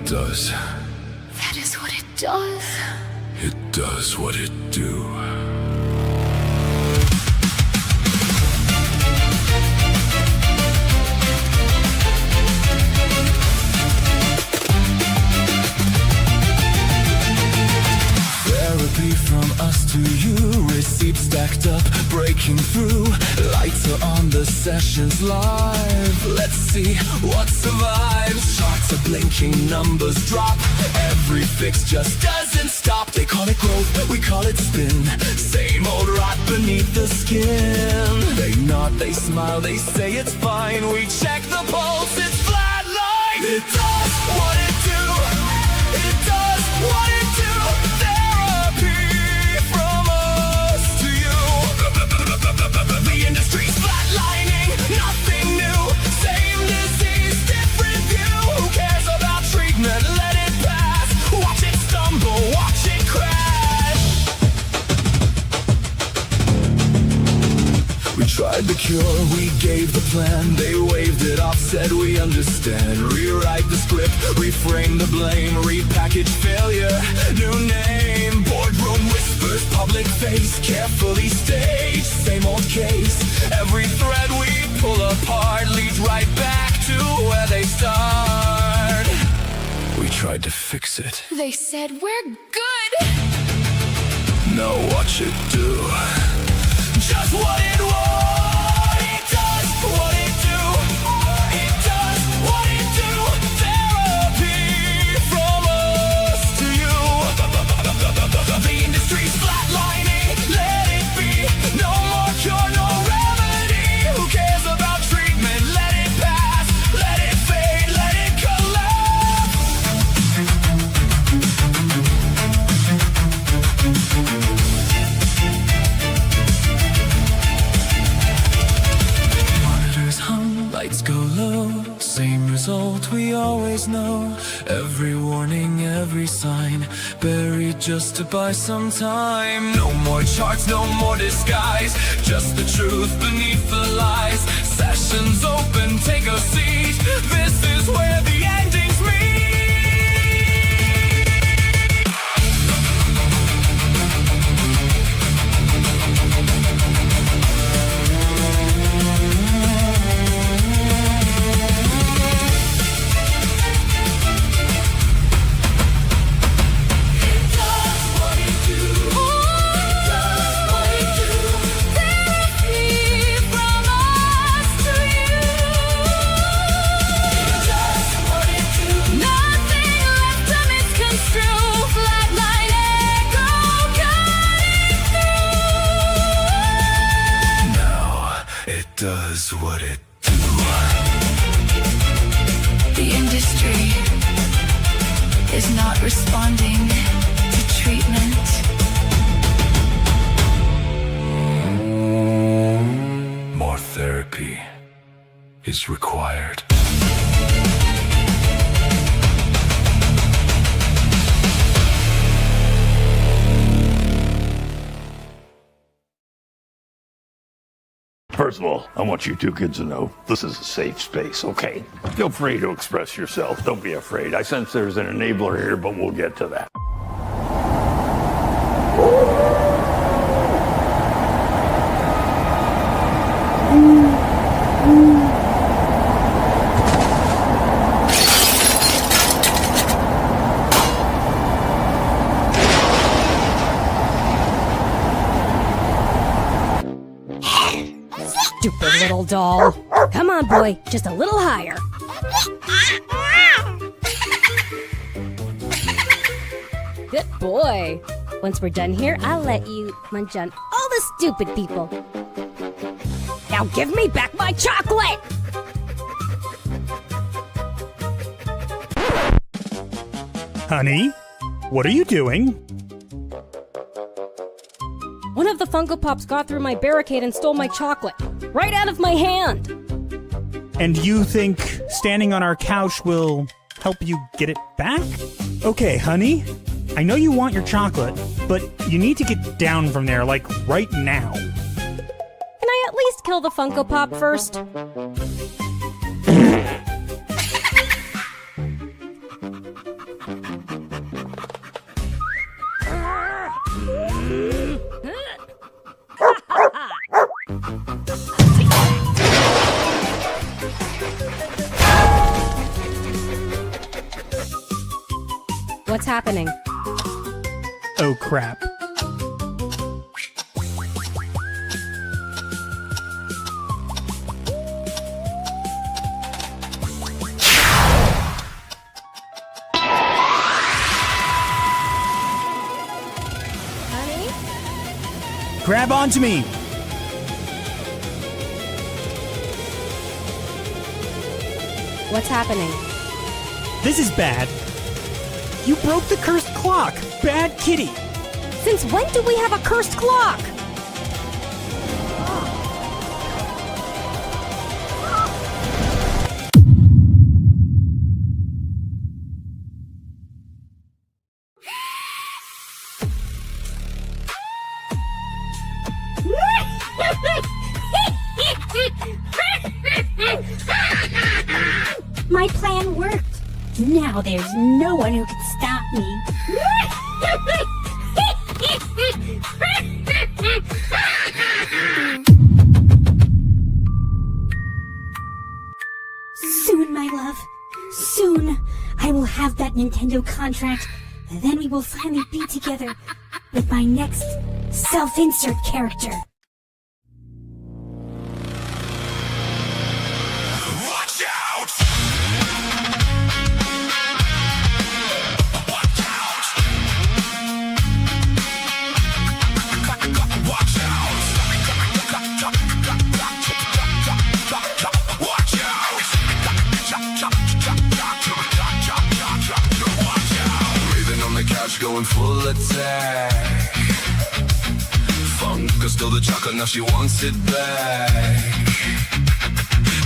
does. That is what it does. It does what it do. Therapy from us to you, receipts stacked up, breaking through. Lights are on, the session's live. Let's see what survives. Charts are blinking, numbers drop. Every fix just doesn't stop. They call it growth, we call it spin. Same old rot beneath the skin. They nod, they smile, they say it's fine. We check the pulse, it's flatline. It does what it do. It does what it do. Therapy from us to you. The industry's flatlining, nothing new. Same disease, different view. Who cares about treatment? Let it pass. Watch it stumble, watch it crash. We tried the cure, we gave the plan. They waved it off, said we understand. Rewrite the script, reframe the blame. Repackage failure, new name. Boardroom whispers, public face. Carefully staged, same old case. Every thread we pull apart leads right back to where they start. We tried to fix it. They said we're good. Now watch it do just what it was. It does what it do. It does what it do. Therapy from us to you. The industry's flatlining. Let it be. No more cure, no remedy. Who cares about treatment? Let it pass. Let it fade. Let it collapse. Monitors hum, lights go low. Same result we always know. Every warning, every sign buried just to buy some time. No more charts, no more disguise. Just the truth beneath the lies. Sessions open, take a seat. This is where the endings meet. Does what it do. The industry is not responding to treatment. More therapy is required. First of all, I want you two kids to know this is a safe space, okay? Feel free to express yourself. Don't be afraid. I sense there's an enabler here, but we'll get to that. Stupid little doll. Come on, boy, just a little higher. Good boy. Once we're done here, I'll let you munch on all the stupid people. Now give me back my chocolate! Honey, what are you doing? One of the Funko Pops got through my barricade and stole my chocolate. Right out of my hand! And you think standing on our couch will help you get it back? Okay, honey, I know you want your chocolate, but you need to get down from there, like, right now. Can I at least kill the Funko Pop first? What's happening? Oh, crap. Honey? Grab onto me! What's happening? This is bad. You broke the cursed clock. Bad kitty. Since when do we have a cursed clock? My plan worked. Now there's no one who can stop me. Soon, my love. Soon, I will have that Nintendo contract. Then we will finally be together with my next self-insert character. Watch out! Watch out! Watch out! Watch out! Raving on the couch, going full attack. Funk, stole the chocolate, now she wants it back.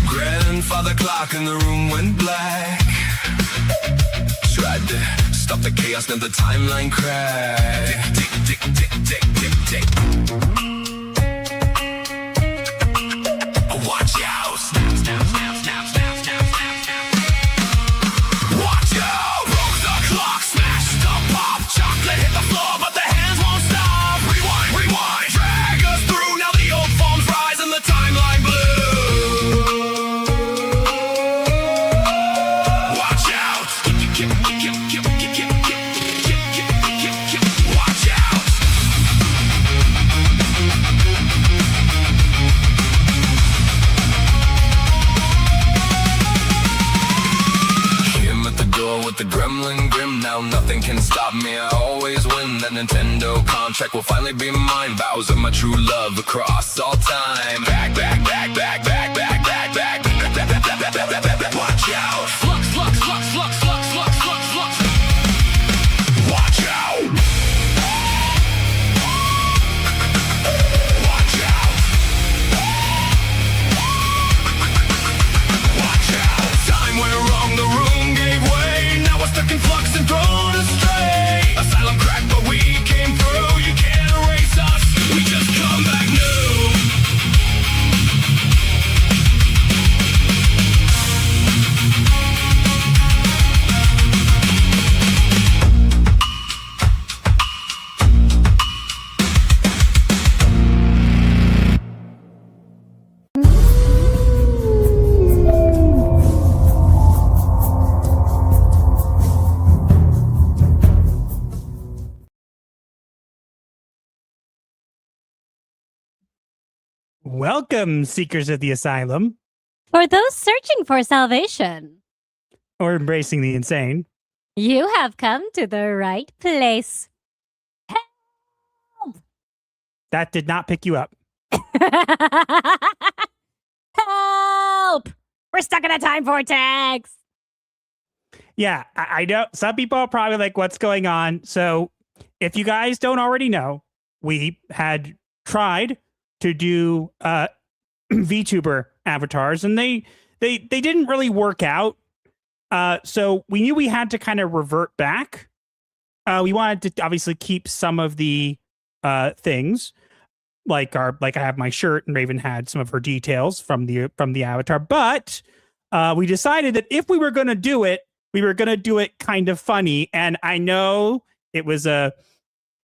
Grandfather clock in the room went black. Tried to stop the chaos, now the timeline crashed. Tick, tick, tick, tick, tick, tick, tick. Watch out! Snap, snap, snap, snap, snap, snap, snap, snap. Watch out! Broke the clock, smashed the pop. Chocolate hit the floor, but the hands won't stop. Rewind, rewind. Drag us through, now the old forms rise and the timeline blue. Watch out! Watch out! Him at the door with the gremlin grim. Now nothing can stop me, I always win. The Nintendo contract will finally be mine. Vows of my true love across all time. Back, back, back, back, back, back, back, back, back, back, back, back, back, back, back, back. Watch out! Flux, flux, flux, flux, flux, flux, flux, flux. Watch out! Watch out! Watch out! Time went wrong, the room gave way. Now we're stuck in flux and thrown astray. Asylum cracked, but we came through. You can't erase us, we just come back new. Welcome, seekers of the asylum, For those searching for salvation, or embracing the insane. you have come to the right place. That did not pick you up. Help! We're stuck in a time vortex. Yeah, I know some people are probably like, what's going on? So if you guys don't already know, we had tried to do VTuber avatars, and they didn't really work out. So we knew we had to kind of revert back. We wanted to obviously keep some of the things, like I have my shirt, and Raven had some of her details from the avatar. But we decided that if we were going to do it, we were going to do it kind of funny. And I know it was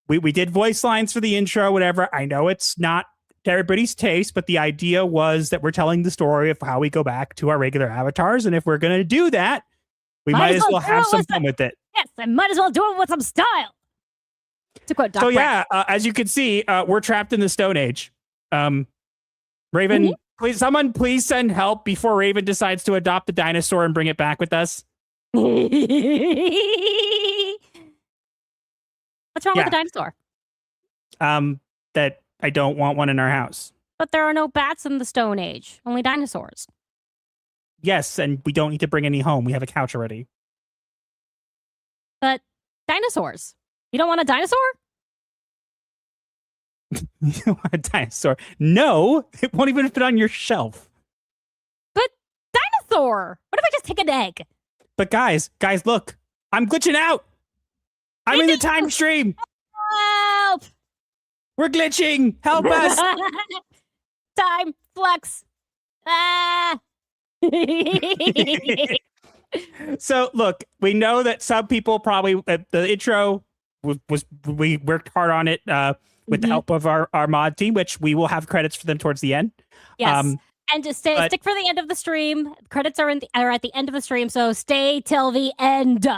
we did voice lines for the intro, whatever. I know it's not to everybody's taste, but the idea was that we're telling the story of how we go back to our regular avatars. And if we're going to do that, we might as well have some fun with it. Yes, I might as well do it with some style. To quote Doc So Brown. yeah, as you can see, we're trapped in the Stone Age. Raven, please send help before Raven decides to adopt a dinosaur and bring it back with us. What's wrong with the dinosaur? That I don't want one in our house. But there are no bats in the Stone Age, only dinosaurs. Yes, and we don't need to bring any home. We have a couch already. But dinosaurs. You don't want a dinosaur? You don't want a dinosaur? No, it won't even fit on your shelf. But dinosaur! What if I just take an egg? But guys, look. I'm glitching out. I'm in the time stream. Help! We're glitching. Help us. Time flux. Ah! So look, we know that some people probably the intro was we worked hard on it with the help of our mod team, which we will have credits for them towards the end. Yes. And just stick for the end of the stream. Credits are at the end of the stream, so stay till the end.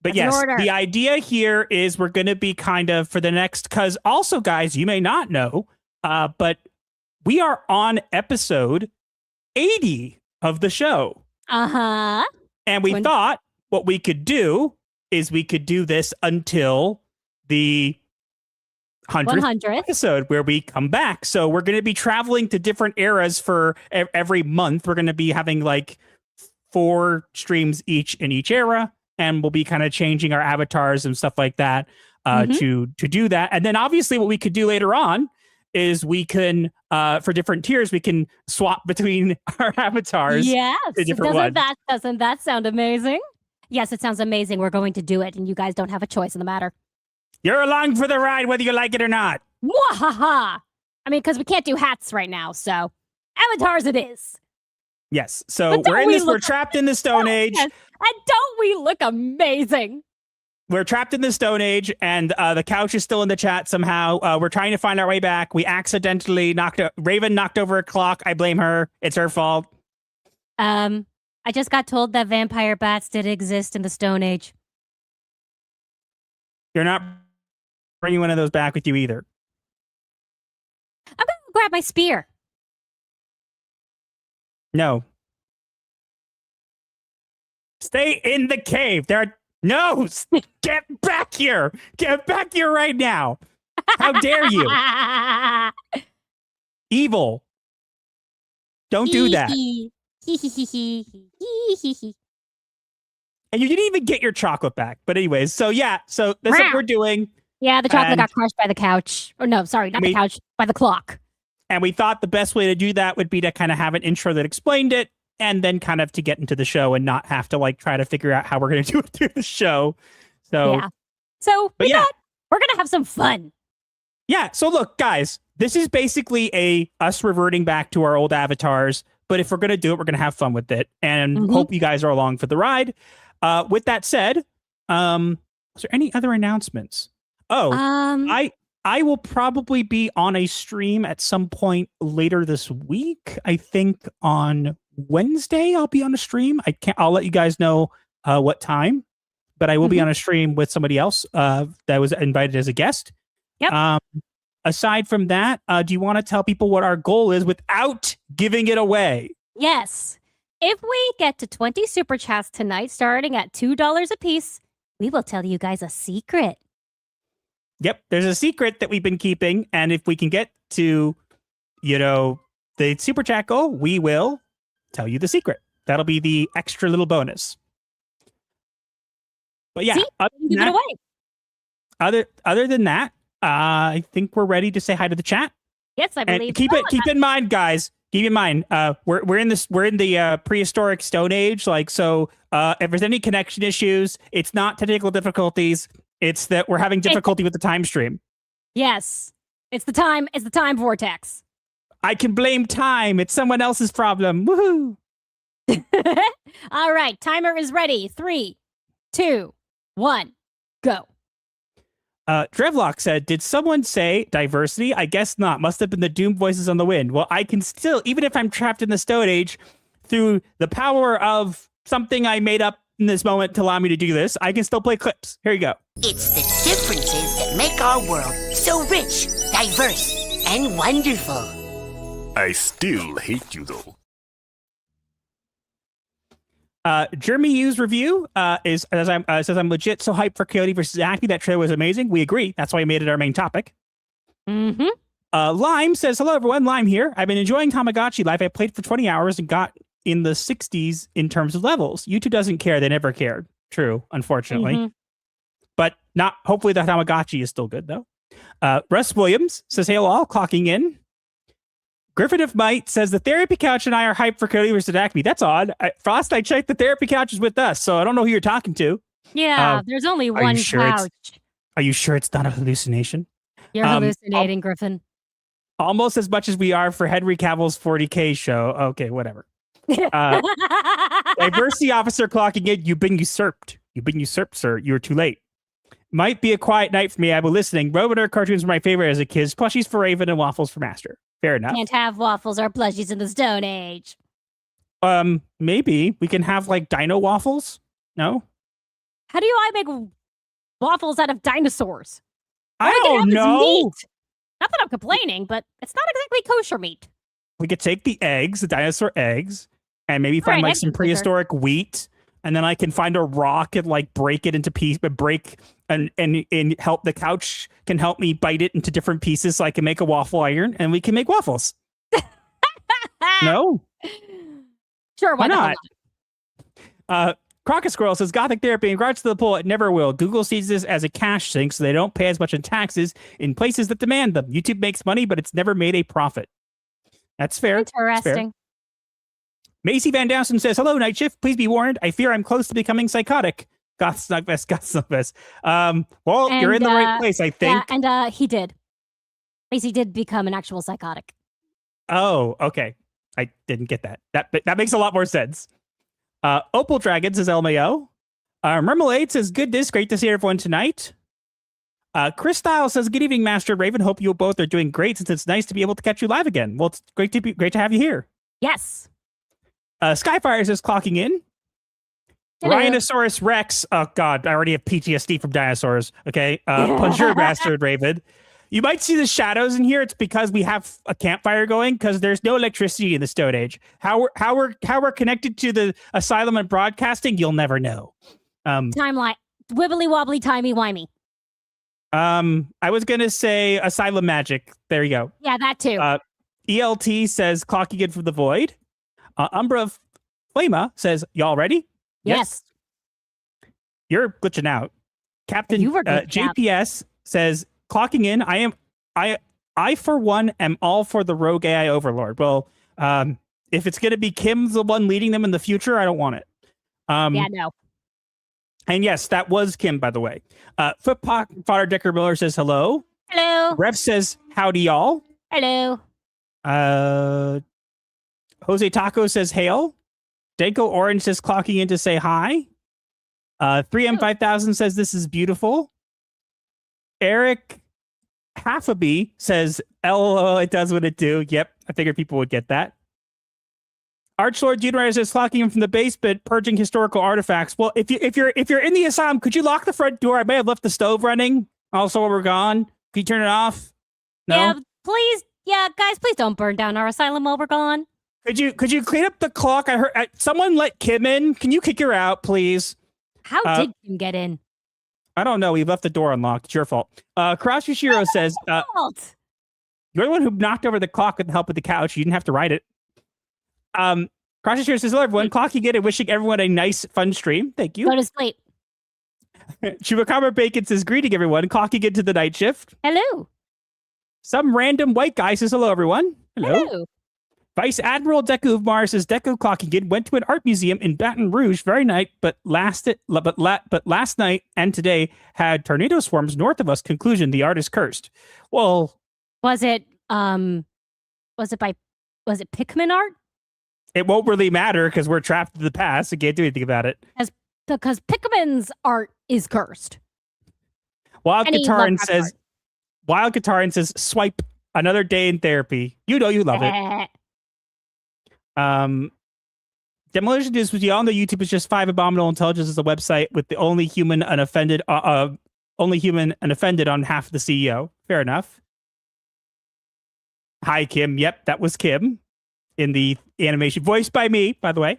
But yes, the idea here is we're going to be kind of for the next, because also, guys, you may not know, but we are on episode 80 of the show. Uh-huh. And we thought what we could do is we could do this until the 100th episode where we come back. So we're going to be traveling to different eras for every month. We're going to be having like 4 streams each in each era. And we'll be kind of changing our avatars and stuff like that to do that. And then obviously what we could do later on is we can, for different tiers, we can swap between our avatars. Yes. Doesn't that sound amazing? Yes, it sounds amazing. We're going to do it, and you guys don't have a choice in the matter. You're along for the ride, whether you like it or not. Mwahaha! I mean, because we can't do hats right now, so avatars it is. Yes. So we're trapped in the Stone Age. And don't we look amazing? We're trapped in the Stone Age, and the couch is still in the chat somehow. We're trying to find our way back. We accidentally Raven knocked over a clock. I blame her. It's her fault. I just got told that vampire bats did exist in the Stone Age. You're not bringing one of those back with you either. I'm going to grab my spear. No. Stay in the cave. No, get back here. Get back here right now. How dare you? Evil. Don't do that. And you didn't even get your chocolate back. But anyways, so that's what we're doing. Yeah, the chocolate got crushed by the couch. Or no, sorry, not the couch, by the clock. And we thought the best way to do that would be to kind of have an intro that explained it, and then kind of to get into the show and not have to like try to figure out how we're going to do it through the show. So yeah. So we thought we're going to have some fun. Yeah. So look, guys, this is basically us reverting back to our old avatars. But if we're going to do it, we're going to have fun with it, and hope you guys are along for the ride. With that said, is there any other announcements? I will probably be on a stream at some point later this week. I think on Wednesday I'll be on a stream. I'll let you guys know what time, but I will be on a stream with somebody else that was invited as a guest. Yep. Aside from that, do you want to tell people what our goal is without giving it away? Yes. If we get to 20 super chats tonight, starting at $2 a piece, we will tell you guys a secret. Yep, there's a secret that we've been keeping, and if we can get to, the super chat goal, we will tell you the secret. That'll be the extra little bonus. But yeah, give it away. Other than that, I think we're ready to say hi to the chat. Yes, I believe. And keep in mind, guys. Keep in mind, we're in the prehistoric Stone Age. Like, so if there's any connection issues, it's not technical difficulties. It's that we're having difficulty with the time stream. Yes, it's the time vortex. I can blame time. It's someone else's problem. Woohoo! All right, timer is ready. 3, 2, 1, go. Drevlock said, did someone say diversity? I guess not. Must have been the doom voices on the wind. Well, I can still, even if I'm trapped in the Stone Age, through the power of something I made up in this moment to allow me to do this. I can still play clips. Here you go. It's the differences that make our world so rich, diverse, and wonderful. I still hate you, though. Jeremy Yu's review says I'm legit so hyped for Coyote versus Acme. That trailer was amazing. We agree. That's why we made it our main topic. Mm-hmm. Lime says, hello, everyone. Lime here. I've been enjoying Tamagotchi Life. I played for 20 hours and got in the 60s in terms of levels. YouTube doesn't care. They never cared. True, unfortunately. Mm-hmm. But not. Hopefully the Tamagotchi is still good, though. Russ Williams says, hey, all, clocking in. Griffin of Might says, the therapy couch and I are hyped for Coyote versus Acme. That's odd. Frost, I checked. The therapy couch is with us, so I don't know who you're talking to. Yeah, there's only one couch. Are you sure it's not a hallucination? You're hallucinating, Griffin. Almost as much as we are for Henry Cavill's 40K show. Okay, whatever. Diversity officer clocking in. You've been usurped. You've been usurped, sir. You were too late. Might be a quiet night for me. I've been listening. Robot cartoons were my favorite as a kid. Plushies for Raven and waffles for Master. Fair enough. Can't have waffles or plushies in the Stone Age. Maybe we can have like dino waffles. No. How do I make waffles out of dinosaurs? I don't know. Meat. Not that I'm complaining, but it's not exactly kosher meat. We could take the eggs, the dinosaur eggs, and maybe find like some prehistoric wheat, and then I can find a rock and like break it into pieces, but break and help the couch can help me bite it into different pieces so I can make a waffle iron and we can make waffles. No? Sure, why not? Crockett Squirrel says, Gothic Therapy, in regards to the poll, it never will. Google sees this as a cash sink, so they don't pay as much in taxes in places that demand them. YouTube makes money, but it's never made a profit. That's fair. Interesting. That's fair. Macy Van Dowson says, hello, Night Shift. Please be warned. I fear I'm close to becoming psychotic. Goth Snugfest. Well, you're in the right place, I think. Yeah, and he did. Macy did become an actual psychotic. Oh, okay. I didn't get that. That makes a lot more sense. Opal Dragon says LMAO. Mermelade says, goodness, great to see everyone tonight. Chris Styles says, good evening, Master and Raven. Hope you both are doing great since it's nice to be able to catch you live again. Well, it's great to have you here. Yes. Skyfire says, clocking in. Hello. Rhinosaurus Rex. Oh, God, I already have PTSD from dinosaurs. Okay. Bonjour, Master and Raven. You might see the shadows in here. It's because we have a campfire going because there's no electricity in the Stone Age. How we're connected to the Asylum and broadcasting, you'll never know. Timeline. Wibbly wobbly timey wimey. I was gonna say Asylum magic. There you go. Yeah, that too. ELT says clocking in from the void. Umbra Flama says, y'all ready? Yes. You're glitching out. Captain JPS says, clocking in. I for one am all for the rogue AI overlord. Well, if it's gonna be Kim the one leading them in the future, I don't want it. Yeah, no. And yes, that was Kim, by the way. Footpock Fodder Decker Miller says hello. Hello. Rev says howdy, y'all. Hello. Jose Taco says hail. Danko Orange says clocking in to say hi. 3M5000 says this is beautiful. Eric Halfaby says LOL, it does what it do. Yep, I figured people would get that. Archlord Junior says clocking in from the basement, purging historical artifacts. Well, if you're in the asylum, could you lock the front door? I may have left the stove running. Also, when we're gone, can you turn it off? No? Yeah, please. Yeah, guys, please don't burn down our asylum while we're gone. Could you clean up the clock? I heard someone let Kim in. Can you kick her out, please? How did Kim get in? I don't know. We left the door unlocked. It's your fault. Cross Yoshiro says, fault. You're the one who knocked over the clock with the help of the couch. You didn't have to write it. Cross Yoshiro says, hello, everyone. Clocking in and wishing everyone a nice, fun stream. Thank you. Go to sleep. Chupacabra Bacon says, greeting everyone. Clocking into the night shift. Hello. Some random white guy says, hello, everyone. Hello. Vice Admiral Deku of Mars says, Deku clocking in, went to an art museum in Baton Rouge very night, but last night and today had tornado swarms north of us. Conclusion, the art is cursed. Well, was it Pikmin art? It won't really matter because we're trapped in the past and can't do anything about it. Because Pikmin's art is cursed. Wild Guitarin says, swipe, another day in therapy. You know you love it. Demolition News, we all know YouTube is just 5 Abominable Intelligence is a website with the only human unoffended on half of the CEO. Fair enough. Hi, Kim. Yep, that was Kim in the animation, voiced by me, by the way.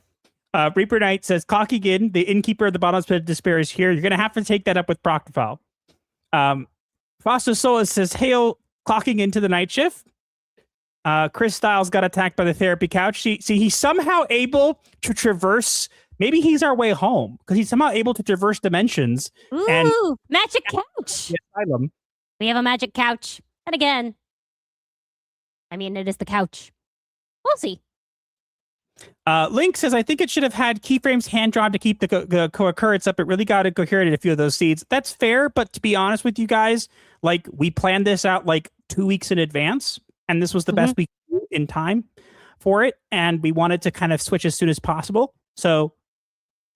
Reaper Knight says, clocking in, the innkeeper of the bottomless pit of despair is here. You're going to have to take that up with Proctofile. Foster Solis says, hail, clocking into the night shift. Chris Styles got attacked by the therapy couch. See, he's somehow able to traverse. Maybe he's our way home because he's somehow able to traverse dimensions. Ooh, magic couch. Asylum. We have a magic couch. And again, I mean, it is the couch. We'll see. Link says, I think it should have had keyframes hand-drawn to keep the co-occurrence up. It really got incoherent a few of those seeds. That's fair, but to be honest with you guys, like, we planned this out like 2 weeks in advance. And this was the best we could do in time for it. And we wanted to kind of switch as soon as possible. So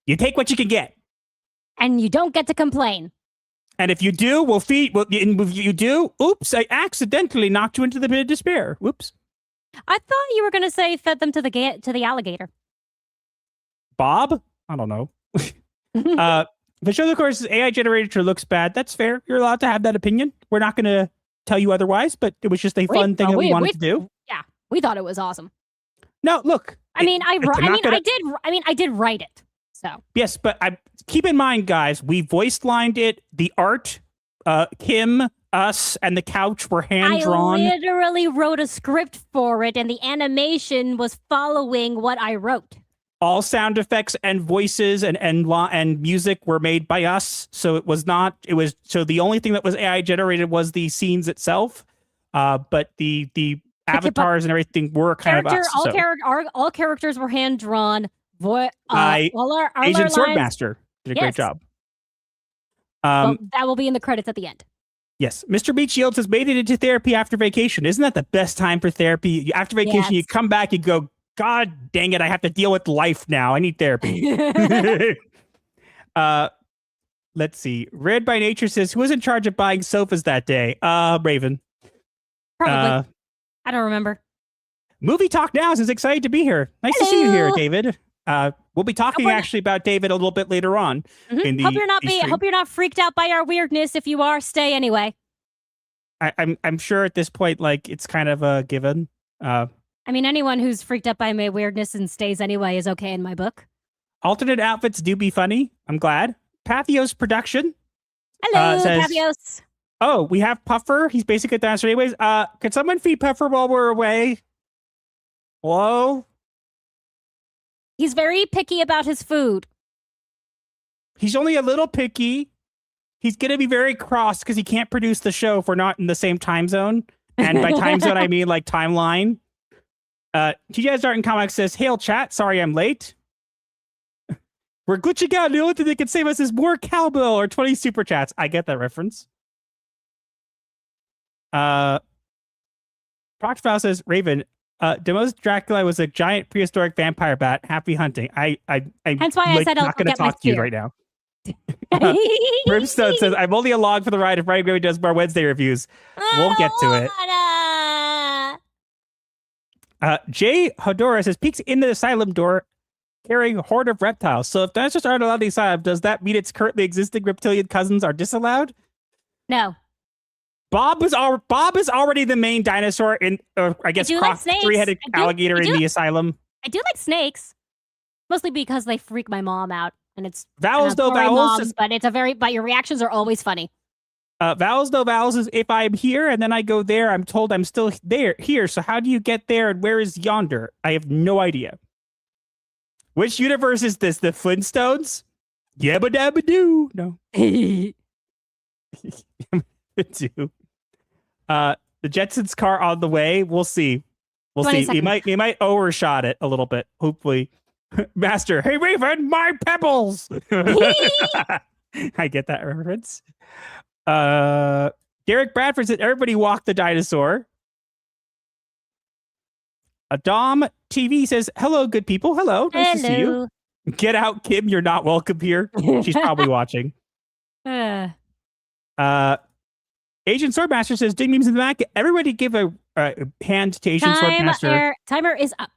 you take what you can get. And you don't get to complain. And if you do, we'll feed. Well, if you do, oops, I accidentally knocked you into the pit of despair. Whoops. I thought you were going to say fed them to the alligator. Bob? I don't know. The show, of course, is AI generator looks bad. That's fair. You're allowed to have that opinion. We're not going to tell you otherwise, but it was just a fun thing that we wanted to do. Yeah, we thought it was awesome. No, look. I did write it. So yes, but keep in mind, guys, we voice lined it. The art, Kim, us, and the couch were hand drawn. I literally wrote a script for it, and the animation was following what I wrote. All sound effects and voices and music were made by us. So so the only thing that was AI generated was the scenes itself. But the avatars and everything were kind of us. All characters were hand drawn. Agent lines, Swordmaster did a great job. Well, that will be in the credits at the end. Yes. Mr. Beach Yields has made it into therapy after vacation. Isn't that the best time for therapy? After vacation, you come back, you go, God dang it, I have to deal with life now. I need therapy. Let's see. Red by Nature says, who was in charge of buying sofas that day? Raven. Probably. I don't remember. Movie Talk Now is excited to be here. Nice to see you here, David. We'll be talking actually about David a little bit later on. In the hope you're not freaked out by our weirdness. If you are, stay anyway. I'm sure at this point, like, it's kind of a given. I mean, anyone who's freaked out by my weirdness and stays anyway is okay in my book. Alternate outfits do be funny. I'm glad. Pathios Production. Hello, Pathios. Oh, we have Puffer. He's basically a dinosaur anyways. Could someone feed Puffer while we're away? Hello? He's very picky about his food. He's only a little picky. He's going to be very cross because he can't produce the show if we're not in the same time zone. And by time zone, I mean like timeline. TJ's Art and Comics says, hail chat, sorry I'm late. We're glitching out. The only thing that can save us is more cowbell or 20 super chats. I get that reference. Proctofile says, Raven, Demos Dracula was a giant prehistoric vampire bat. Happy hunting. Hence why I said not going to talk to you right now. Brimstone says, I'm only along for the ride if Friday Gravy does more Wednesday reviews. We'll get to it. Jay Hodora says, peeks into the asylum door carrying a horde of reptiles. So if dinosaurs aren't allowed in the asylum, does that mean its currently existing reptilian cousins are disallowed? No. Bob is already the main dinosaur in, I guess, three-headed alligator in the asylum. I do like snakes, mostly because they freak my mom out, and it's Vowels no vowels. But your reactions are always funny. Vowels no vowels is if I'm here and then I go there, I'm told I'm still here. So how do you get there and where is yonder? I have no idea. Which universe is this? The Flintstones? Yabba dabba doo. No. Do. The Jetsons car on the way. We'll see. We'll see. We might overshot it a little bit. Hopefully. Master, hey Raven, my pebbles. I get that reference. Derek Bradford said, everybody walk the dinosaur. Dom TV says, hello, good people. Hello. Nice to see you. Get out, Kim. You're not welcome here. She's probably watching. Agent Swordmaster says, ding memes in the back. Everybody give a hand to Agent Swordmaster. Timer is up.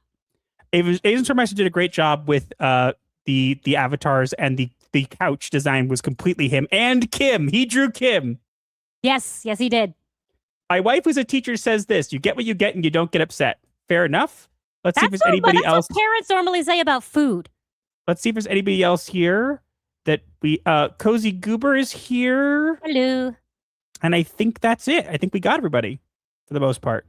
Asian Master did a great job with the avatars, and the couch design was completely him. And Kim. He drew Kim. Yes, he did. My wife, who's a teacher, says this: you get what you get and you don't get upset. Fair enough. Let's see if there's anybody else. That's what parents normally say about food. Let's see if there's anybody else here that we... Cozy Goober is here. Hello. And I think that's it. I think we got everybody for the most part.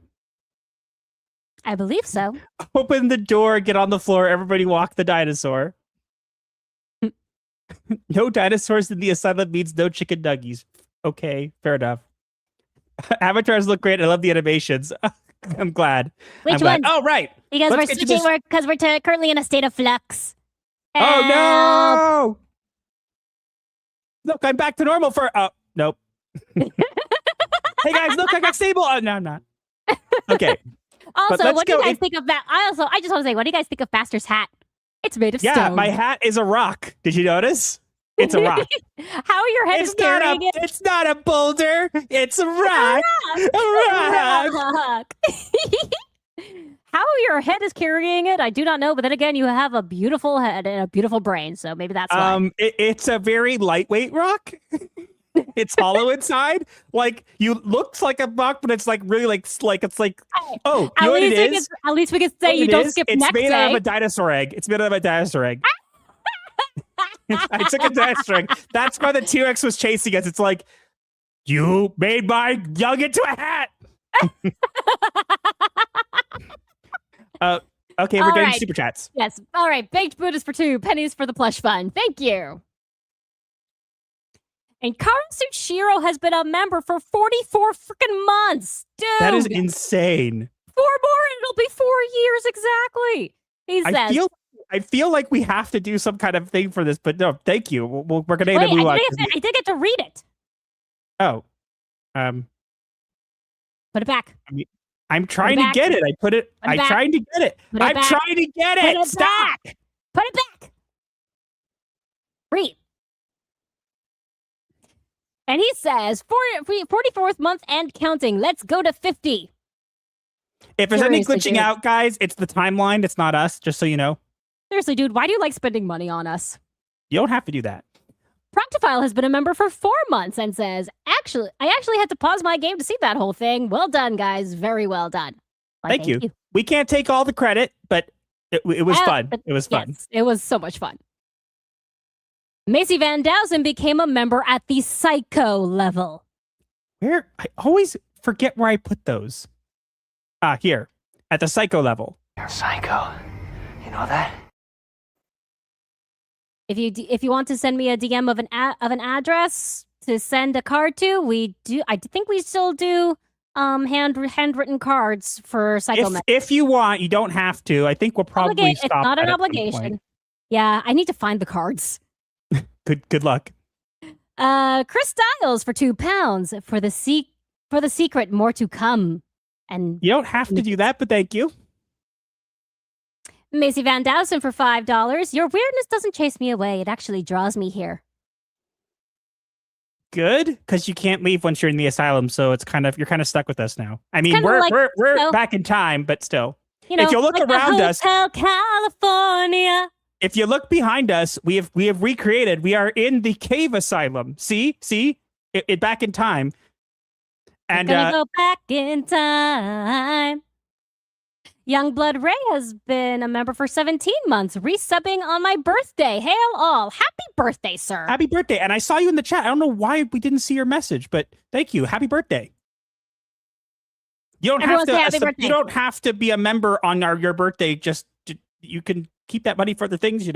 I believe so. Open the door, get on the floor, everybody walk the dinosaur. No dinosaurs in the asylum means no chicken nuggies. Okay, fair enough. Avatars look great. I love the animations. I'm glad. Which one? Oh, right. Because we're currently in a state of flux. Oh, no! Look, I'm back to normal for... nope. Hey, guys, look, I got stable. Oh, no, I'm not. Okay. Also, what do you guys think of that? I just want to say, what do you guys think of Faster's hat? It's made of stone. Yeah, my hat is a rock. Did you notice? It's a rock. How your head is carrying it? It's not a boulder. It's a rock. A rock. How your head is carrying it, I do not know. But then again, you have a beautiful head and a beautiful brain, so maybe that's why. It's a very lightweight rock. It's hollow inside. Like, you looks like a rock, but it's like really like it's like oh, you know what it is? At least we can say you don't skip next day. It's made out of a dinosaur egg. It's made out of a dinosaur egg. I took a dinosaur egg. That's why the T-Rex was chasing us. It's like, you made my young into a hat. Okay, we're doing super chats. Yes. All right. Baked Buddhas for 2 pennies for the plush fund. Thank you. And Karatsushiro has been a member for 44 freaking months. Dude. That is insane. 4 more and it'll be 4 years exactly. He says. I feel like we have to do some kind of thing for this, but no, thank you. We're going to move on. I did get to read it. Oh. Put it back. I'm trying to get it. I'm trying to get it. I'm trying to get it. Stop. Put it back. Read. And he says, 44th month and counting. Let's go to 50. If there's any glitching out, guys, it's the timeline. It's not us, just so you know. Seriously, dude, why do you like spending money on us? You don't have to do that. Proctophile has been a member for 4 months and says, I actually had to pause my game to see that whole thing. Well done, guys. Very well done. Thank you. We can't take all the credit, but it was fun. It was fun. Yes, it was so much fun. Macy Van Dowsen became a member at the Psycho level. I always forget where I put those. Here. At the Psycho level. You're Psycho. You know that? If you want to send me a DM of an address to send a card to, we do. I think we still do handwritten cards for Psycho. If you want, you don't have to. I think we'll probably stop. It's not an obligation. Yeah, I need to find the cards. Good luck. Chris Styles for £2 for the secret, more to come. And you don't have to do that, but thank you. Macy Van Dowsen for $5. Your weirdness doesn't chase me away. It actually draws me here. Good, because you can't leave once you're in the asylum, so you're kind of stuck with us now. I mean, we're back in time, but still. If you look around us, California. If you look behind us, we have recreated. We are in the cave asylum. See, it back in time. And gonna go back in time. Youngblood Ray has been a member for 17 months, resubbing on my birthday. Hail all. Happy birthday, sir. Happy birthday. And I saw you in the chat. I don't know why we didn't see your message, but thank you. Happy birthday. You don't have to be a member on your birthday. You can keep that money for other things,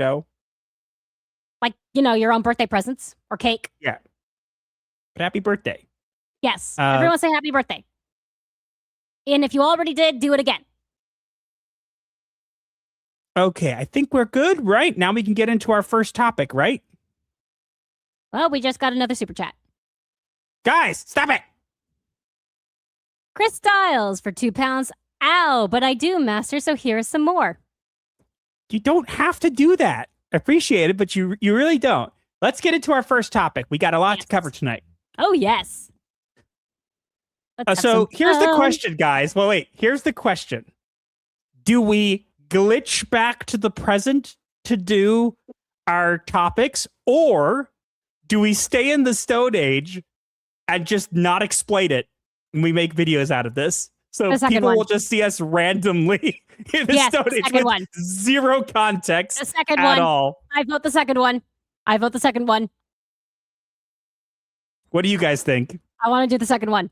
Like, your own birthday presents or cake. Yeah. But happy birthday. Yes. Everyone say happy birthday. And if you already did, do it again. Okay, I think we're good, right? Now we can get into our first topic, right? Well, we just got another super chat. Guys, stop it! Chris Styles for £2. Ow, but I do, Master, so here is some more. You don't have to do that. Appreciate it, but you really don't. Let's get into our first topic. We got a lot to cover tonight. Oh, yes. So here's the question, guys. Well, wait. Here's the question. Do we glitch back to the present to do our topics, or do we stay in the Stone Age and just not explain it when we make videos out of this? So people will just see us randomly in the Stone Age with zero context the second at all. I vote the second one. I vote the second one. What do you guys think? I want to do the second one.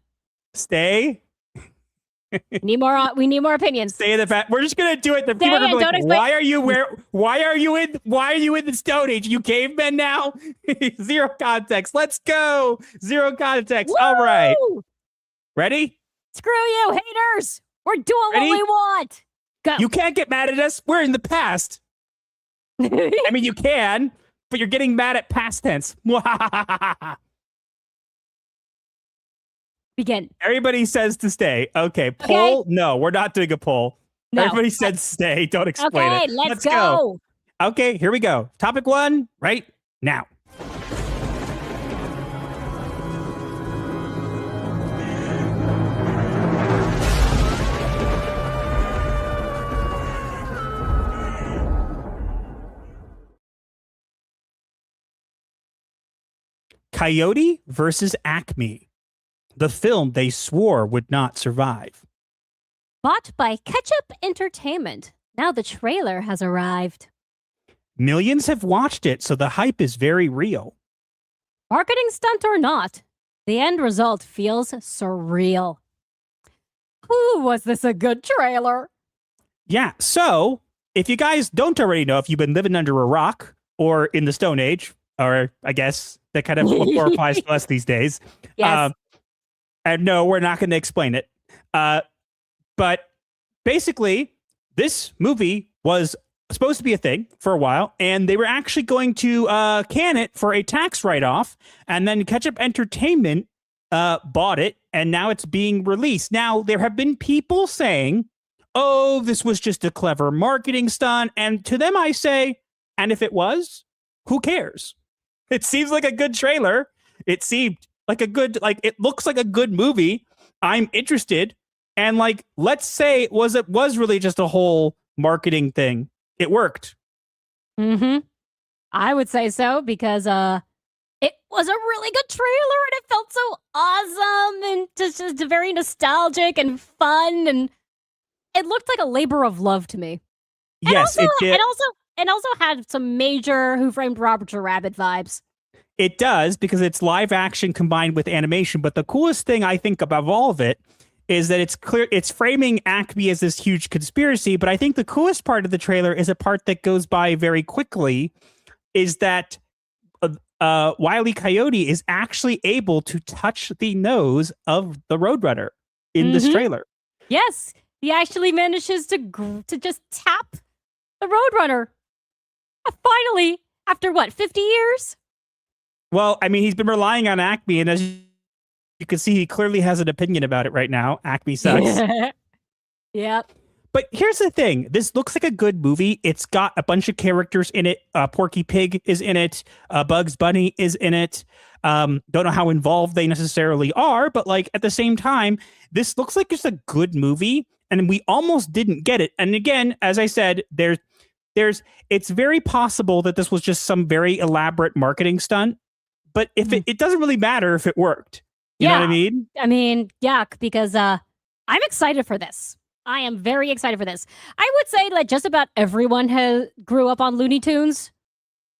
Stay? We need more opinions. Stay in the fact. We're just gonna do it. The people are gonna be like, why are you in the Stone Age? You cavemen now? Zero context. Let's go. Zero context. Woo! All right. Ready? Screw you, haters. We're doing what we want. Go. You can't get mad at us. We're in the past. I mean, you can, but you're getting mad at past tense. Begin. Everybody says to stay. Okay, poll? No, we're not doing a poll. No. Everybody said stay. Don't explain it. Let's go. Okay, here we go. Topic 1, right now. Coyote versus Acme. The film they swore would not survive. Bought by Ketchup Entertainment. Now the trailer has arrived. Millions have watched it, so the hype is very real. Marketing stunt or not, the end result feels surreal. Ooh, was this a good trailer? Yeah, so if you guys don't already know, if you've been living under a rock or in the Stone Age, or I guess that kind of more applies to us these days. Yes. And no, we're not going to explain it. But basically, this movie was supposed to be a thing for a while, and they were actually going to can it for a tax write-off, and then Ketchup Entertainment bought it, and now it's being released. Now, there have been people saying, oh, this was just a clever marketing stunt, and to them I say, and if it was, who cares? It seems like a good trailer. It seemed like it looks like a good movie. I'm interested. And let's say it was really just a whole marketing thing. It worked. Mm-hmm. I would say so because it was a really good trailer and it felt so awesome and just very nostalgic and fun, and it looked like a labor of love to me. And yes, it did. And also had some major Who Framed Roger Rabbit vibes. It does, because it's live action combined with animation. But the coolest thing I think above all of it is that it's framing Acme as this huge conspiracy. But I think the coolest part of the trailer is a part that goes by very quickly, is that Wile E. Coyote is actually able to touch the nose of the Roadrunner in this trailer. Yes, he actually manages to just tap the Roadrunner. Finally, after what, 50 years? Well, I mean, he's been relying on Acme, and as you can see, he clearly has an opinion about it right now. Acme sucks. Yep. But here's the thing. This looks like a good movie. It's got a bunch of characters in it. Porky Pig is in it. Bugs Bunny is in it. Don't know how involved they necessarily are, but at the same time, this looks like just a good movie, and we almost didn't get it. And again, as I said, it's very possible that this was just some very elaborate marketing stunt, but if it doesn't really matter if it worked. You know what I mean? I mean, yeah, because I'm excited for this. I am very excited for this. I would say that just about everyone grew up on Looney Tunes.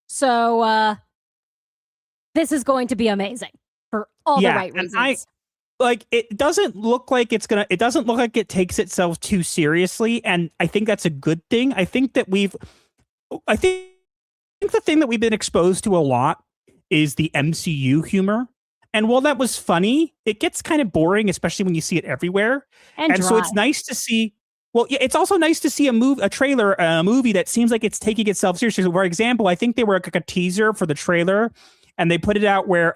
So this is going to be amazing for all the right reasons. It doesn't look like it takes itself too seriously, and I think that's a good thing. I think the thing that we've been exposed to a lot is the MCU humor. And while that was funny, it gets kind of boring, especially when you see it everywhere. And so it's nice to see. Well, yeah, it's also nice to see a movie that seems like it's taking itself seriously. For example, I think they were like a teaser for the trailer, and they put it out where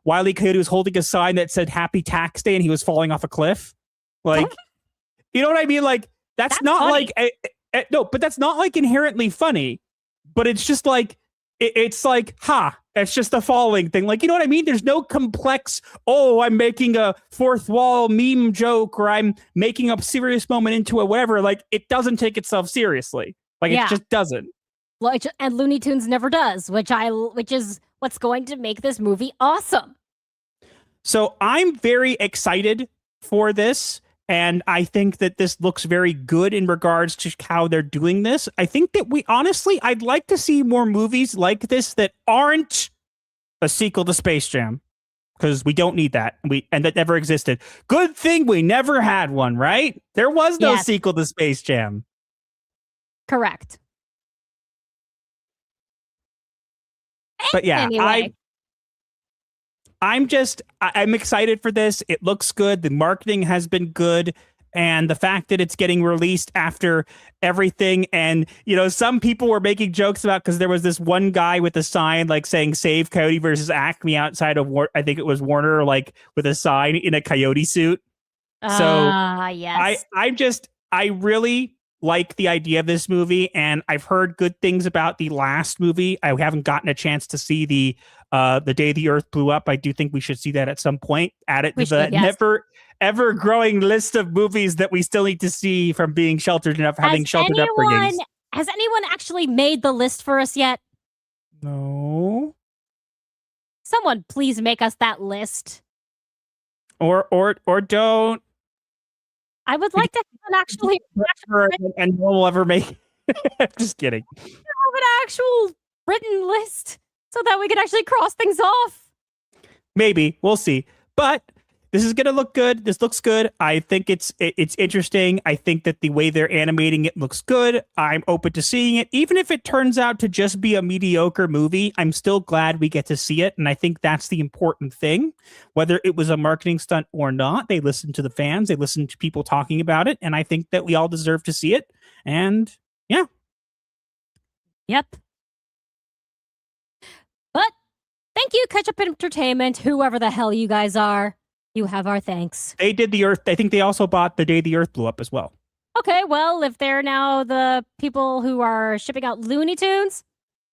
Wile E. Coyote was holding a sign that said "Happy Tax Day" and he was falling off a cliff. You know what I mean? That's not funny. No, but that's not inherently funny. But it's just it's like, it's just a following thing. Like, you know what I mean? There's no complex, I'm making a fourth wall meme joke, or I'm making a serious moment into a whatever. Like, it doesn't take itself seriously. Like, it just doesn't. And Looney Tunes never does, which is what's going to make this movie awesome. So I'm very excited for this. And I think that this looks very good in regards to how they're doing this. I think that I'd like to see more movies like this that aren't a sequel to Space Jam, because we don't need that. And that never existed. Good thing we never had one, right? There was no sequel to Space Jam. Correct. But yeah, anyway. I'm excited for this. It looks good. The marketing has been good. And the fact that it's getting released after everything. And, some people were making jokes about, because there was this one guy with a sign like saying save Coyote versus Acme outside of, I think it was Warner, like with a sign in a Coyote suit. Yes. I really like the idea of this movie, and I've heard good things about the last movie. I haven't gotten a chance to see the Day the Earth Blew Up. I do think we should see that at some point. Add it to the never ever growing list of movies that we still need to see from being sheltered enough, having sheltered upbringings. Has anyone actually made the list for us yet? No. Someone please make us that list. Or don't. I would like to have an actually and no one will ever make. Just kidding. Have an actual written list so that we can actually cross things off. Maybe we'll see, but this is gonna look good. This looks good. I think it's interesting. I think that the way they're animating it looks good. I'm open to seeing it, even if it turns out to just be a mediocre movie. I'm still glad we get to see it, and I think that's the important thing. Whether it was a marketing stunt or not, they listened to the fans. They listened to people talking about it, and I think that we all deserve to see it. And yeah, yep. But thank you, Ketchup Entertainment, whoever the hell you guys are. You have our thanks. They did the Earth. I think they also bought The Day the Earth Blew Up as well. Okay, well, if they're now the people who are shipping out Looney Tunes,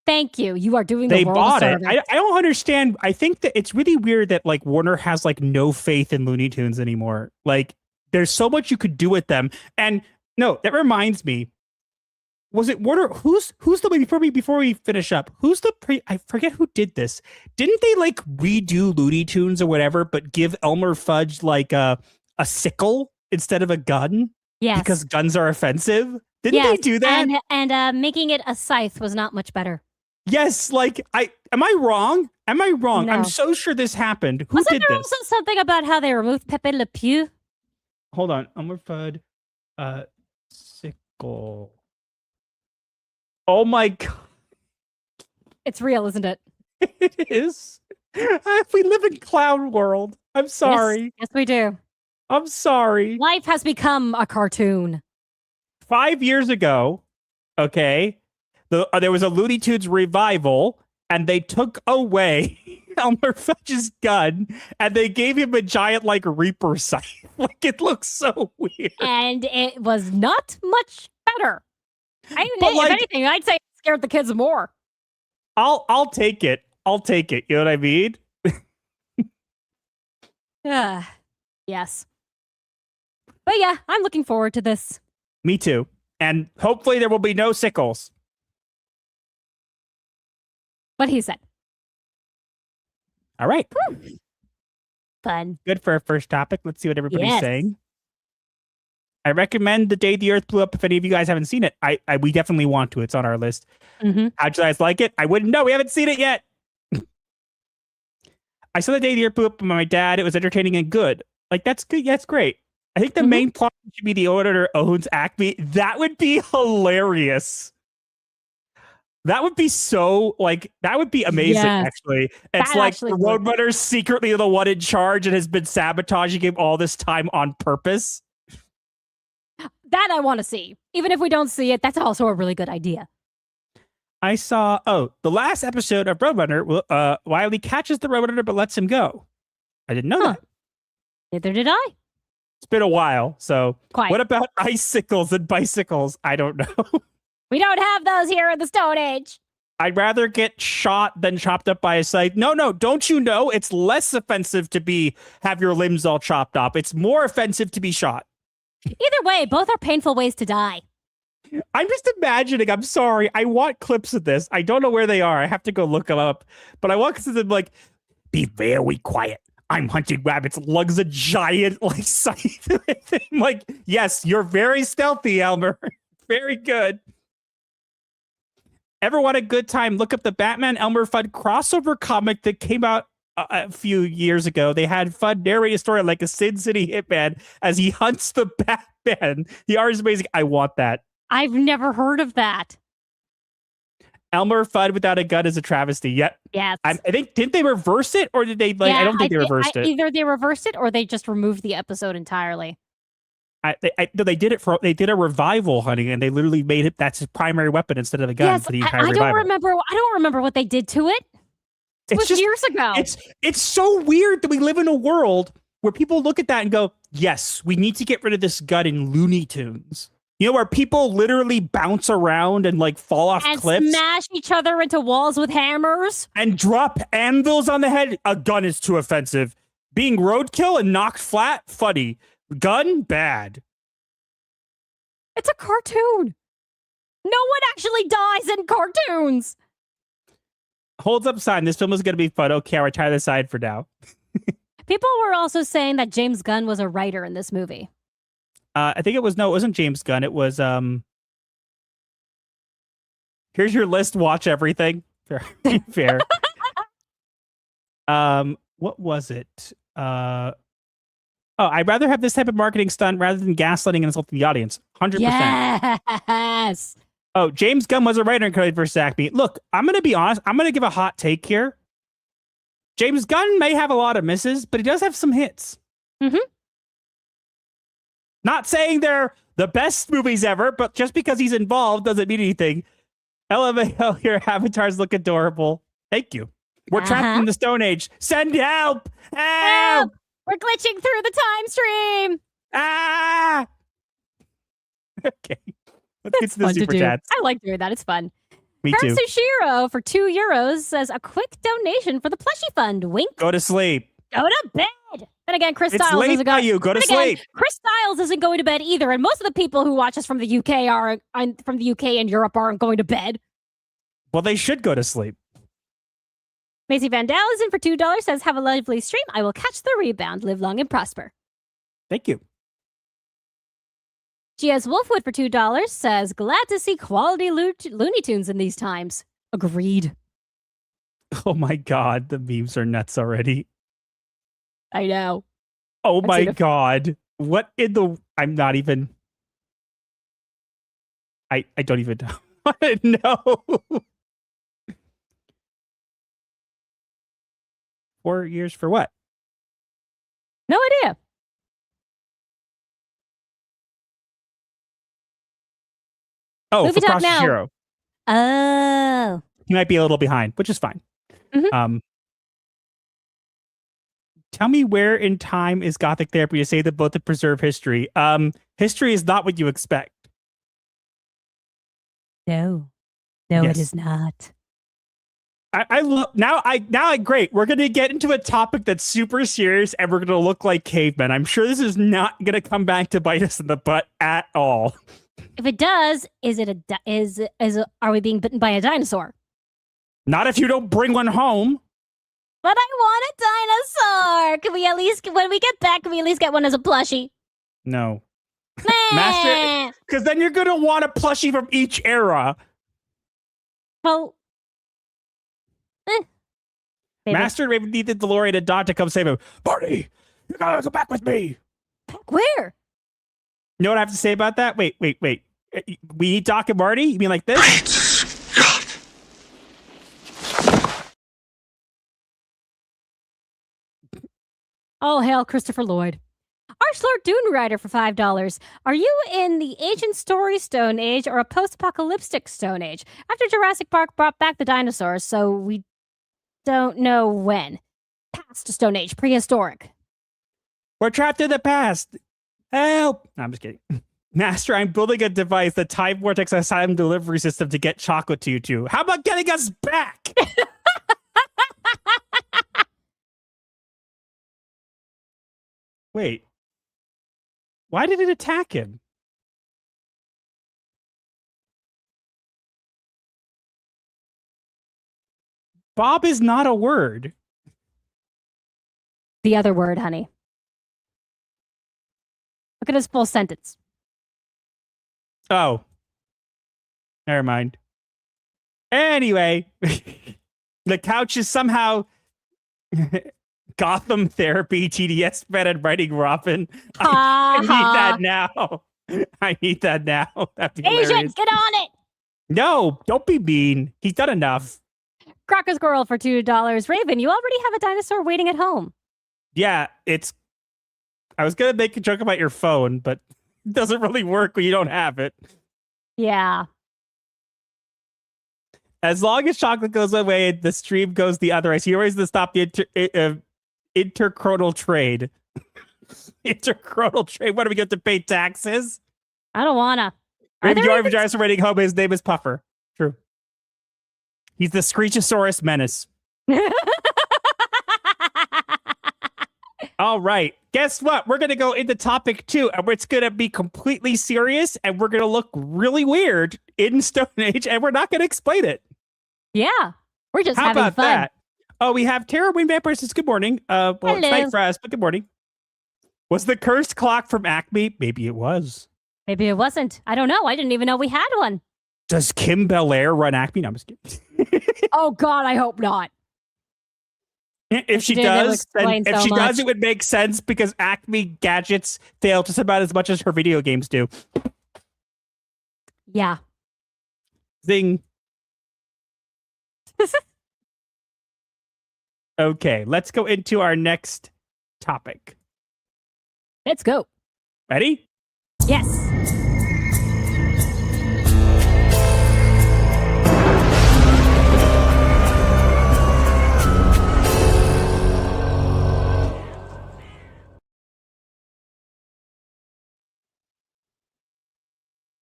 thank you. You are doing the world a service. I don't understand. I think that it's really weird that like Warner has like no faith in Looney Tunes anymore. Like there's so much you could do with them. And no, that reminds me. Was it Warner? Who's the before we finish up? I forget who did this. Didn't they like redo Looney Tunes or whatever, but give Elmer Fudge like a sickle instead of a gun? Yes, because guns are offensive. Didn't they do that? And making it a scythe was not much better. Yes, like am I wrong? No. I'm so sure this happened. Who Wasn't did there this? also something about how they removed Pepe Le Pew? Hold on, Elmer Fudd, sickle. Oh my god. It's real, isn't it? It is. We live in clown world. I'm sorry. Yes, we do. I'm sorry. Life has become a cartoon. 5 years ago, okay, there was a Looney Tunes revival, and they took away Elmer Fudge's gun, and they gave him a giant, like, Reaper scythe. Like, it looks so weird. And it was not much better. If anything, I'd say it scared the kids more. I'll take it. I'll take it. You know what I mean? Yes. But yeah, I'm looking forward to this. Me too. And hopefully there will be no sickles. What he said. All right. Whew. Fun. Good for our first topic. Let's see what everybody's saying. I recommend The Day the Earth Blew Up if any of you guys haven't seen it. We definitely want to. It's on our list. Mm-hmm. How'd you guys like it? I wouldn't know. We haven't seen it yet. I saw The Day the Earth Blew Up with my dad. It was entertaining and good. Like, that's good. Yeah, that's great. I think the main plot should be the owner owns Acme. That would be hilarious. That would be so, like, that would be amazing, actually. It's that like the Roadrunner's secretly the one in charge and has been sabotaging him all this time on purpose. That I want to see. Even if we don't see it, that's also a really good idea. I saw, the last episode of Roadrunner, Wiley catches the Roadrunner but lets him go. I didn't know that. Neither did I. It's been a while, so Quite. What about icicles and bicycles? I don't know. We don't have those here in the Stone Age. I'd rather get shot than chopped up by a scythe. No, don't you know? It's less offensive to have your limbs all chopped up. It's more offensive to be shot. Either way, both are painful ways to die. I'm just imagining, I'm sorry, I want clips of this. I don't know where they are. I have to go look them up. But I want to them like, be very quiet. I'm hunting rabbits. Lugs a giant like scythe. I'm like, yes, you're very stealthy, Elmer. Very good. Ever want a good time? Look up the Batman Elmer Fudd crossover comic that came out a few years ago. They had Fudd narrate a story like a Sin City hitman as he hunts the Batman. The art is amazing. I want that. I've never heard of that. Elmer Fudd without a gun is a travesty. Yep. Yes. I think, didn't they reverse it or did they like, yeah, I don't think they reversed it. Either they reversed it or they just removed the episode entirely. No, they did a revival, honey, and they literally made it that's his primary weapon instead of a gun for the entire revival. I don't remember what they did to it. It was years ago. It's so weird that we live in a world where people look at that and go, yes, we need to get rid of this gun in Looney Tunes. You know, where people literally bounce around and like fall off cliffs. Smash each other into walls with hammers. And drop anvils on the head. A gun is too offensive. Being roadkill and knocked flat, funny. Gun, bad. It's a cartoon. No one actually dies in cartoons. Holds up sign. This film is going to be fun. Okay, I'll retire the side for now. People were also saying that James Gunn was a writer in this movie. I think it wasn't James Gunn. It was, here's your list. Watch everything. Fair. What was it? I'd rather have this type of marketing stunt rather than gaslighting and insulting the audience. 100%. Yes. Oh, James Gunn was a writer in Coyote vs. Acme. Look, I'm going to be honest. I'm going to give a hot take here. James Gunn may have a lot of misses, but he does have some hits. Mm-hmm. Not saying they're the best movies ever, but just because he's involved doesn't mean anything. LMAO, your avatars look adorable. Thank you. We're trapped in the Stone Age. Send help! Help! We're glitching through the time stream. Ah! Okay. Let's get to the super chats. I like doing that. It's fun. Me too. Sushiro for €2 says a quick donation for the plushie fund. Wink. Go to sleep. Go to bed. Then again, Chris It's Styles late isn't by you. Go to sleep. Chris Styles isn't going to bed either, and most of the people who watch us from the UK and Europe aren't going to bed. Well, they should go to sleep. Macy Van Dal is in for $2. Says, "Have a lovely stream. I will catch the rebound. Live long and prosper." Thank you. G.S. Wolfwood for $2 says, "Glad to see quality Looney Tunes in these times." Agreed. Oh my God, the memes are nuts already. I know. Oh my God. What in the... I'm not even... I don't even know. 4 years for what? No idea. Oh, Movie for Talk Cross Now. Hero. Oh. He might be a little behind, which is fine. Mm-hmm. Tell me where in time is Gothic Therapy to say that both to preserve history? History is not what you expect. No, Yes. it is not. I love great. We're gonna get into a topic that's super serious, and we're gonna look like cavemen. I'm sure this is not gonna come back to bite us in the butt at all. If it does, are we being bitten by a dinosaur? Not if you don't bring one home. But I want a dinosaur. Can we at least, when we get back, can we at least get one as a plushie? No. Master, because then you're gonna want a plushie from each era. Well, Master Raven needed DeLorean and Dot to come save him. Barney, you gotta go back with me. Where? You know what I have to say about that? Wait. We need Doc and Marty? You mean like this? Oh, hail Christopher Lloyd. Archlord Dune Rider for $5. Are you in the ancient story Stone Age or a post-apocalyptic Stone Age? After Jurassic Park brought back the dinosaurs, so we don't know when. Past Stone Age, prehistoric. We're trapped in the past. Help! No, I'm just kidding. Master, I'm building a device, the Time Vortex Asylum delivery system, to get chocolate to you two. How about getting us back? Wait. Why did it attack him? Bob is not a word. The other word, honey. Look at his full sentence. Oh. Never mind. Anyway, the couch is somehow Gotham Therapy, TDS fed and writing Robin. I need that now. I need that now. That'd be Asian, hilarious. get on it! No, don't be mean. He's done enough. Cracker Squirrel for $2. Raven, you already have a dinosaur waiting at home. Yeah, I was going to make a joke about your phone, but it doesn't really work when you don't have it. Yeah. As long as chocolate goes away, the stream goes the other way. So you're always to stop the interchronal trade. Interchronal trade. What, do we get to pay taxes? I don't wanna. Raven, you are Giants writing home. His name is Puffer. True. He's the Screechosaurus menace. All right. Guess what? We're going to go into topic 2, and it's going to be completely serious, and we're going to look really weird in Stone Age, and we're not going to explain it. Yeah. We're just How having about fun. that? Oh, we have Tara Wayne Vampire says good morning. Well, it's Hello. night for us, but good morning. Was the cursed clock from Acme? Maybe it was. Maybe it wasn't. I don't know. I didn't even know we had one. Does Kim Belair run Acme? No, I'm just kidding. Oh, God, I hope not. If she did, it would does, then explain if so she much. does, it would make sense because Acme gadgets fail just about as much as her video games do. Yeah. Zing. Okay, let's go into our next topic. Let's go. Ready? Yes.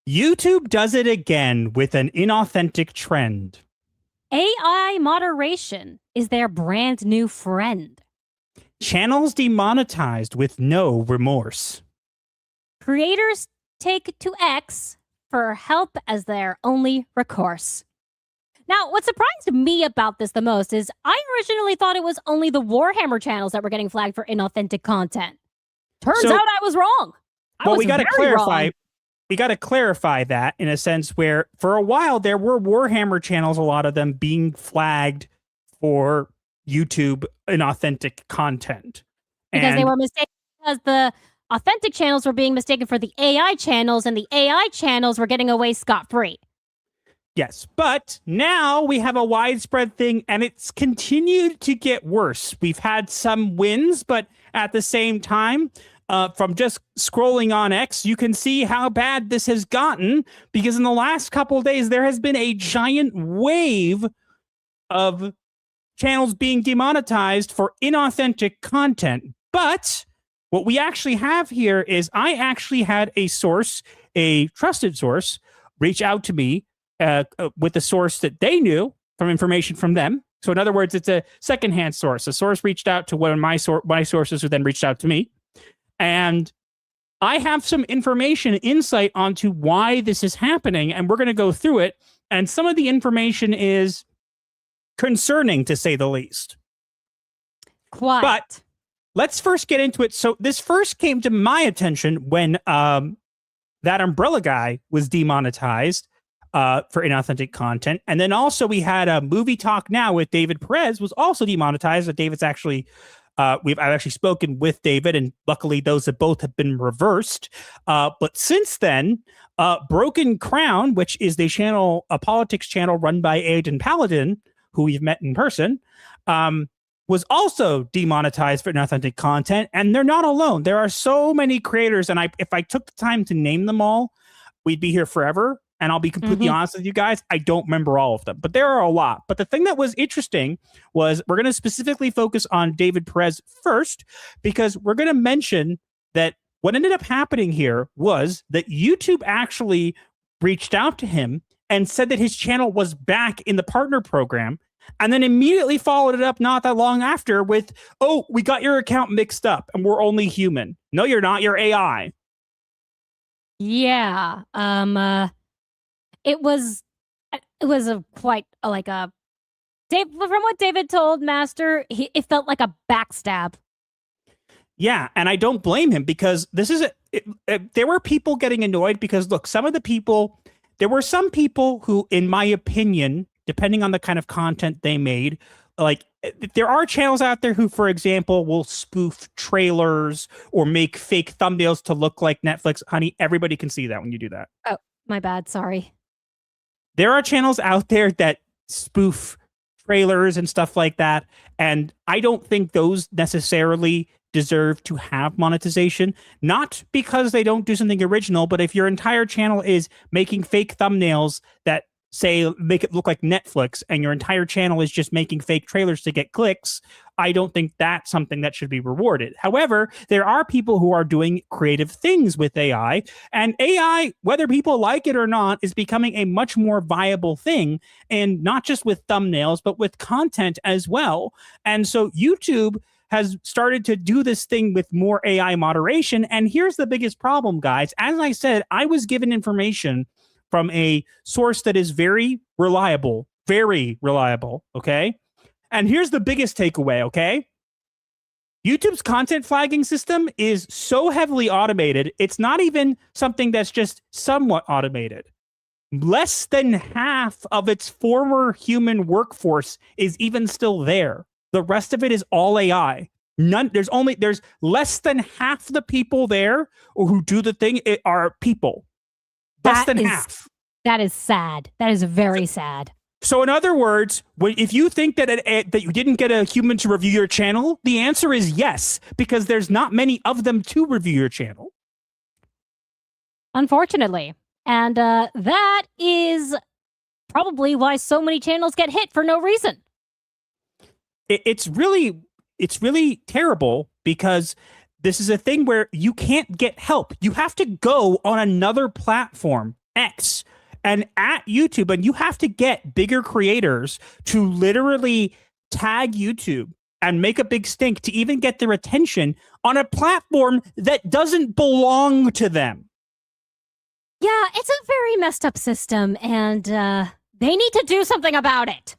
YouTube does it again with an inauthentic trend. AI moderation is their brand new friend. Channels demonetized with no remorse. Creators take to X for help as their only recourse. Now, what surprised me about this the most is I originally thought it was only the Warhammer channels that were getting flagged for inauthentic content. Turns out I was wrong. Well, we got to very clarify. wrong. We got to clarify that in a sense where for a while there were Warhammer channels, a lot of them being flagged for YouTube inauthentic content. Because they were mistaken, because the authentic channels were being mistaken for the AI channels, and the AI channels were getting away scot-free. Yes, but now we have a widespread thing, and it's continued to get worse. We've had some wins, but at the same time, from just scrolling on X, you can see how bad this has gotten, because in the last couple of days, there has been a giant wave of channels being demonetized for inauthentic content. But what we actually have here is I actually had a source, a trusted source, reach out to me with a source that they knew from information from them. So in other words, it's a secondhand source. A source reached out to one of my sources who then reached out to me. And I have some information, insight onto why this is happening, and we're going to go through it. And some of the information is concerning, to say the least. Quite. But let's first get into it. So this first came to my attention when that Umbrella guy was demonetized for inauthentic content. And then also we had a Movie Talk Now with David Perez was also demonetized. David's actually... I've actually spoken with David, and luckily those have both have been reversed. But since then, Broken Crown, which is the channel, a politics channel run by Aiden Paladin, who we've met in person, was also demonetized for inauthentic content. And they're not alone. There are so many creators, and if I took the time to name them all, we'd be here forever. And I'll be completely honest with you guys, I don't remember all of them, but there are a lot. But the thing that was interesting was we're going to specifically focus on David Perez first, because we're going to mention that what ended up happening here was that YouTube actually reached out to him and said that his channel was back in the partner program, and then immediately followed it up not that long after with, oh, we got your account mixed up and we're only human. No, you're not. You're AI. Yeah. It was a quite like a from what David told Master, it felt like a backstab. Yeah, and I don't blame him, because this is there were people getting annoyed because, look, there were some people who, in my opinion, depending on the kind of content they made, like, there are channels out there who, for example, will spoof trailers or make fake thumbnails to look like Netflix. Honey, everybody can see that when you do that. Oh, my bad. Sorry. There are channels out there that spoof trailers and stuff like that, and I don't think those necessarily deserve to have monetization, not because they don't do something original, but if your entire channel is making fake thumbnails that say make it look like Netflix, and your entire channel is just making fake trailers to get clicks, I don't think that's something that should be rewarded. However, there are people who are doing creative things with AI, and AI, whether people like it or not, is becoming a much more viable thing, and not just with thumbnails, but with content as well. And so YouTube has started to do this thing with more AI moderation. And here's the biggest problem, guys. As I said, I was given information from a source that is very reliable, okay? And here's the biggest takeaway, okay? YouTube's content flagging system is so heavily automated, it's not even something that's just somewhat automated. Less than half of its former human workforce is even still there. The rest of it is all AI. There's less than half the people there who do the thing are people. Less than half. That is sad. That is very sad. So in other words, if you think that that you didn't get a human to review your channel, the answer is yes, because there's not many of them to review your channel. Unfortunately. And that is probably why so many channels get hit for no reason. It's really terrible, because this is a thing where you can't get help. You have to go on another platform, X, and at YouTube, and you have to get bigger creators to literally tag YouTube and make a big stink to even get their attention on a platform that doesn't belong to them. Yeah, it's a very messed up system, and they need to do something about it.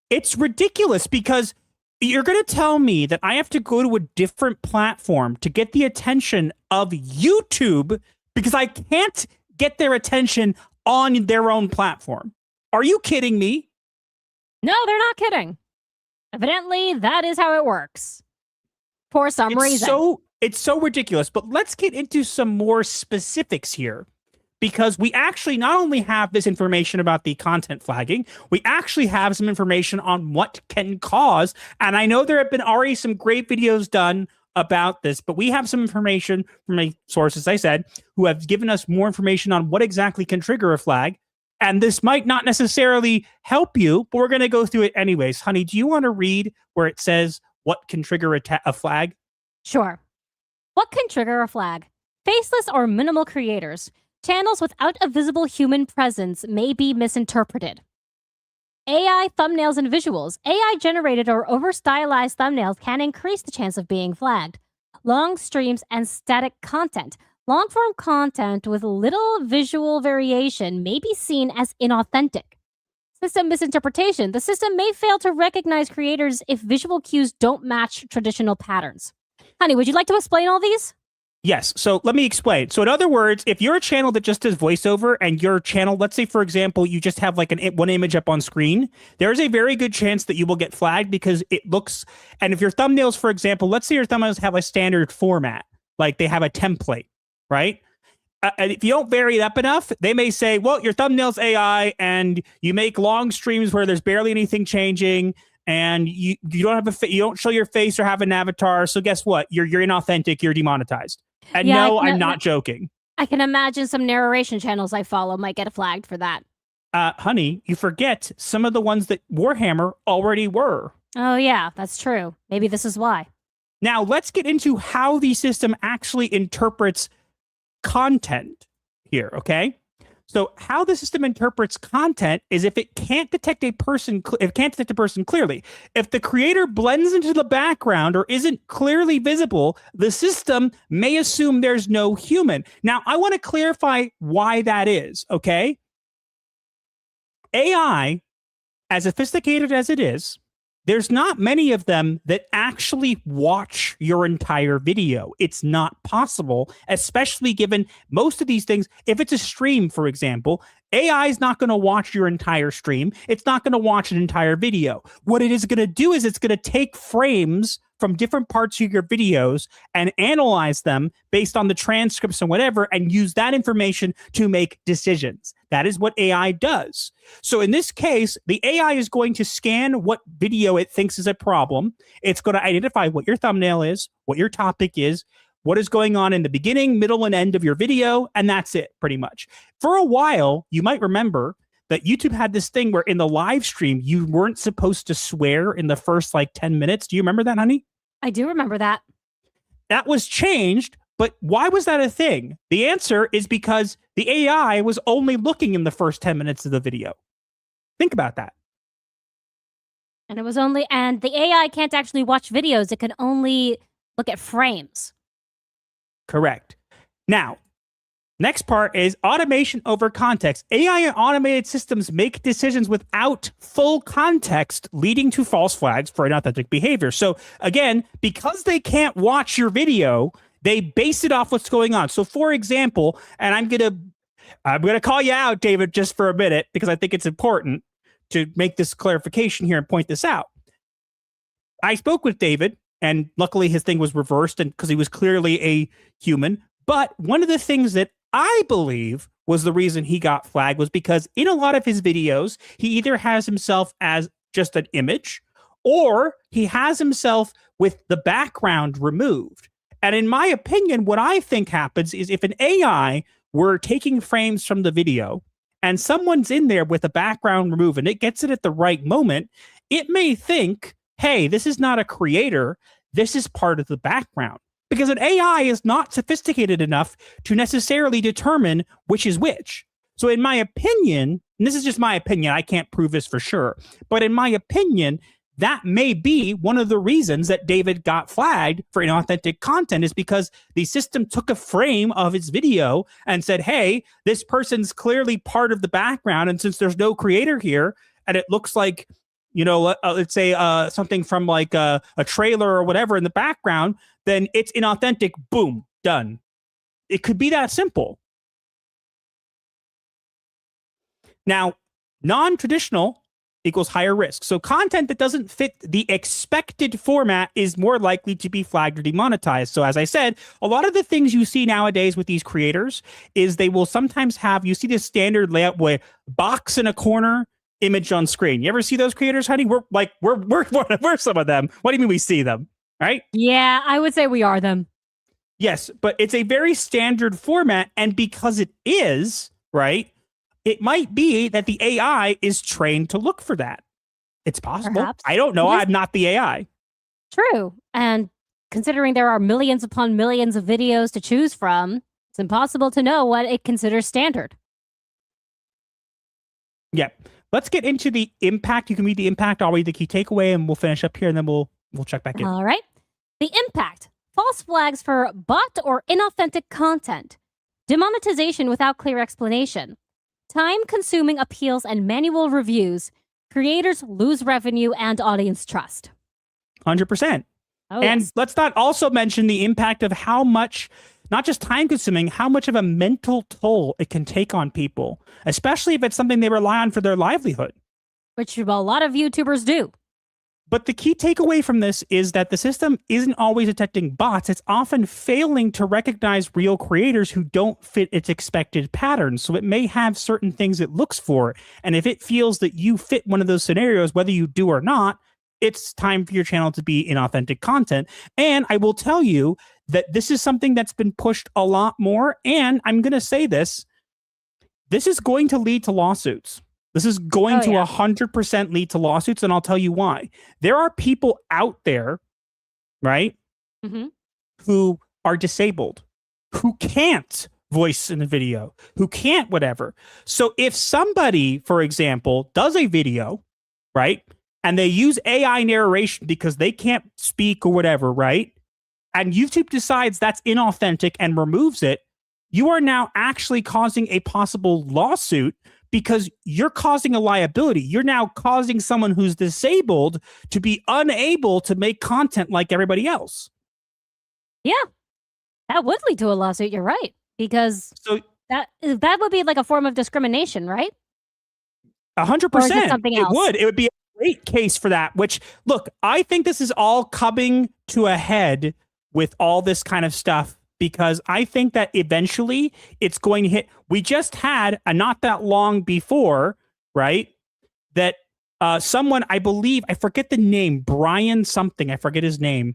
It's ridiculous, because you're going to tell me that I have to go to a different platform to get the attention of YouTube because I can't get their attention on their own platform. Are you kidding me? No, they're not kidding. Evidently, that is how it works. For some reason. It's so ridiculous, but let's get into some more specifics here. Because we actually not only have this information about the content flagging, we actually have some information on what can cause. And I know there have been already some great videos done about this, but we have some information from a source, as I said, who have given us more information on what exactly can trigger a flag. And this might not necessarily help you, but we're going to go through it anyways. Honey, do you want to read where it says what can trigger a flag? Sure. What can trigger a flag? Faceless or minimal creators. Channels without a visible human presence may be misinterpreted. AI thumbnails and visuals. AI-generated or over-stylized thumbnails can increase the chance of being flagged. Long streams and static content. Long-form content with little visual variation may be seen as inauthentic. System misinterpretation. The system may fail to recognize creators if visual cues don't match traditional patterns. Honey, would you like to explain all these? Yes. So let me explain. So in other words, if you're a channel that just does voiceover and your channel, let's say, for example, you just have like one image up on screen, there's a very good chance that you will get flagged because it looks, and if your thumbnails, for example, let's say your thumbnails have a standard format, like they have a template, right? And if you don't vary it up enough, they may say, well, your thumbnail's AI and you make long streams where there's barely anything changing, and you don't have you don't show your face or have an avatar. So guess what? You're inauthentic. You're demonetized. And yeah, no, I'm not joking. I can imagine some narration channels I follow might get flagged for that. Honey, you forget some of the ones that Warhammer already were. Oh yeah, that's true. Maybe this is why. Now, let's get into how the system actually interprets content here, okay? So how the system interprets content is if it can't detect a person, clearly. If the creator blends into the background or isn't clearly visible, the system may assume there's no human. Now, I want to clarify why that is, okay? AI, as sophisticated as it is, there's not many of them that actually watch your entire video. It's not possible, especially given most of these things. If it's a stream, for example, AI is not going to watch your entire stream. It's not going to watch an entire video. What it is going to do is it's going to take frames from different parts of your videos and analyze them based on the transcripts and whatever, and use that information to make decisions. That is what AI does. So in this case, the AI is going to scan what video it thinks is a problem. It's going to identify what your thumbnail is, what your topic is, what is going on in the beginning, middle, and end of your video, and that's it, pretty much. For a while, you might remember that YouTube had this thing where in the live stream, you weren't supposed to swear in the first 10 minutes. Do you remember that, honey? I do remember that. That was changed, but why was that a thing? The answer is because the AI was only looking in the first 10 minutes of the video. Think about that. And the AI can't actually watch videos. It can only look at frames. Correct. Now, next part is automation over context. AI and automated systems make decisions without full context, leading to false flags for inauthentic behavior. So again, because they can't watch your video, they base it off what's going on. So for example, and I'm gonna call you out, David, just for a minute, because I think it's important to make this clarification here and point this out. I spoke with David, and luckily his thing was reversed, and because he was clearly a human. But one of the things that I believe was the reason he got flagged was because in a lot of his videos, he either has himself as just an image, or he has himself with the background removed. And in my opinion, what I think happens is if an AI were taking frames from the video and someone's in there with a background removed and it gets it at the right moment, it may think, hey, this is not a creator, this is part of the background. Because an AI is not sophisticated enough to necessarily determine which is which. So in my opinion, and this is just my opinion, I can't prove this for sure, but in my opinion, that may be one of the reasons that David got flagged for inauthentic content, is because the system took a frame of his video and said, hey, this person's clearly part of the background, and since there's no creator here, and it looks like, let's say something from a trailer or whatever in the background, then it's inauthentic. Boom, done. It could be that simple. Now, non-traditional equals higher risk. So content that doesn't fit the expected format is more likely to be flagged or demonetized. So as I said, a lot of the things you see nowadays with these creators is they will sometimes have, you see this standard layout where box in a corner, image on screen. You ever see those creators, honey? We're some of them. What do you mean we see them? Right? Yeah, I would say we are them. Yes, but it's a very standard format, and because it is, right, it might be that the AI is trained to look for that. It's possible. Perhaps. I don't know. I'm not the AI. True. And considering there are millions upon millions of videos to choose from, it's impossible to know what it considers standard. Yeah. Let's get into the impact. You can read the impact. I'll read the key takeaway, and we'll finish up here, and then we'll check back in. All right. The impact. False flags for bot or inauthentic content. Demonetization without clear explanation. Time-consuming appeals and manual reviews. Creators lose revenue and audience trust. 100%. Oh, and yes. let's not also mention the impact of how much, not just time-consuming, how much of a mental toll it can take on people, especially if it's something they rely on for their livelihood. Which a lot of YouTubers do. But the key takeaway from this is that the system isn't always detecting bots. It's often failing to recognize real creators who don't fit its expected patterns. So it may have certain things it looks for. And if it feels that you fit one of those scenarios, whether you do or not, it's time for your channel to be inauthentic content. And I will tell you that this is something that's been pushed a lot more. And I'm going to say this is going to lead to lawsuits. This is going to 100% lead to lawsuits, and I'll tell you why. There are people out there, right, Mm-hmm. who are disabled, who can't voice in the video, who can't whatever. So if somebody, for example, does a video, right, and they use AI narration because they can't speak or whatever, right, and YouTube decides that's inauthentic and removes it, you are now actually causing a possible lawsuit because you're causing a liability. You're now causing someone who's disabled to be unable to make content like everybody else. Yeah, that would lead to a lawsuit. You're right, because that would be like a form of discrimination, right? 100%. Something else? It would be a great case for that. Which, look, I think this is all coming to a head with all this kind of stuff because I think that eventually it's going to hit. We just had not that long before, right? That someone, I believe, I forget the name, Brian something, I forget his name.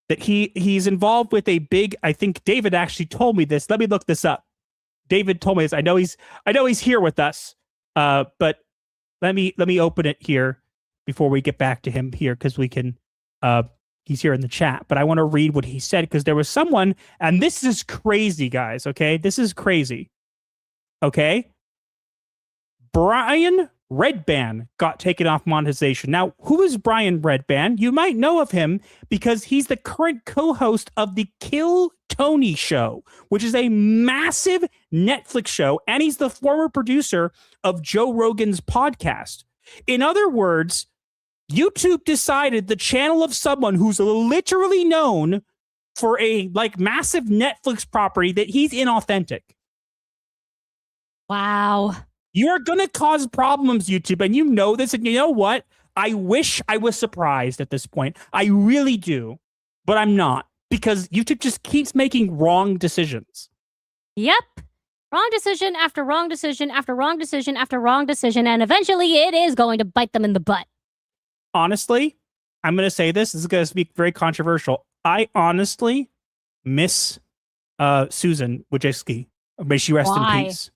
That he's involved with a big, I think David actually told me this. Let me look this up. David told me this. I know he's here with us. But let me open it here before we get back to him here because we can he's here in the chat. But I want to read what he said because there was someone, and this is crazy, guys. Okay, this is crazy. Okay, Brian Redban got taken off monetization. Now, who is Brian Redban? You might know of him because he's the current co-host of the Kill Tony show, which is a massive Netflix show, and he's the former producer of Joe Rogan's podcast. In other words, YouTube decided the channel of someone who's literally known for a massive Netflix property that he's inauthentic. Wow. You are going to cause problems, YouTube, and you know this. And you know what? I wish I was surprised at this point. I really do, but I'm not because YouTube just keeps making wrong decisions. Yep. Wrong decision after wrong decision after wrong decision after wrong decision, and eventually it is going to bite them in the butt. Honestly, I'm going to say this. This is going to be very controversial. I honestly miss Susan Wojcicki. May she rest in peace.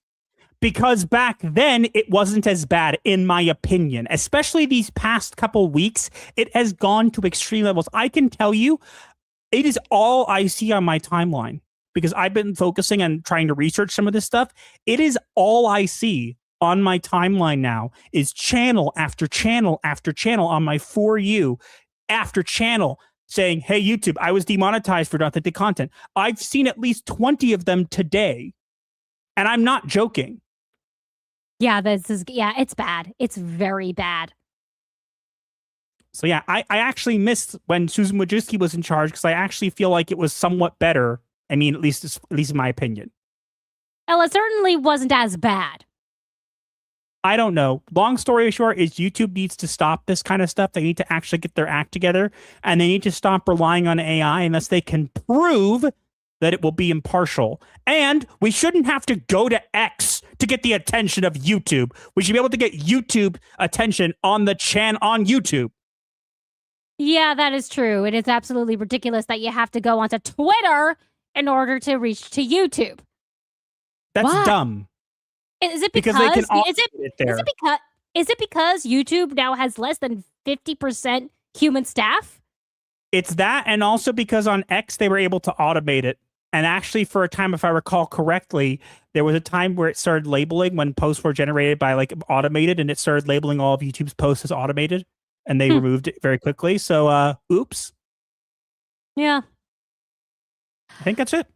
Because back then, it wasn't as bad, in my opinion. Especially these past couple weeks, it has gone to extreme levels. I can tell you, it is all I see on my timeline. Because I've been focusing on trying to research some of this stuff. It is all I see on my timeline now is channel after channel after channel on my For You after channel saying, hey, YouTube, I was demonetized for authentic content. I've seen at least 20 of them today. And I'm not joking. Yeah, it's bad. It's very bad. So yeah, I actually missed when Susan Wojcicki was in charge because I actually feel like it was somewhat better. I mean, at least in my opinion. Well, it certainly wasn't as bad. I don't know. Long story short is YouTube needs to stop this kind of stuff. They need to actually get their act together, and they need to stop relying on AI unless they can prove that it will be impartial. And we shouldn't have to go to X to get the attention of YouTube. We should be able to get YouTube attention on the on YouTube. Yeah, that is true. It is absolutely ridiculous that you have to go onto Twitter in order to reach to YouTube. That's dumb. Is it because they can is it because YouTube now has less than 50% human staff? It's that, and also because on X they were able to automate it. And actually, for a time, if I recall correctly, there was a time where it started labeling when posts were generated by automated, and it started labeling all of YouTube's posts as automated, and they removed it very quickly. So, oops. Yeah. I think that's it.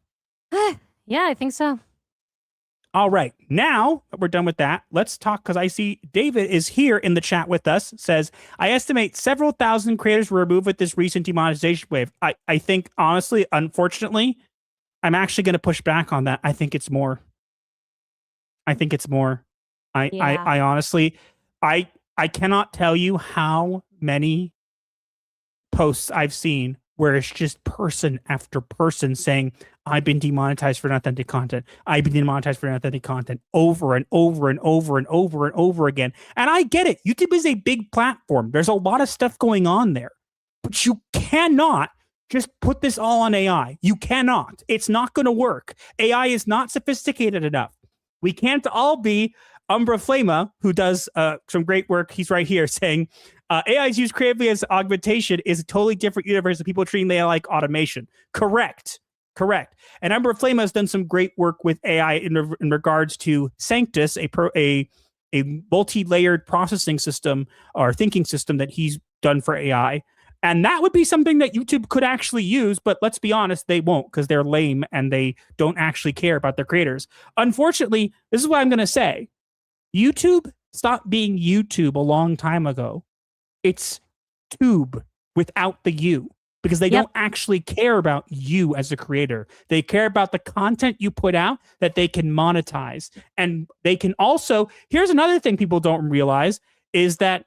Yeah, I think so. All right. Now that we're done with that, let's talk, because I see David is here in the chat with us, says, I estimate several thousand creators were removed with this recent demonetization wave. I think, honestly, unfortunately, I'm actually going to push back on that. I think it's more. I honestly, I cannot tell you how many posts I've seen where it's just person after person saying, I've been demonetized for inauthentic content. I've been demonetized for inauthentic content over and over and over and over and over again. And I get it. YouTube is a big platform. There's a lot of stuff going on there. But you cannot just put this all on AI. You cannot. It's not going to work. AI is not sophisticated enough. We can't all be Umbra Flama, who does some great work. He's right here saying, AI is used creatively as augmentation is a totally different universe of people treating AI like automation. Correct. And Umber Flame has done some great work with AI in regards to Sanctus, a multi-layered processing system or thinking system that he's done for AI. And that would be something that YouTube could actually use, but let's be honest, they won't because they're lame and they don't actually care about their creators. Unfortunately, this is what I'm going to say. YouTube stopped being YouTube a long time ago. It's tube without the U because they don't actually care about you as a creator. They care about the content you put out that they can monetize. And they can also, here's another thing people don't realize is that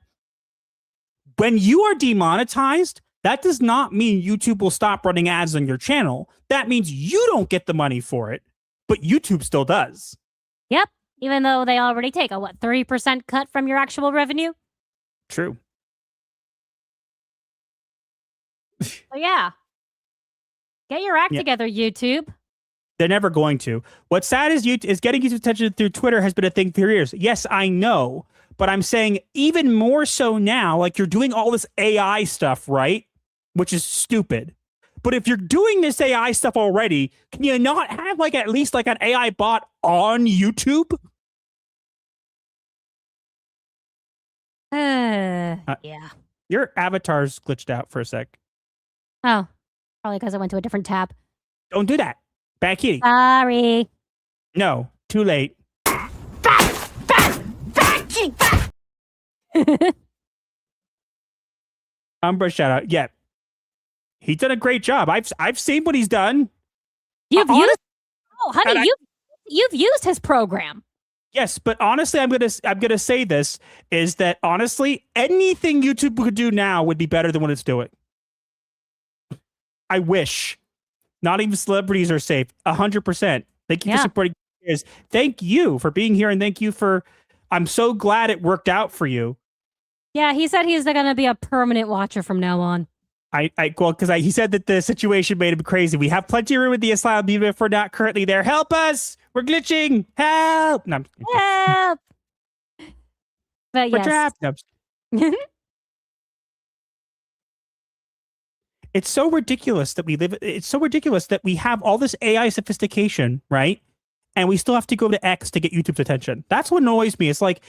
when you are demonetized, that does not mean YouTube will stop running ads on your channel. That means you don't get the money for it, but YouTube still does. Yep. Even though they already take a, 30% cut from your actual revenue? True. So yeah. Get your act together, YouTube. They're never going to. What's sad is getting YouTube's attention through Twitter has been a thing for years. Yes, I know. But I'm saying even more so now, like you're doing all this AI stuff, right? Which is stupid. But if you're doing this AI stuff already, can you not have like at least like an AI bot on YouTube? Yeah. Your avatar's glitched out for a sec. Oh, probably because I went to a different tab. Don't do that. Bad kitty. Sorry. No, too late. Umbra shout out. Yeah. He's done a great job. I've seen what he's done. You've used honey, you've used his program. Yes, but honestly, I'm gonna say this is that honestly, anything YouTube could do now would be better than what it's doing. I wish. Not even celebrities are safe. 100%. Thank you for supporting. Thank you for being here, and thank you for. I'm so glad it worked out for you. Yeah, he said he's going to be a permanent watcher from now on. He said that the situation made him crazy. We have plenty of room with the Asylum, even if we're not currently there. Help us! We're glitching! Help! No, help! But we're trapped. No, it's so ridiculous that we live. It's so ridiculous that we have all this AI sophistication, right? And we still have to go to X to get YouTube's attention. That's what annoys me. It's like,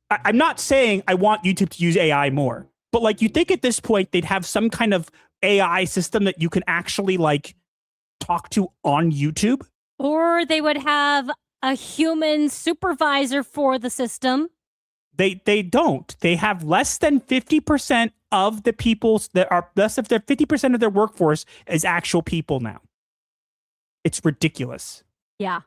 I'm not saying I want YouTube to use AI more, but like you think at this point they'd have some kind of AI system that you can actually like talk to on YouTube? Or they would have a human supervisor for the system. They don't. They have less than 50% of the people that are less than 50% of their workforce is actual people now. It's ridiculous. Yeah.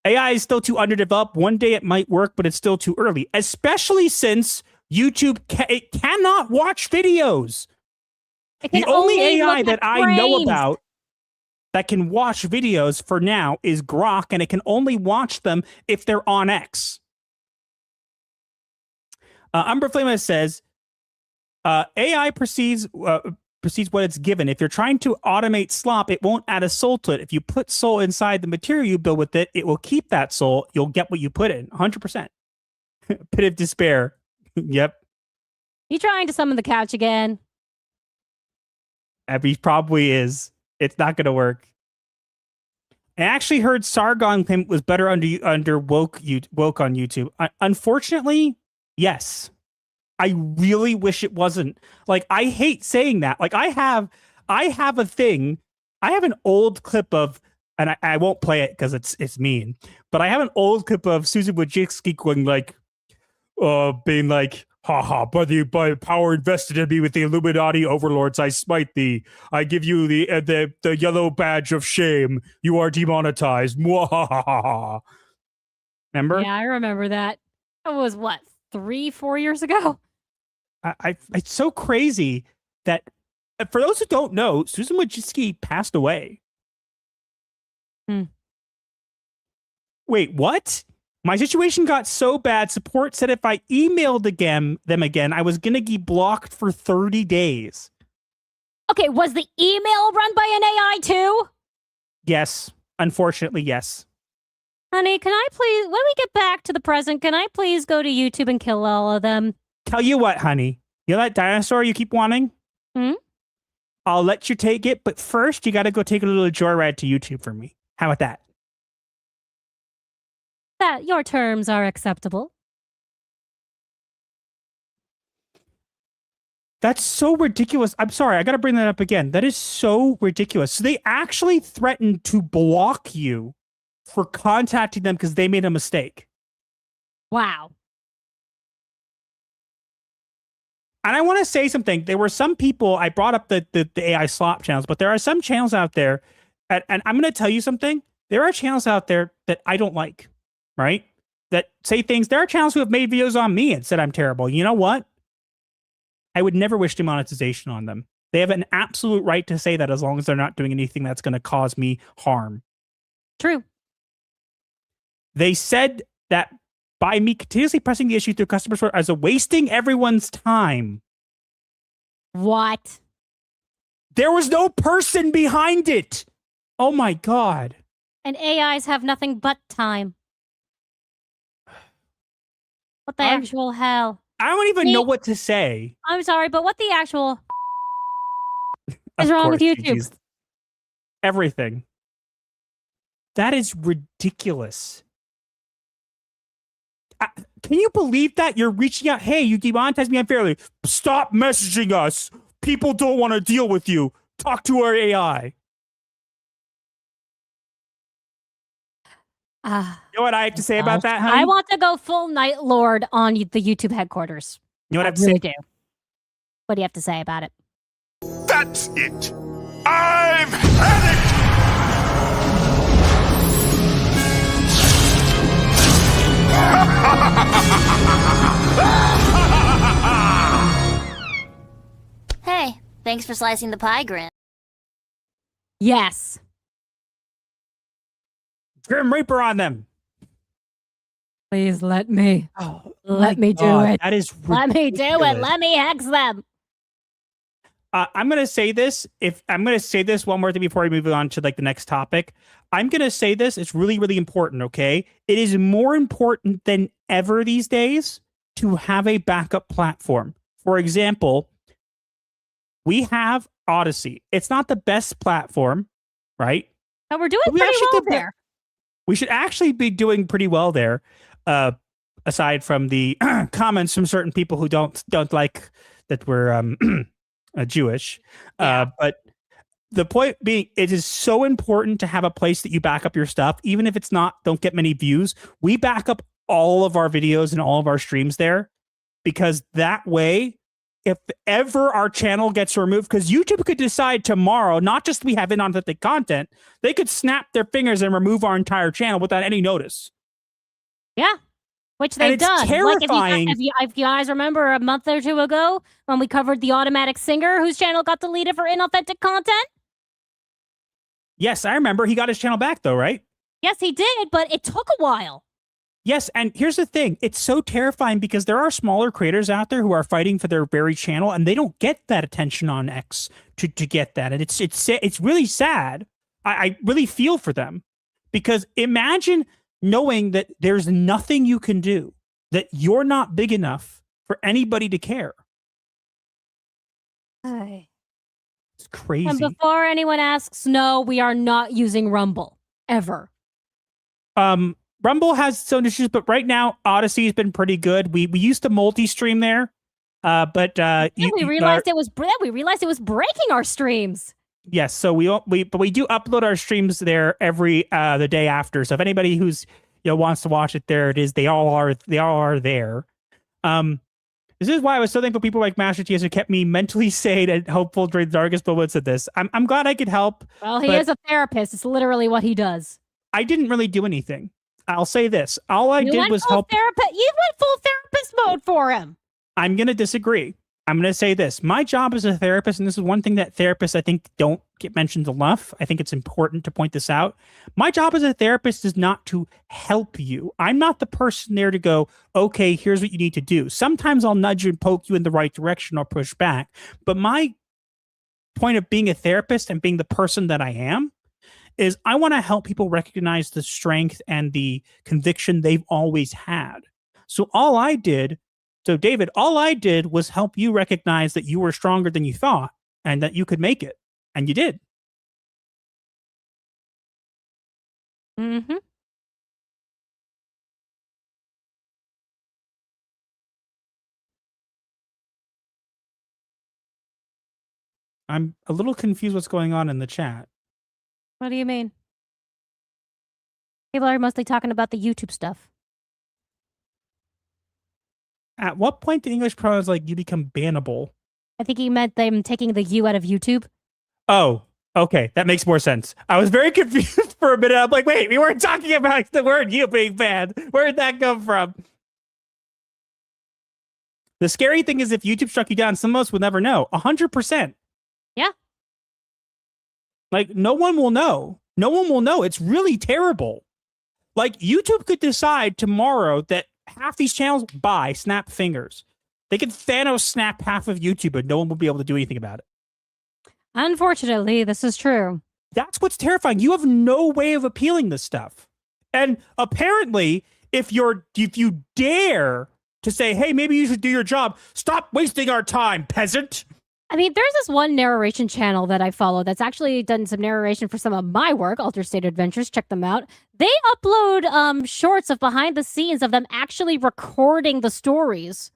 AI is still too underdeveloped. One day it might work, but it's still too early, especially since YouTube it cannot watch videos. The only AI that I know about that can watch videos for now is Grok, and it can only watch them if they're on X. Umber Flame says, AI perceives what it's given. If you're trying to automate slop, it won't add a soul to it. If you put soul inside the material you build with it, it will keep that soul. You'll get what you put in. 100%. Pit of despair. Yep. You trying to summon the couch again? He probably is. It's not going to work. I actually heard Sargon claim it was better under woke on YouTube. Unfortunately, yes. I really wish it wasn't. Like, I hate saying that. Like, I have a thing. I have an old clip of, and I won't play it because it's mean, but I have an old clip of Susan Wojcicki going like, being like, haha, by the power invested in me with the Illuminati overlords, I smite thee. I give you the yellow badge of shame. You are demonetized. Mwahaha. Remember? Yeah, I remember that. That was what, 3-4 years ago? It's so crazy that, for those who don't know, Susan Wojcicki passed away. Wait, what? My situation got so bad, support said if I emailed them again, I was going to get blocked for 30 days. Okay, was the email run by an AI too? Yes. Unfortunately, yes. Honey, can I please, when we get back to the present, can I please go to YouTube and kill all of them? Tell you what, honey. You know that dinosaur you keep wanting? Hmm? I'll let you take it, but first you got to go take a little joyride to YouTube for me. How about that? That your terms are acceptable. That's so ridiculous. I'm sorry, I got to bring that up again. That is so ridiculous. So they actually threatened to block you for contacting them because they made a mistake. Wow. And I want to say something. There were some people, I brought up the AI slop channels, but there are some channels out there, and I'm going to tell you something. There are channels out there that I don't like, right? That say things. There are channels who have made videos on me and said I'm terrible. You know what? I would never wish demonetization on them. They have an absolute right to say that as long as they're not doing anything that's going to cause me harm. True. They said that by me continuously pressing the issue through customer support as a wasting everyone's time. What? There was no person behind it. Oh my God. And AIs have nothing but time. What the actual hell? I don't even know what to say. I'm sorry, but what the actual is Of wrong with course, YouTube? Gigi's. Everything. That is ridiculous. Can you believe that? You're reaching out. Hey, you demonetized me unfairly. Stop messaging us. People don't want to deal with you. Talk to our AI. You know what I have to say about that, honey? I want to go full Night Lord on the YouTube headquarters. You know what I have to really say? do. What do you have to say about it? That's it. I've had it. Hey, thanks for slicing the pie, Grim. Yes. Grim Reaper on them. Please let me. Oh, let me do it. That is ridiculous. Let me do it. Let me hex them. I'm gonna say this. If I'm gonna say this one more thing before we move on to like the next topic, I'm gonna say this. It's really, really important. Okay, it is more important than ever these days to have a backup platform. For example, we have Odyssey. It's not the best platform, right? No, we're doing But we pretty actually well did there. We should actually be doing pretty well there. Aside from the comments from certain people who don't like that we're Jewish. But the point being, it is so important to have a place that you back up your stuff, even if it's don't get many views. We back up all of our videos and all of our streams there, because that way, if ever our channel gets removed, because YouTube could decide tomorrow, not just we have inauthentic content, they could snap their fingers and remove our entire channel without any notice. Yeah. Which they've done. Terrifying. Like if you guys remember a month or two ago when we covered the automatic singer whose channel got deleted for inauthentic content? Yes, I remember. He got his channel back though, right? Yes, he did, but it took a while. Yes, and here's the thing. It's so terrifying because there are smaller creators out there who are fighting for their very channel, and they don't get that attention on X to get that. And it's really sad. I really feel for them, because imagine knowing that there's nothing you can do, that you're not big enough for anybody to care. It's crazy. And before anyone asks, no, we are not using Rumble. Ever. Rumble has its own issues, but right now Odyssey has been pretty good. We used to multi-stream there, but we realized it was breaking our streams. Yes, so we do upload our streams there every the day after. So if anybody who's wants to watch it, there it is. They all are there. This is why I was so thankful people like Master TS who kept me mentally sane and hopeful during the darkest moments of this. I'm glad I could help. Well, he is a therapist. It's literally what he does. I didn't really do anything. I'll say this. All I did was help. You went full therapist mode for him. I'm going to disagree. I'm going to say this. My job as a therapist, and this is one thing that therapists, I think, don't get mentioned enough. I think it's important to point this out. My job as a therapist is not to help you. I'm not the person there to go, okay, here's what you need to do. Sometimes I'll nudge you and poke you in the right direction or push back. But my point of being a therapist and being the person that I am is I want to help people recognize the strength and the conviction they've always had. So all I did So, David, all I did was help you recognize that you were stronger than you thought and that you could make it. And you did. Mm-hmm. I'm a little confused what's going on in the chat. What do you mean? People are mostly talking about the YouTube stuff. At what point did English pronouns like you become bannable? I think he meant them taking the U out of YouTube. Oh, okay. That makes more sense. I was very confused for a minute. I'm like, wait, we weren't talking about the word you being banned. Where did that come from? The scary thing is if YouTube struck you down, some of us would never know. 100%. Yeah. Like, no one will know. No one will know. It's really terrible. Like, YouTube could decide tomorrow that half these channels, snap fingers. They could Thanos snap half of YouTube, but no one will be able to do anything about it. Unfortunately, this is true. That's what's terrifying. You have no way of appealing this stuff. And apparently, if you dare to say, hey, maybe you should do your job, stop wasting our time, peasant. I mean, there's this one narration channel that I follow that's actually done some narration for some of my work, Altered State Adventures. Check them out. They upload shorts of behind the scenes of them actually recording the stories.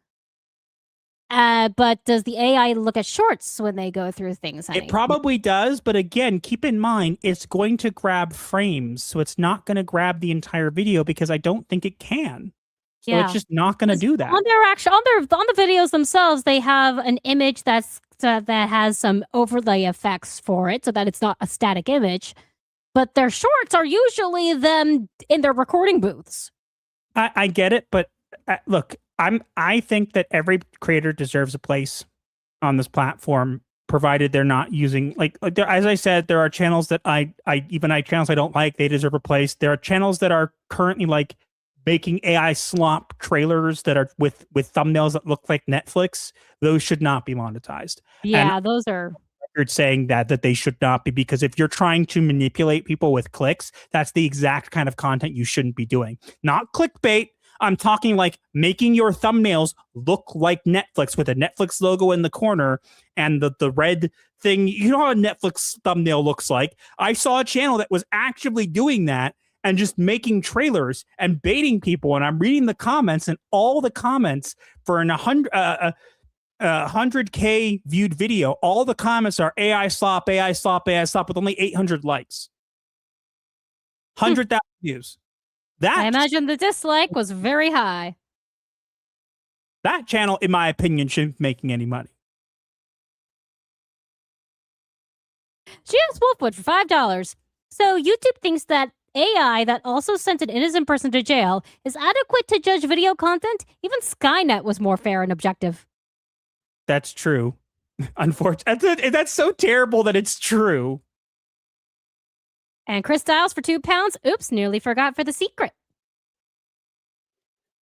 But does the AI look at shorts when they go through things, honey? It probably does, but again, keep in mind, it's going to grab frames, so it's not going to grab the entire video because I don't think it can. So it's just not going to do that. On the videos themselves, they have an image that has some overlay effects for it, so that it's not a static image. But their shorts are usually them in their recording booths. I get it, but look, I think that every creator deserves a place on this platform, provided they're not using as I said, there are channels that channels I don't like. They deserve a place. There are channels that are currently making AI slop trailers that are with thumbnails that look like Netflix. Those should not be monetized. Yeah, those are saying that they should not be, because if you're trying to manipulate people with clicks, that's the exact kind of content you shouldn't be doing. Not clickbait. I'm talking like making your thumbnails look like Netflix with a Netflix logo in the corner and the red thing. You know how a Netflix thumbnail looks like? I saw a channel that was actively doing that and just making trailers and baiting people. And I'm reading the comments, and all the comments for an 100K viewed video, all the comments are AI slop, AI slop, AI slop, with only 800 likes. 100,000 views. I imagine the dislike was very high. That channel, in my opinion, shouldn't be making any money. GS Wolfwood for $5. So YouTube thinks that AI that also sent an innocent person to jail is adequate to judge video content. Even Skynet was more fair and objective. That's true. Unfortunately, that's so terrible that it's true. And Chris Styles for £2. Oops, nearly forgot for the secret.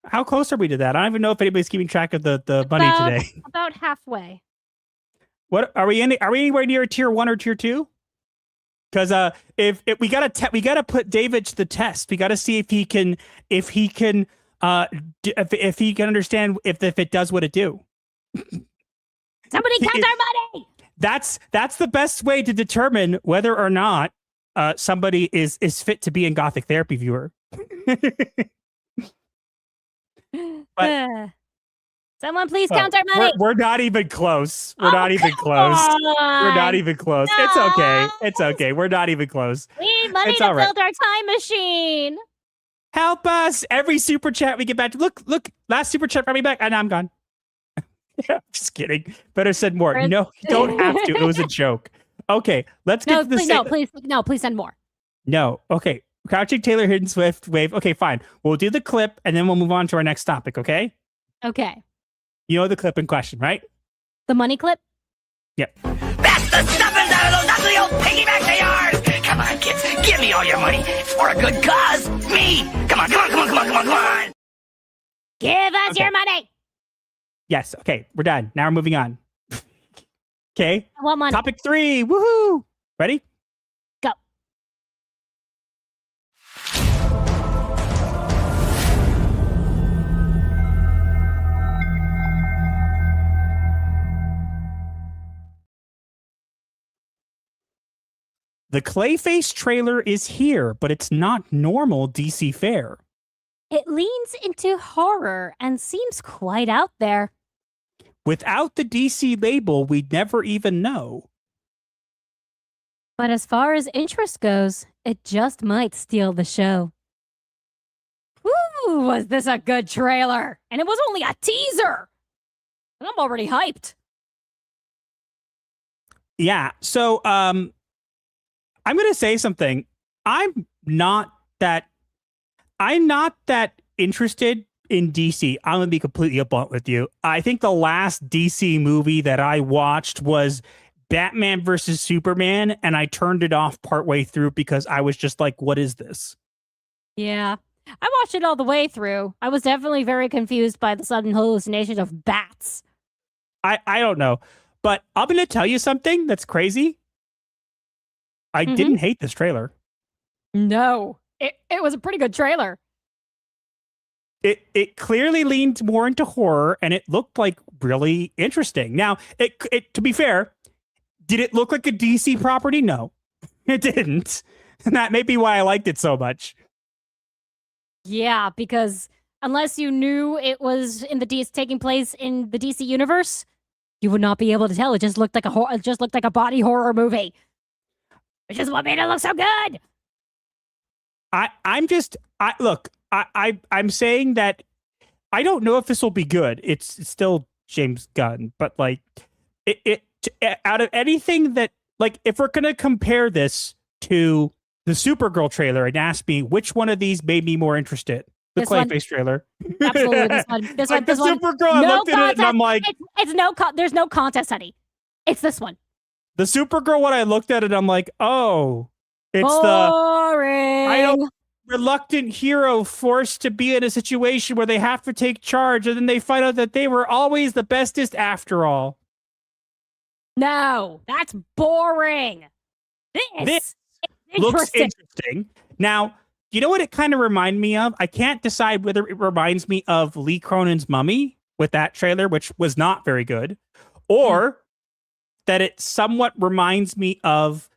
How close are we to that? I don't even know if anybody's keeping track of the money today. About halfway. What are we anywhere near tier 1 or tier 2? Because if we gotta put David to the test. We gotta see if he can understand if it does what it do. Somebody count our money. That's the best way to determine whether or not somebody is fit to be in Gothic Therapy, viewer. But someone please count our money. We're not even close. We're not even close. We're not even close. No. It's okay. It's okay. We're not even close. We need money to build our time machine. Help us. Every super chat we get back to. Look, last super chat brought me back, and I'm gone. Just kidding. Better said more. No, you don't have to. It was a joke. Okay, let's get to the please send more. No. Okay. Crouching Taylor, Hidden Swift, Wave. Okay, fine. We'll do the clip, and then we'll move on to our next topic, okay? Okay. You know the clip in question, right? The money clip? Yep. That's the stuffers out of those ugly old piggybacks of yours! Come on, kids, give me all your money. It's for a good cause. Me! Come on! Give us your money! Yes, okay, we're done. Now we're moving on. Okay. I want money. Topic 3. Woohoo! Ready? Go. The Clayface trailer is here, but it's not normal DC fare. It leans into horror and seems quite out there. Without the DC label, we'd never even know. But as far as interest goes, it just might steal the show. Ooh, was this a good trailer? And it was only a teaser! And I'm already hyped. Yeah, so I'm going to say something. I'm not that interested in DC. I'm going to be completely blunt with you. I think the last DC movie that I watched was Batman versus Superman, and I turned it off partway through because I was just like, what is this? Yeah. I watched it all the way through. I was definitely very confused by the sudden hallucinations of bats. I don't know. But I'm going to tell you something that's crazy. I didn't hate this trailer. No. It was a pretty good trailer. It clearly leaned more into horror, and it looked like really interesting. Now, it to be fair, did it look like a DC property? No, it didn't. And that may be why I liked it so much. Yeah, because unless you knew it was in the taking place in the DC universe, you would not be able to tell. It just looked like a body horror movie, which is what made it look so good. I'm saying that I don't know if this will be good. It's still James Gunn, but like out of anything that, like, if we're gonna compare this to the Supergirl trailer and ask me which one of these made me more interested, the Clayface trailer. Absolutely, this one. This like one. the Supergirl, I looked at it and I'm like, there's no contest, honey. It's this one. The Supergirl, when I looked at it, I'm like, oh, it's boring. Reluctant hero forced to be in a situation where they have to take charge, and then they find out that they were always the bestest after all. No, that's boring. This looks interesting. Now, you know what it kind of reminded me of? I can't decide whether it reminds me of Lee Cronin's Mummy with that trailer, which was not very good, or that it somewhat reminds me of,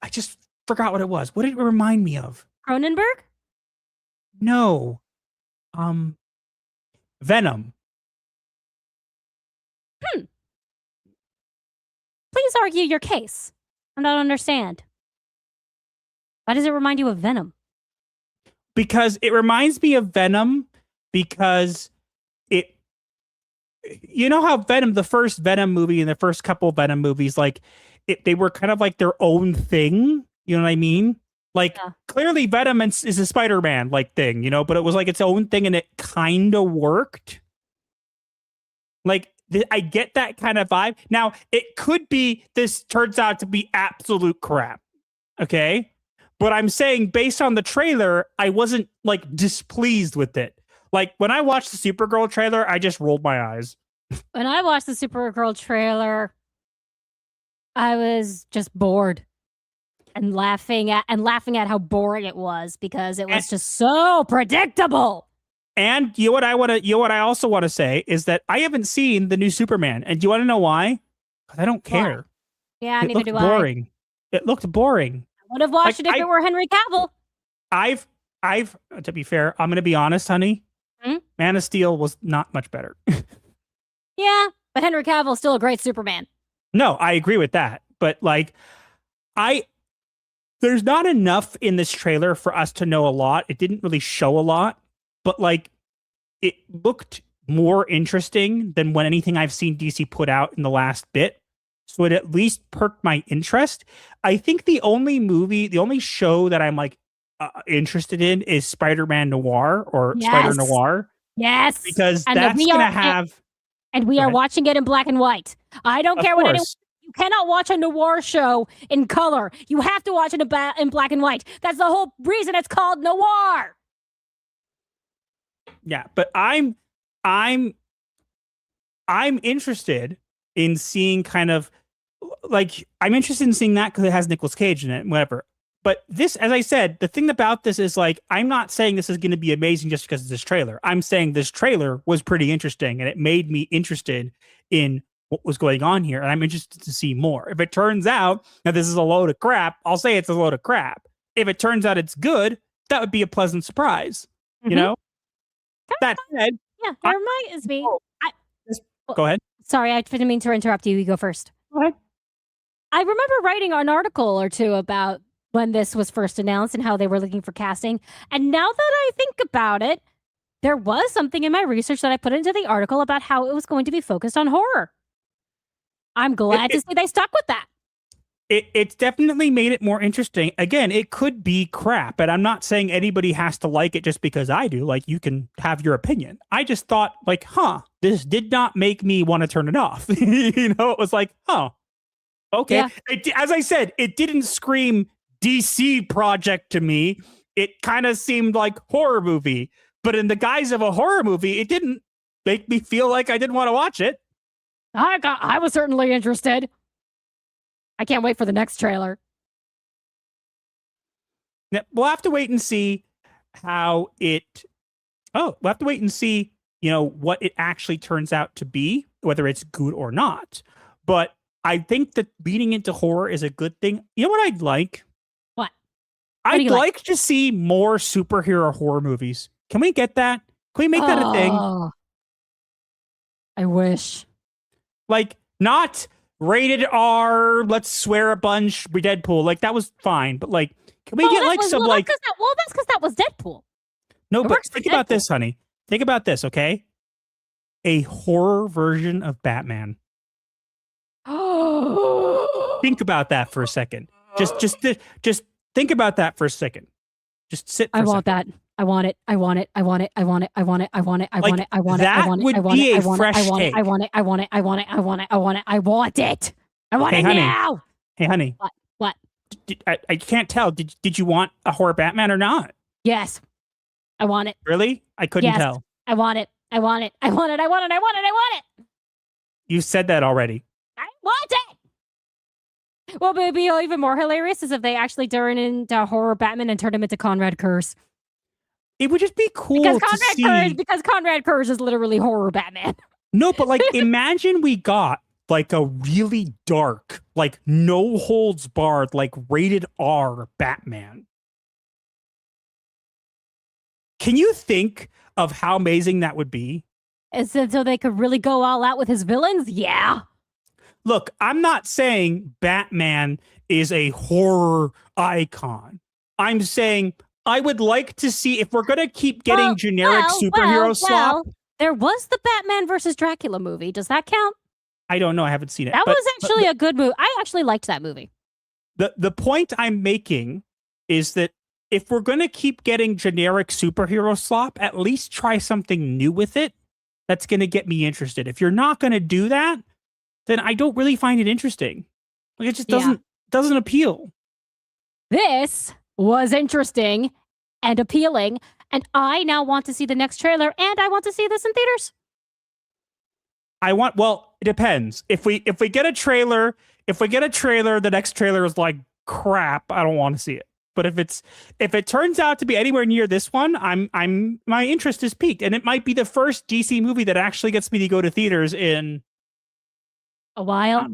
I just forgot what it was. What did it remind me of? Cronenberg? No. Venom. Please argue your case. I don't understand. Why does it remind you of Venom? Because it reminds me of Venom because you know how Venom, the first Venom movie and the first couple Venom movies, like they were kind of like their own thing. You know what I mean? Like clearly Venom is a Spider-Man like thing, you know, but it was like its own thing and it kind of worked. Like I get that kind of vibe. Now it could be, this turns out to be absolute crap. Okay. But I'm saying based on the trailer, I wasn't like displeased with it. Like when I watched the Supergirl trailer, I just rolled my eyes. When I watched the Supergirl trailer, I was just bored and laughing at how boring it was because it was just so predictable. And you know what I also want to say is that I haven't seen the new Superman. And do you want to know why? Because I don't care. Yeah, neither do I. It looked boring. I would have watched it if it were Henry Cavill. I've to be fair, I'm going to be honest, honey. Man of Steel was not much better. Yeah, but Henry Cavill is still a great Superman. No, I agree with that. But like, there's not enough in this trailer for us to know a lot. It didn't really show a lot, but like, it looked more interesting than when anything I've seen DC put out in the last bit. So it at least perked my interest. I think the only show that I'm like interested in is Spider-Man Noir or Spider Noir. Yes. Because that's going to have... And we are watching it in black and white. I don't care what anyone... You cannot watch a noir show in color. You have to watch it in black and white. That's the whole reason it's called noir. Yeah, but I'm interested in seeing kind of like, I'm interested in seeing that because it has Nicolas Cage in it and whatever. But this, as I said, the thing about this is like, I'm not saying this is going to be amazing just because of this trailer. I'm saying this trailer was pretty interesting and it made me interested in what was going on here, and I'm interested to see more. If it turns out that this is a load of crap, I'll say it's a load of crap. If it turns out it's good, that would be a pleasant surprise. You know? That said, yeah, that reminds me. Go ahead. Sorry, I didn't mean to interrupt you. You go first. Go ahead. I remember writing an article or two about when this was first announced and how they were looking for casting. And now that I think about it, there was something in my research that I put into the article about how it was going to be focused on horror. I'm glad to see they stuck with that. It's definitely made it more interesting. Again, it could be crap, and I'm not saying anybody has to like it just because I do. Like, you can have your opinion. I just thought, like, this did not make me want to turn it off. You know, it was like, okay. Yeah. As I said, it didn't scream DC project to me. It kind of seemed like horror movie, but in the guise of a horror movie, it didn't make me feel like I didn't want to watch it. I was certainly interested. I can't wait for the next trailer. Now, we'll have to wait and see how it. We'll have to wait and see, what it actually turns out to be, whether it's good or not. But I think that leading into horror is a good thing. You know what I'd like? What? I'd like to see more superhero horror movies. Can we get that? Can we make that a thing? I wish. Like, not rated R, let's swear a bunch, be Deadpool. Like, that was fine. But, like, can we get, that's because that was Deadpool. No, but think about this, honey. Think about this, okay? A horror version of Batman. Think about that for a second. Just think about that for a second. Just sit for a second. I want that. I want it. I want it. I want it. I want it. I want it. I want it. I want it. I want it. That would be a fresh take. I want it. I want it. I want it. I want it. I want it. I want it. I want it now. Hey, honey. What? I can't tell. Did you want a horror Batman or not? Yes. I want it. Really? I couldn't tell. I want it. I want it. I want it. I want it. I want it. I want it. You said that already. I want it. Well, it'd be even more hilarious is if they actually turn into horror Batman and turn him into Conrad Kurz. It would just be cool because Conrad Kurz is literally horror Batman. No, but like, imagine we got like a really dark, like no holds barred, like rated R Batman. Can you think of how amazing that would be? So they could really go all out with his villains? Yeah. Look, I'm not saying Batman is a horror icon. I'm saying I would like to see, if we're going to keep getting generic superhero slop. There was the Batman versus Dracula movie. Does that count? I don't know. I haven't seen it. That was actually a good movie. I actually liked that movie. The point I'm making is that if we're going to keep getting generic superhero slop, at least try something new with it that's going to get me interested. If you're not going to do that, then I don't really find it interesting. Like, it just doesn't appeal. This was interesting and appealing, and I now want to see the next trailer, and I want to see this in theaters. It depends. If we get a trailer, the next trailer is like crap, I don't want to see it. But if it turns out to be anywhere near this one, my interest is piqued, and it might be the first DC movie that actually gets me to go to theaters in a while.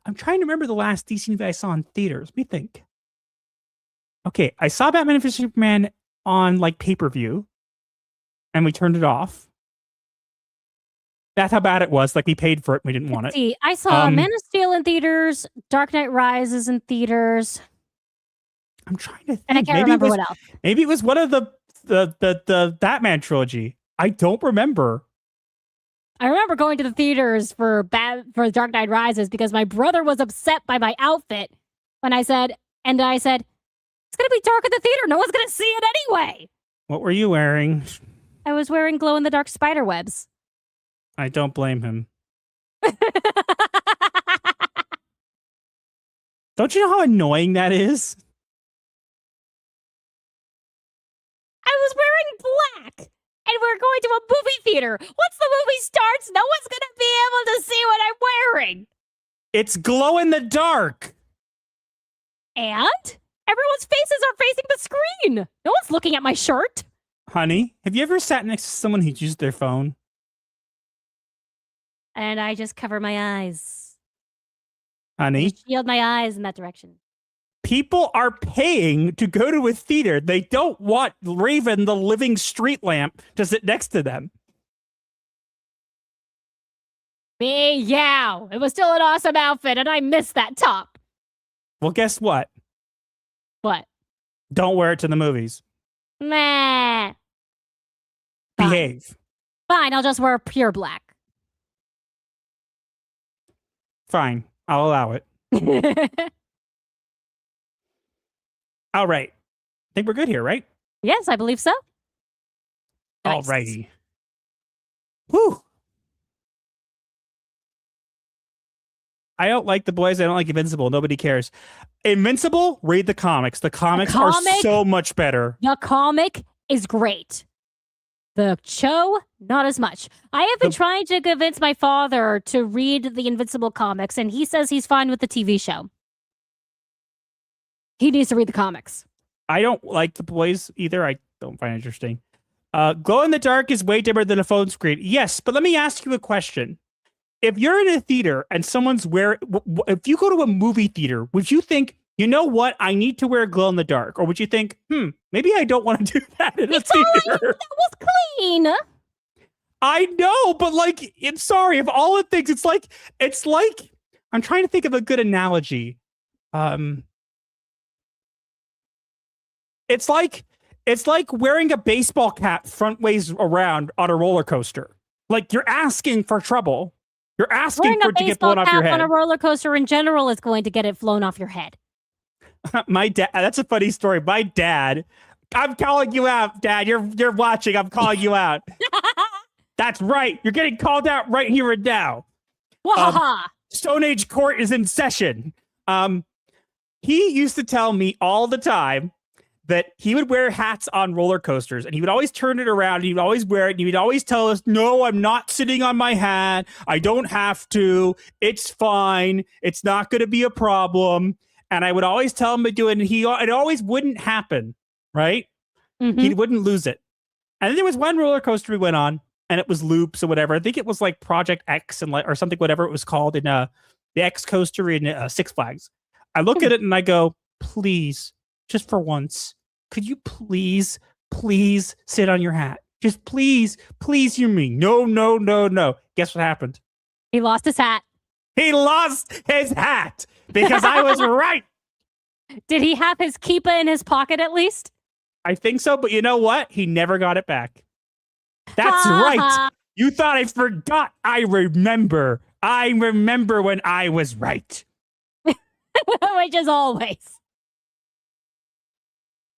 I'm trying to remember the last DC movie I saw in theaters. Let me think. Okay, I saw Batman vs Superman on like pay-per-view, and we turned it off. That's how bad it was. Like, we paid for it, and we didn't want it. See, I saw Man of Steel in theaters, Dark Knight Rises in theaters. I'm trying to think. And I can't remember what else. Maybe it was one of the Batman trilogy. I don't remember. I remember going to the theaters for Dark Knight Rises because my brother was upset by my outfit when I said, it's going to be dark at the theater. No one's going to see it anyway. What were you wearing? I was wearing glow-in-the-dark spider webs. I don't blame him. Don't you know how annoying that is? I was wearing black, and we're going to a movie theater. Once the movie starts, no one's going to be able to see what I'm wearing. It's glow in the dark. And everyone's faces are facing the screen. No one's looking at my shirt. Honey, have you ever sat next to someone who's used their phone? and I just cover my eyes. Honey, Shield my eyes in that direction. people are paying to go to a theater. They don't want Raven, the living street lamp, to sit next to them. Meow. It was still an awesome outfit, and I missed that top. Well, guess what? What? Don't wear it to the movies. Meh. Behave. Fine, I'll just wear pure black. Fine. I'll allow it. All right. I think we're good here, right? Yes, I believe so. Nice. Alrighty. Whew. I don't like The Boys. I don't like Invincible. Nobody cares. Invincible, read the comics. The comics are so much better. The comic is great. The show, not as much. I have been trying to convince my father to read the Invincible comics, and he says he's fine with the TV show. He needs to read the comics. I don't like The Boys either. I don't find it interesting. Glow in the dark is way dimmer than a phone screen. Yes, but let me ask you a question. If you're in a theater and someone's if you go to a movie theater, would you think, you know what, I need to wear glow in the dark? Or would you think, maybe I don't want to do that in a theater? That was clean. I know, but like, I'm sorry, of all the things, it's like, I'm trying to think of a good analogy. It's like wearing a baseball cap front ways around on a roller coaster. Like, you're asking for trouble. You're asking for it to get blown off your head. On a roller coaster in general is going to get it flown off your head. My dad, that's a funny story. My dad, I'm calling you out, Dad. You're watching. I'm calling you out. That's right. You're getting called out right here and now. Stone Age Court is in session. He used to tell me all the time that he would wear hats on roller coasters, and he would always turn it around, and he would always wear it, and he would always tell us, no, I'm not sitting on my hat. I don't have to. It's fine. It's not going to be a problem. And I would always tell him to do it, and it always wouldn't happen, right? Mm-hmm. He wouldn't lose it. And then there was one roller coaster we went on, and it was loops or whatever. I think it was like Project X or something, whatever it was called, in the X coaster in Six Flags. I look at it and I go, please, just for once, could you please sit on your hat? Just please hear me. No. Guess what happened? He lost his hat. He lost his hat because I was right. Did he have his keepa in his pocket at least? I think so, but you know what? He never got it back. That's right. You thought I forgot. I remember. I remember when I was right. Which is always.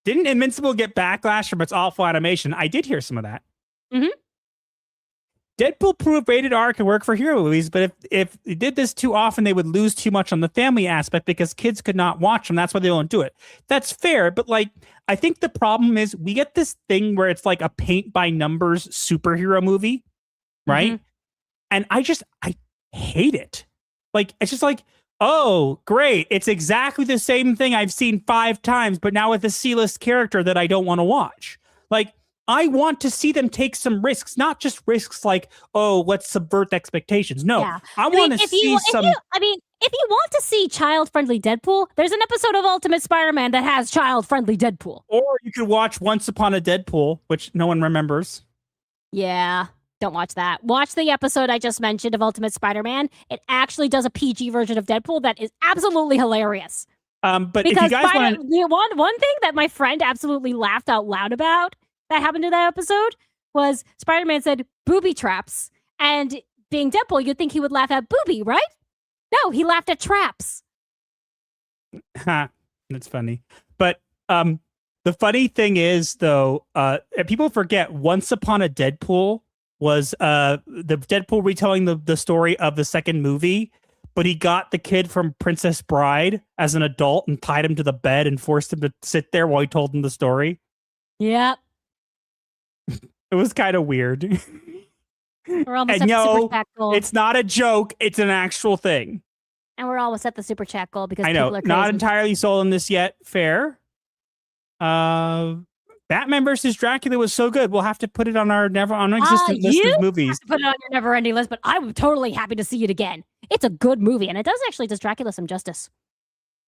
Didn't Invincible get backlash from its awful animation? I did hear some of that. Mm-hmm. Deadpool proved rated R can work for hero movies, but if they did this too often, they would lose too much on the family aspect because kids could not watch them. That's why they don't do it. That's fair, but like, I think the problem is we get this thing where it's like a paint by numbers superhero movie, right? Mm-hmm. And I hate it. Like, it's just like, oh, great. It's exactly the same thing I've seen 5 times, but now with a C-list character that I don't want to watch. Like, I want to see them take some risks, not just risks like, oh, let's subvert expectations. No, yeah. I want to see some... If you want to see child-friendly Deadpool, there's an episode of Ultimate Spider-Man that has child-friendly Deadpool. Or you could watch Once Upon a Deadpool, which no one remembers. Yeah. Don't watch that. Watch the episode I just mentioned of Ultimate Spider-Man. It actually does a PG version of Deadpool that is absolutely hilarious. But because if you guys want one thing that my friend absolutely laughed out loud about that happened in that episode was Spider-Man said booby traps, and being Deadpool, you'd think he would laugh at booby, right? No, he laughed at traps. That's funny. But the funny thing is, though, people forget Once Upon a Deadpool was the Deadpool retelling the story of the second movie, but he got the kid from Princess Bride as an adult and tied him to the bed and forced him to sit there while he told him the story. Yep. It was kind of weird. We're almost and at the super chat goal. It's not a joke. It's an actual thing. And we're almost at the super chat goal because I know, people are crazy. not entirely sold on this yet. Fair. Batman versus Dracula was so good. We'll have to put it on our non-existent list of movies. Put it on your never-ending list, but I'm totally happy to see it again. It's a good movie, and it does Dracula some justice.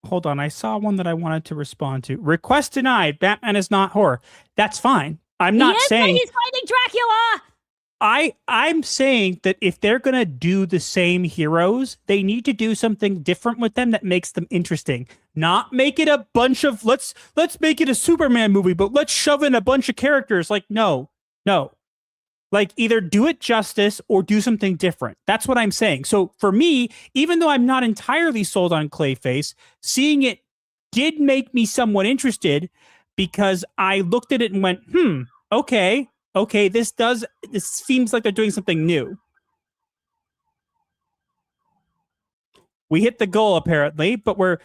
Hold on, I saw one that I wanted to respond to. Request denied. Batman is not horror. That's fine. I'm not saying he's fighting Dracula. I'm saying that if they're gonna do the same heroes, they need to do something different with them that makes them interesting. Not make it a bunch of let's make it a Superman movie, but let's shove in a bunch of characters. Like, no. Like, either do it justice or do something different. That's what I'm saying. So for me, even though I'm not entirely sold on Clayface, seeing it did make me somewhat interested because I looked at it and went, okay, this seems like they're doing something new. We hit the goal apparently, but we're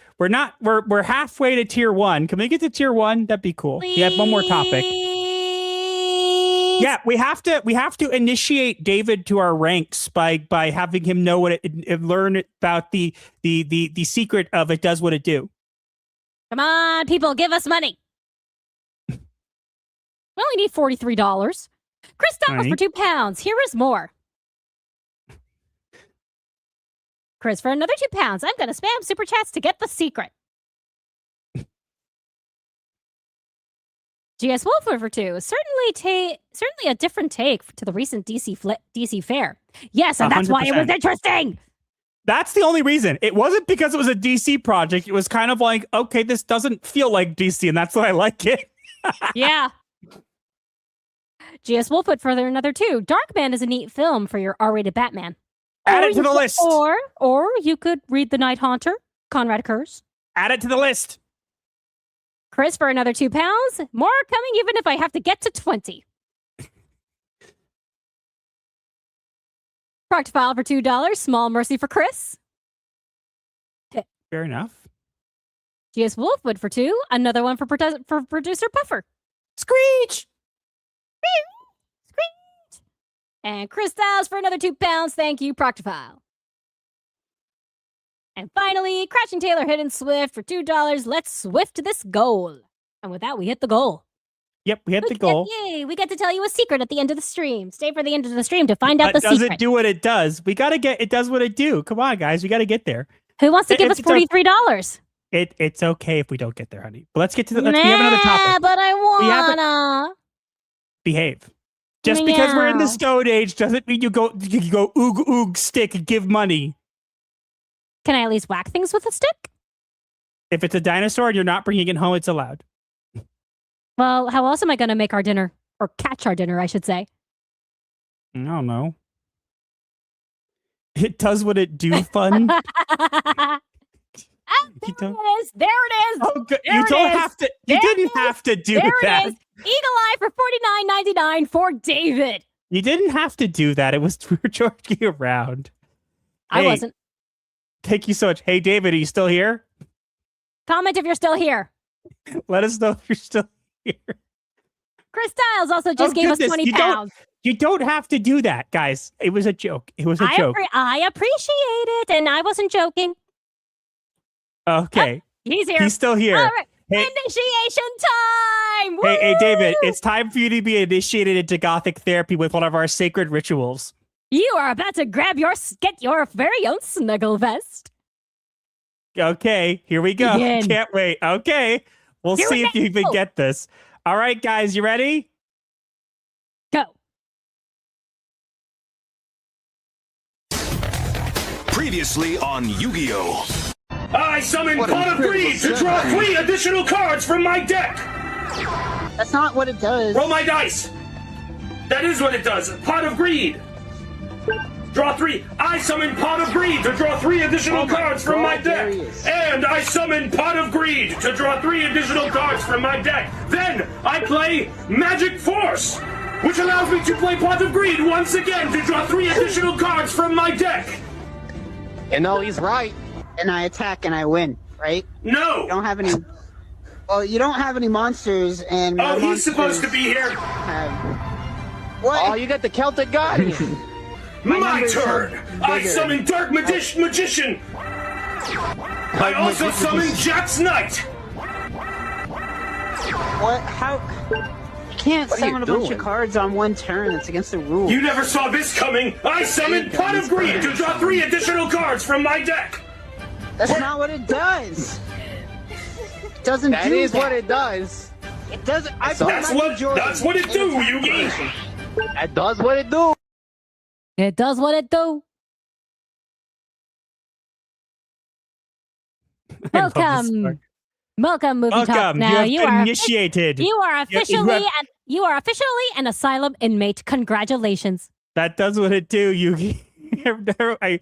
halfway to tier 1. Can we get to tier 1? That'd be cool. We have one more topic. Yeah, we have to initiate David to our ranks by having him know what learn about the secret of it does what it do. Come on, people, give us money. We only need $43. Chris Donald for £2. Here is more. Chris for another £2. I'm gonna spam super chats to get the secret. GS Wolfwood for 2. Certainly a different take to the recent DC fair. Yes, and that's 100%. Why it was interesting. That's the only reason. It wasn't because it was a DC project. It was kind of like, okay, this doesn't feel like DC, and that's why I like it. Yeah. GS Wolfwood for another 2. Darkman is a neat film for your R-rated Batman. Add it to the list. Or you could read The Night Haunter, Conrad Kurz. Add it to the list. Chris for another £2. More coming even if I have to get to 20. Proctofile for $2. Small mercy for Chris. Fair enough. GS Wolfwood for 2. Another one for producer Puffer. Screech! Screech! And Chris Styles for another £2. Thank you, Proctofile. And finally, Crashing Taylor Hidden Swift for $2. Let's swift this goal. And with that, we hit the goal. Yep, we hit the goal. Yay, we get to tell you a secret at the end of the stream. Stay for the end of the stream to find out the secret. Does it do what it does? We got to get, it does what it do. Come on, guys, we got to get there. Who wants to give us $43? It's okay if we don't get there, honey. But let's get to the, we have another topic. But I wanna. Behave. Just because we're in the Stone Age doesn't mean you go oog stick and give money. Can I at least whack things with a stick? If it's a dinosaur and you're not bringing it home, it's allowed. Well, how else am I going to make our dinner? Or catch our dinner, I should say. I don't know. It does what it do fun. There it is. Oh, good. You don't have to. You didn't have to do that. There it is. Eagle Eye for $49.99 for David. You didn't have to do that. It was we were joking around. I wasn't. Thank you so much. Hey, David, are you still here? Comment if you're still here. Let us know if you're still here. Chris Styles also just gave us £20. You don't have to do that, guys. It was a joke. It was a joke. I appreciate it, and I wasn't joking. Okay. He's here. He's still here. All right. Hey. Initiation time! Hey, David, it's time for you to be initiated into Gothic Therapy with one of our sacred rituals. You are about to get your very own snuggle vest. Okay, here we go. Begin. Can't wait. Okay, we'll see if you even get this. All right, guys, you ready? Go. Previously on Yu-Gi-Oh! I summon Pot of Greed to draw 3 additional cards from my deck! That's not what it does. Roll my dice! That is what it does. Pot of Greed! Draw 3. I summon Pot of Greed to draw 3 additional cards from my deck. And I summon Pot of Greed to draw 3 additional cards from my deck. Then I play Magic Force, which allows me to play Pot of Greed once again to draw 3 additional cards from my deck. You know, he's right. And I attack and I win, right? No! You don't have any... Well, you don't have any monsters and... Oh, he's supposed to be here. What? Oh, you got the Celtic Guardian. My turn! I summon Dark Magician! I also summon Jack's Knight! What? How? can't What are you summon a bunch of doing? cards on one turn. It's against the rules. You never saw this coming! I summoned Pot of Greed to draw 3 additional cards from my deck! That's not what it does. It doesn't That do is that. what it does. It doesn't. That's what it do, Yugi! That does what it do. It does what it do. I love this part. Welcome, movie talk. Welcome. Now you have been initiated. You are officially have- you are officially an asylum inmate. Congratulations. That does what it do, Yugi. I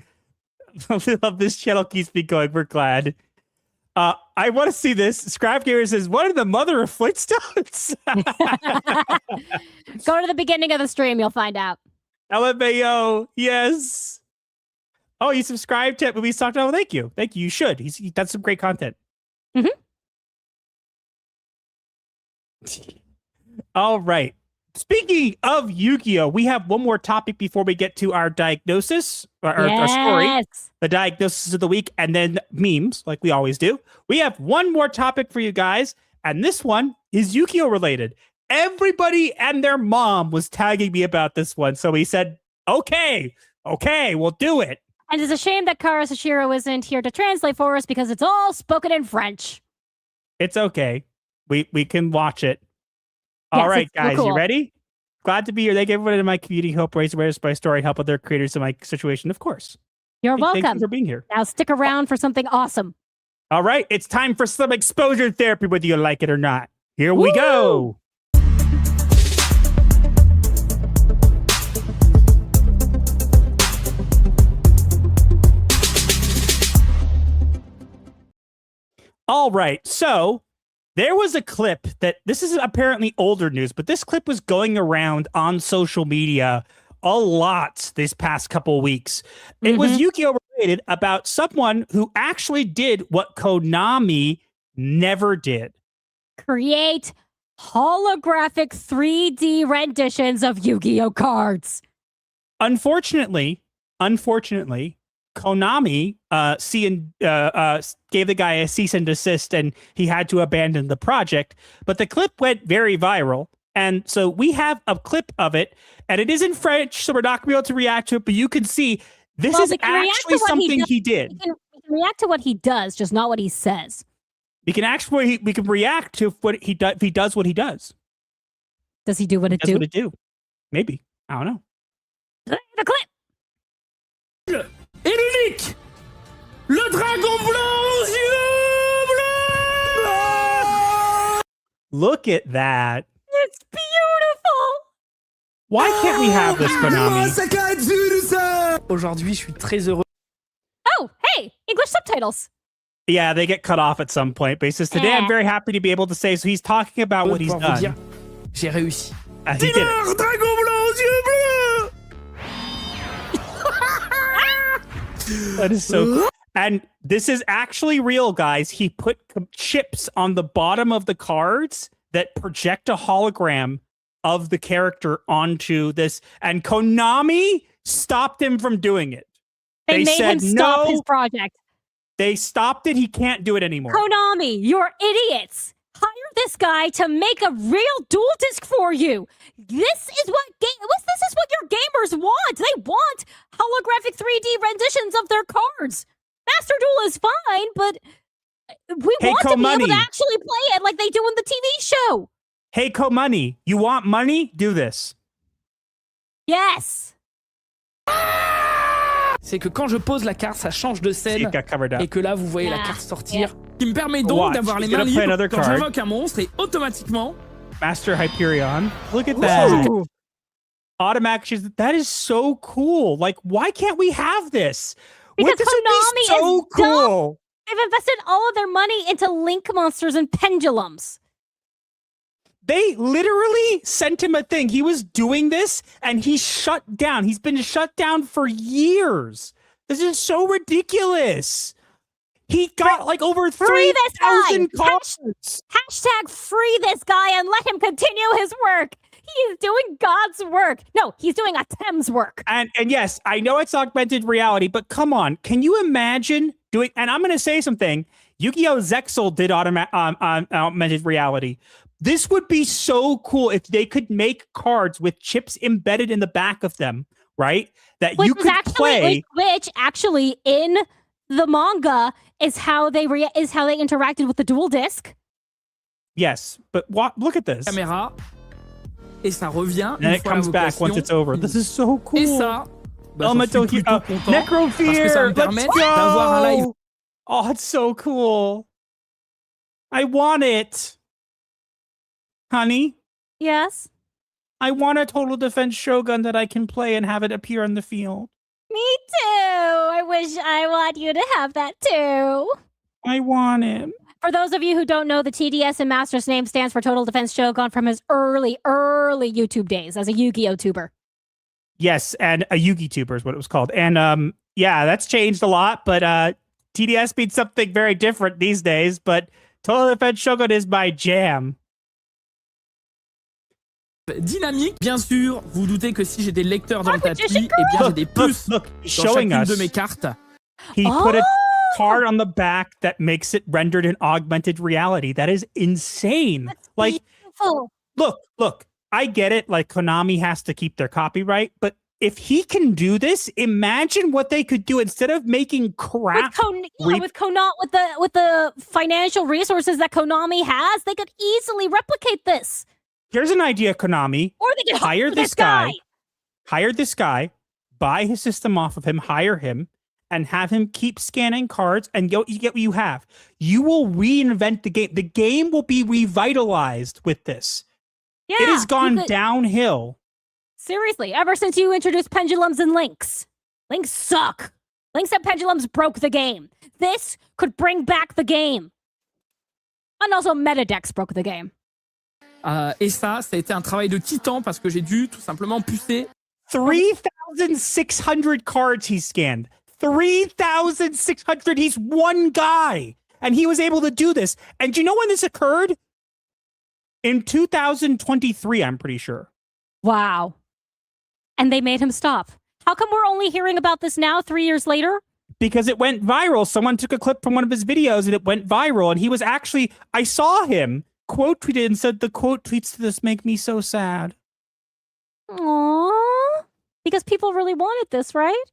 love this channel keeps me going. We're glad. I want to see this. Scribe Gamer says, "What are the mother of Flintstones?" Go to the beginning of the stream. You'll find out. LMAO, yes. Oh, you subscribed to Movies Talked About? Thank you. Thank you. You should. He does some great content. Mhm. All right. Speaking of Yu-Gi-Oh, we have one more topic before we get to our diagnosis, or our story, the diagnosis of the week, and then memes, like we always do. We have one more topic for you guys, and this one is Yu-Gi-Oh related. Everybody and their mom was tagging me about this one, so we said, okay, we'll do it. And it's a shame that Kara Sashiro isn't here to translate for us because it's all spoken in French. It's okay. We can watch it. All right, guys, you ready? Glad to be here. Thank everybody in my community. Hope raise awareness by story, help other creators in my situation, of course. You're welcome. Thank you for being here. Now stick around for something awesome. All right, it's time for some exposure therapy, whether you like it or not. Here we go. All right, so there was a clip that this is apparently older news, but this clip was going around on social media a lot this past couple weeks. It was Yu-Gi-Oh related about someone who actually did what Konami never did. Create holographic 3D renditions of Yu-Gi-Oh cards. Unfortunately, Konami gave the guy a cease and desist, and he had to abandon the project. But the clip went very viral, and so we have a clip of it, and it is in French, so we're not going to be able to react to it. But you can see this is actually something he did. We can react to what he does, just not what he says. We can react to what he does. If he does what he does, does he do what it do? What it do? Maybe, I don't know. The clip. Eric! Le dragon blanc aux yeux bleus! Look at that. It's beautiful! Why can't we have this, Konami? Aujourd'hui, je suis très heureux. Oh, hey! English subtitles! Yeah, they get cut off at some point. But he says, today I'm very happy to be able to say, so he's talking about what he's done. J'ai réussi. He did it. Dragon blanc aux yeux bleus! That is so cool. And this is actually real, guys. He put chips on the bottom of the cards that project a hologram of the character onto this. And Konami stopped him from doing it. They made him stop his project. They stopped it. He can't do it anymore. Konami, you're idiots. Hire this guy to make a real dual disc for you. This is what your gamers want. They want holographic 3D renditions of their cards. Master Duel is fine, but we want to be able to actually play it like they do in the TV show. Hey, Money, you want money? Do this. Yes. C'est que quand je pose la carte, ça change de scène. Et que là, vous voyez la carte sortir. Qui me permet donc d'avoir les mains libres quand j'invoque un monstre et automatiquement. Master Hyperion. Look at that. Ooh. Automatic. That is so cool. Like, why can't we have this? Because this Konami would be so is cool. Dumb. They've invested all of their money into link monsters and pendulums. They literally sent him a thing. He was doing this and he shut down. He's been shut down for years. This is so ridiculous. He got like over 3,000 cards. Hashtag free this guy and let him continue his work. He is doing God's work. No, he's doing Atem's work. And yes, I know it's augmented reality, but come on. Can you imagine doing, and I'm going to say something, Yu-Gi-Oh! Zexal did augmented reality. This would be so cool if they could make cards with chips embedded in the back of them, right? That you could play. Which actually in the manga is how they interacted with the dual disc. Yes, but look at this. Caméra. Et ça revient. And it comes back once it's over. This is so cool. Et ça, Elemental Hero. Necrofear. Ça me permet d'avoir un live. Oh, it's so cool. I want it. Honey? Yes? I want a Total Defense Shogun that I can play and have it appear on the field. Me too. I want you to have that too. I want it. For those of you who don't know, the TDS in Master's name stands for Total Defense Shogun from his early YouTube days as a Yu-Gi-Oh tuber. Yes, and a Yu-Gi tuber is what it was called. And yeah, that's changed a lot, but TDS means something very different these days, but Total Defense Shogun is my jam. Dynamique, bien sûr, vous doutez que si j'ai des lecteurs dans le tapis, eh bien j'ai des puces dans chacune de mes cartes. He put a card on the back that makes it rendered in augmented reality. That is insane. That's like, beautiful. Look, I get it. Like Konami has to keep their copyright, but if he can do this, imagine what they could do instead of making crap. With the financial resources that Konami has, they could easily replicate this. Here's an idea, Konami. Or they could hire this guy. Hire this guy, buy his system off of him, hire him, and have him keep scanning cards, and you get what you have. You will reinvent the game. The game will be revitalized with this. Yeah, it has gone downhill. Seriously, ever since you introduced pendulums and links. Links suck. Links and pendulums broke the game. This could bring back the game. And also Metadex broke the game. Et ça a été un travail de titan parce que j'ai dû tout simplement pucer 3,600 cards he scanned. 3,600. He's one guy. And he was able to do this. And do you know when this occurred? In 2023, I'm pretty sure. Wow. And they made him stop. How come we're only hearing about this now, 3 years later? Because it went viral. Someone took a clip from one of his videos and it went viral. And he was actually, I saw him quote tweeted and said, the quote tweets to this make me so sad. Aww. Because people really wanted this, right?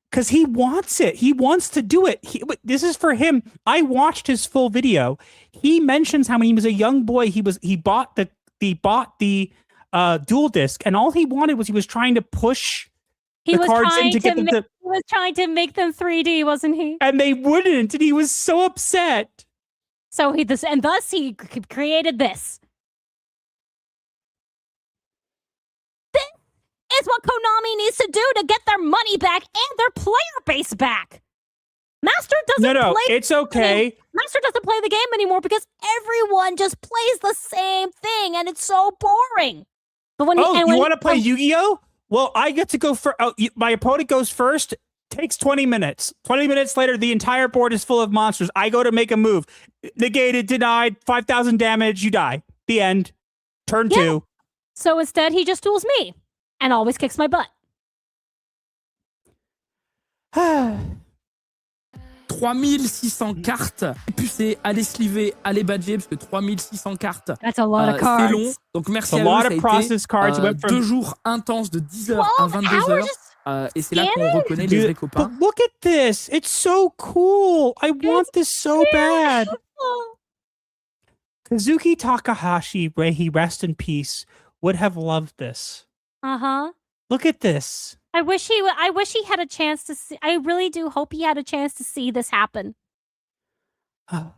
Because he wants it. He wants to do it. This is for him. I watched his full video. He mentions how when he was a young boy, he bought the dual disc, and all he wanted was he was trying to push the cards in to get them to. He was trying to make them 3D, wasn't he? And they wouldn't, and he was so upset. So thus he created this. Is what Konami needs to do to get their money back and their player base back. Master doesn't play. It's okay. Master doesn't play the game anymore because everyone just plays the same thing and it's so boring. But when you want to play Yu-Gi-Oh? Well, I get to go first. My opponent goes first. Takes 20 minutes. 20 minutes later, the entire board is full of monsters. I go to make a move. Negated, denied, 5,000 damage, you die. The end. Turn 2. So instead, he just duels me. And always kicks my butt. 3600 cartes. Pucées, allez sliver, allez badger, parce que 3600 cartes, that's a lot of cards. C'est long. Donc merci à eux, ça a été 2 jours intenses de 10h à 22h. Et c'est là qu'on reconnaît les vrais copains. But look at this. It's so cool. I want this so bad. Kazuki Takahashi, may he rest in peace, would have loved this. Uh-huh. Look at this. I wish he had a chance to see. I really do hope he had a chance to see this happen. I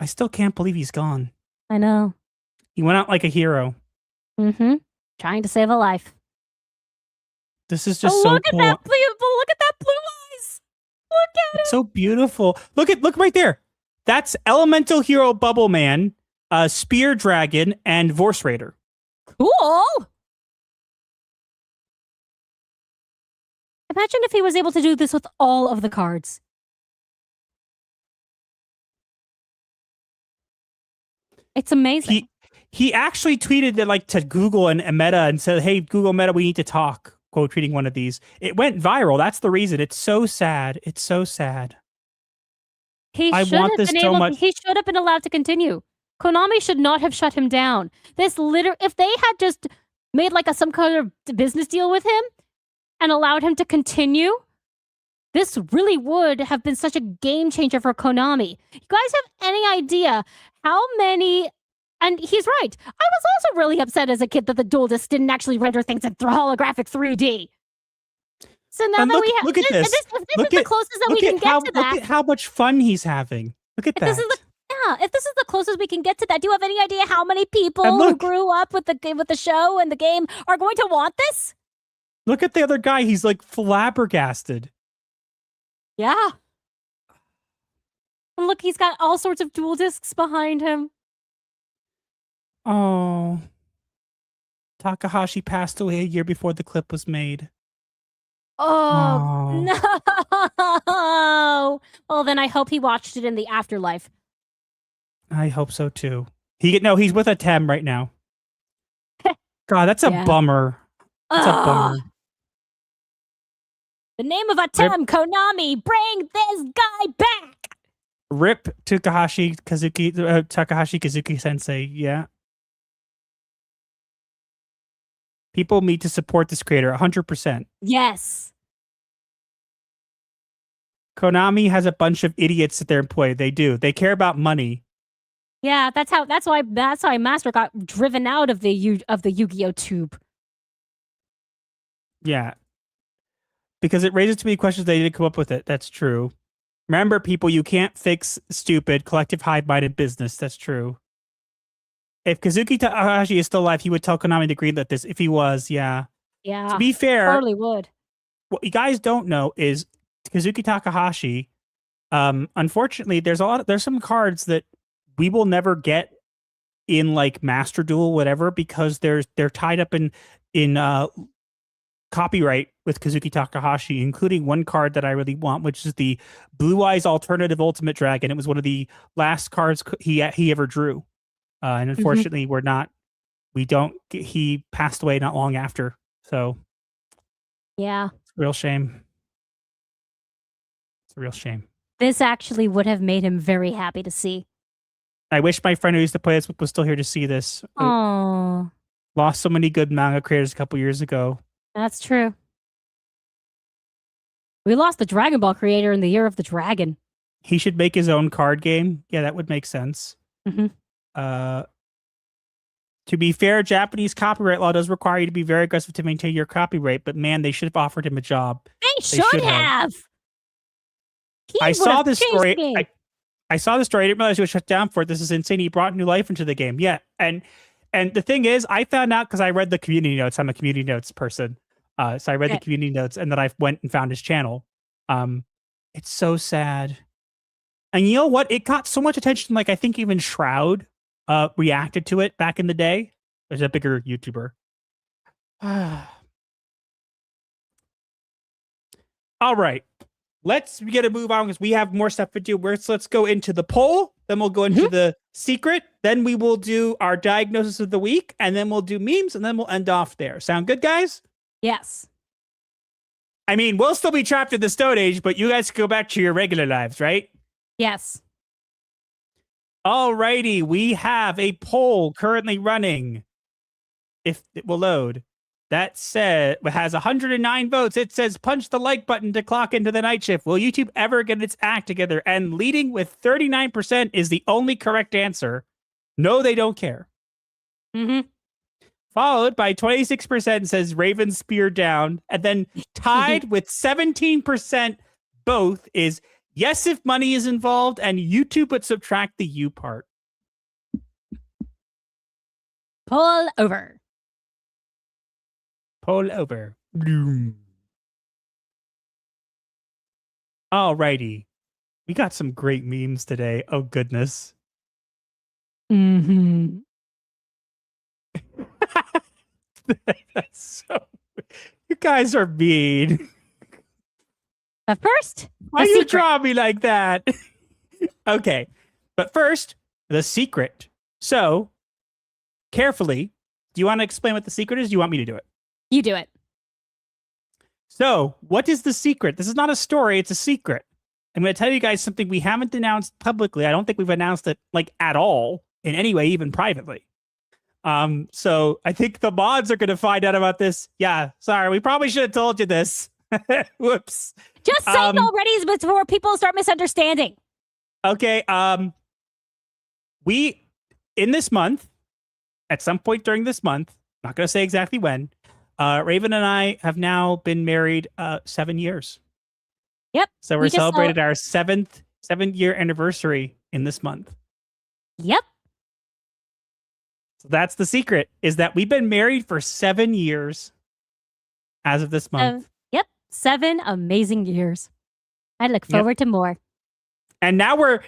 still can't believe he's gone. I know. He went out like a hero. Mm-hmm. Trying to save a life. This is just so look cool. Look at that blue eyes. Look at it. It's so beautiful. Look right there. That's Elemental Hero Bubble Man, Spear Dragon, and Vorse Raider. Cool. Imagine if he was able to do this with all of the cards. It's amazing. He actually tweeted that to Google and Meta and said, "Hey, Google Meta, we need to talk." Quote tweeting one of these. It went viral. That's the reason. It's so sad. It's so sad. He should have been allowed to continue. Konami should not have shut him down. If they had just made like some kind of business deal with him and allowed him to continue, this really would have been such a game changer for Konami. You guys have any idea how many... And he's right. I was also really upset as a kid that the dual disc didn't actually render things in holographic 3D. So now that we have... Look at this. This is the closest that we can get to that. Look at how much fun he's having. Look at that. If this is the closest we can get to that, do you have any idea how many people who grew up with the show and the game are going to want this? Look at the other guy. He's like flabbergasted. Yeah. And look, he's got all sorts of dual discs behind him. Oh. Takahashi passed away a year before the clip was made. Oh, no. Well, then I hope he watched it in the afterlife. I hope so too. He's with a Tem right now. God, that's a bummer. That's a bummer. The name of a Tem, Konami, bring this guy back. Rip Takahashi Kazuki Sensei. Yeah. People need to support this creator 100%. Yes. Konami has a bunch of idiots at their employ. They do. They care about money. Yeah, that's why Master got driven out of the Yu-Gi-Oh tube. Yeah. Because it raises too many questions, they didn't come up with it. That's true. Remember, people, you can't fix stupid, collective hive-minded business. That's true. If Kazuki Takahashi is still alive, he would tell Konami to greenlit this. If he was, yeah. Yeah. To be fair, totally would. What you guys don't know is Kazuki Takahashi. Unfortunately, there's some cards that we will never get in like Master Duel, whatever, because they're tied up in copyright with Kazuki Takahashi, including one card that I really want, which is the Blue Eyes Alternative Ultimate Dragon. It was one of the last cards he ever drew. And unfortunately, he passed away not long after. So, yeah, it's a real shame. It's a real shame. This actually would have made him very happy to see. I wish my friend who used to play this was still here to see this. Oh, lost so many good manga creators a couple years ago. That's true. We lost the Dragon Ball creator in the Year of the Dragon. He should make his own card game. Yeah, that would make sense. Mm-hmm. To be fair, Japanese copyright law does require you to be very aggressive to maintain your copyright, but man, they should have offered him a job. They should have. I saw this story. I saw the story. I didn't realize it was shut down for it. This is insane. He brought new life into the game. Yeah. And the thing is, I found out because I read the community notes. I'm a community notes person. So I read the community notes and then I went and found his channel. It's so sad. And you know what? It got so much attention. Like I think even Shroud reacted to it back in the day. There's a bigger YouTuber. All right. Let's get a move on because we have more stuff to do. Let's go into the poll. Then we'll go into the secret. Then we will do our diagnosis of the week. And then we'll do memes. And then we'll end off there. Sound good, guys? Yes. I mean, we'll still be trapped in the Stone Age, but you guys can go back to your regular lives, right? Yes. Alrighty. We have a poll currently running. If it will load. That said, it has 109 votes. It says punch the like button to clock into the night shift. Will YouTube ever get its act together? And leading with 39% is the only correct answer. No, they don't care. Mm-hmm. Followed by 26% says Raven Spear down. And then tied with 17% both is yes if money is involved and YouTube but subtract the U part. Pull over. Pull over. Alrighty. We got some great memes today. Oh, goodness. Mm-hmm. That's so... You guys are mean. But first, why you draw me like that? Okay. But first, the secret. So, carefully, do you want to explain what the secret is? Do you want me to do it? You do it. So, what is the secret? This is not a story, it's a secret. I'm going to tell you guys something we haven't announced publicly. I don't think we've announced it, like, at all. in any way, even privately. So I think the mods are going to find out about this. Yeah, sorry, we probably should have told you this. Whoops. Just say it already before people start misunderstanding. Okay. We, in this month, at some point during this month, not going to say exactly when, Raven and I have now been married 7 years. Yep. So we're celebrated our 7-year anniversary in this month. Yep. So that's the secret, is that we've been married for 7 years as of this month. Yep. 7 amazing years. I look forward to more. And now we're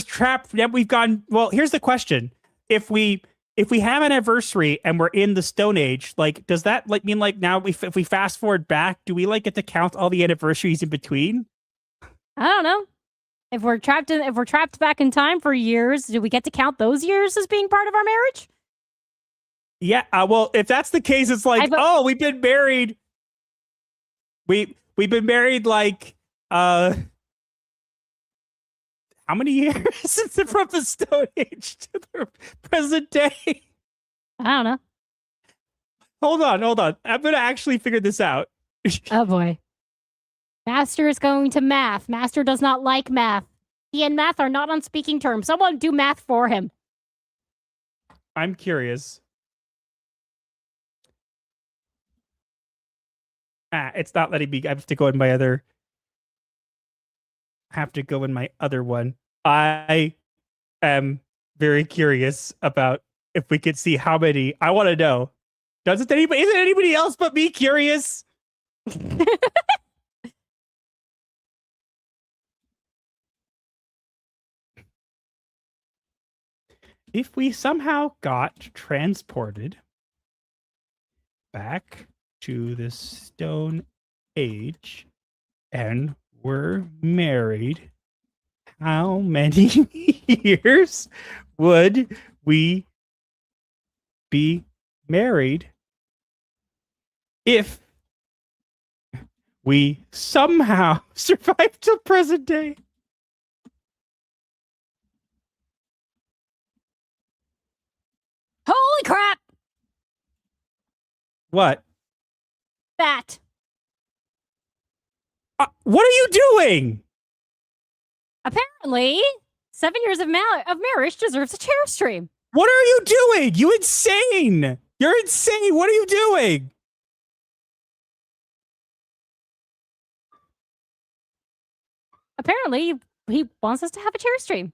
trapped. Now we've gone. Well, here's the question: if we have an anniversary and we're in the Stone Age, like, does that like mean like now if we fast forward back, do we like get to count all the anniversaries in between? I don't know. If we're trapped back in time for years, do we get to count those years as being part of our marriage? Yeah. Well, if that's the case, it's like, we've been married. We've been married like how many years since from the Stone Age to the present day? I don't know. Hold on. I'm going to actually figure this out. Oh, boy. Master is going to math. Master does not like math. He and math are not on speaking terms. Someone do math for him. I'm curious. It's not letting me. I have to go in my other... one. I am very curious about if we could see how many. I want to know. Isn't anybody else but me curious? If we somehow got transported back to the Stone Age and were married, how many years would we be married if we somehow survived till present day? Holy crap! What? That. What are you doing? Apparently, 7 years of marriage deserves a chair stream. What are you doing? You insane! You're insane! What are you doing? Apparently, he wants us to have a chair stream.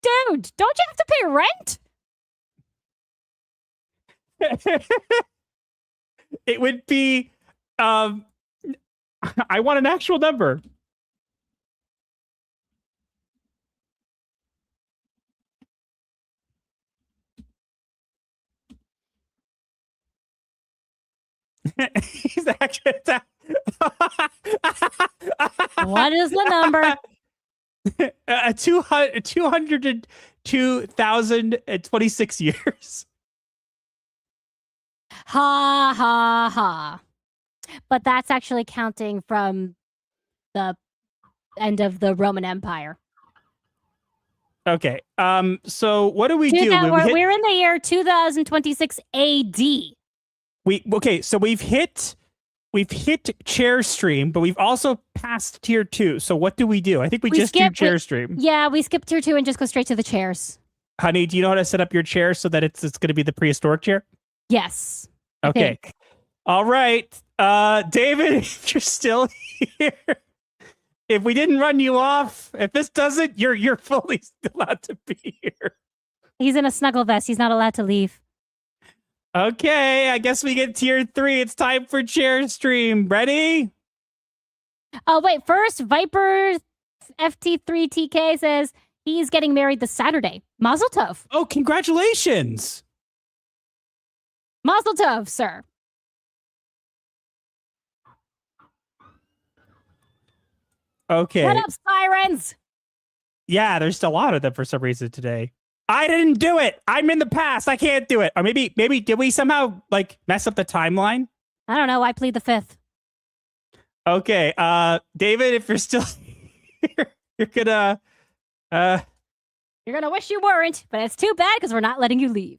Dude, don't you have to pay rent? It would be, I want an actual number. He's actually... What is the number? 202,026 years. Ha ha ha. But that's actually counting from the end of the Roman Empire. Okay. So what do we do? We're in the year 2026 AD. So we've hit chair stream, but we've also passed tier 2. So what do we do? I think we just do chair stream. Yeah, we skip tier 2 and just go straight to the chairs. Honey, do you know how to set up your chair so that it's going to be the prehistoric chair? Yes. Okay. All right. David, if you're still here, if we didn't run you off, if this doesn't, you're fully allowed to be here. He's in a snuggle vest. He's not allowed to leave. Okay, I guess we get tier 3. It's time for chair stream. Ready? Oh, wait. First, Viper FT3TK says he's getting married this Saturday. Mazel tov. Oh, congratulations. Mazel tov, sir. Okay. What up, sirens? Yeah, there's a lot of them for some reason today. I didn't do it. I'm in the past. I can't do it. Or maybe did we somehow like mess up the timeline? I don't know. I plead the 5th. Okay. David, if you're still here, you're gonna You're gonna wish you weren't, but it's too bad because we're not letting you leave.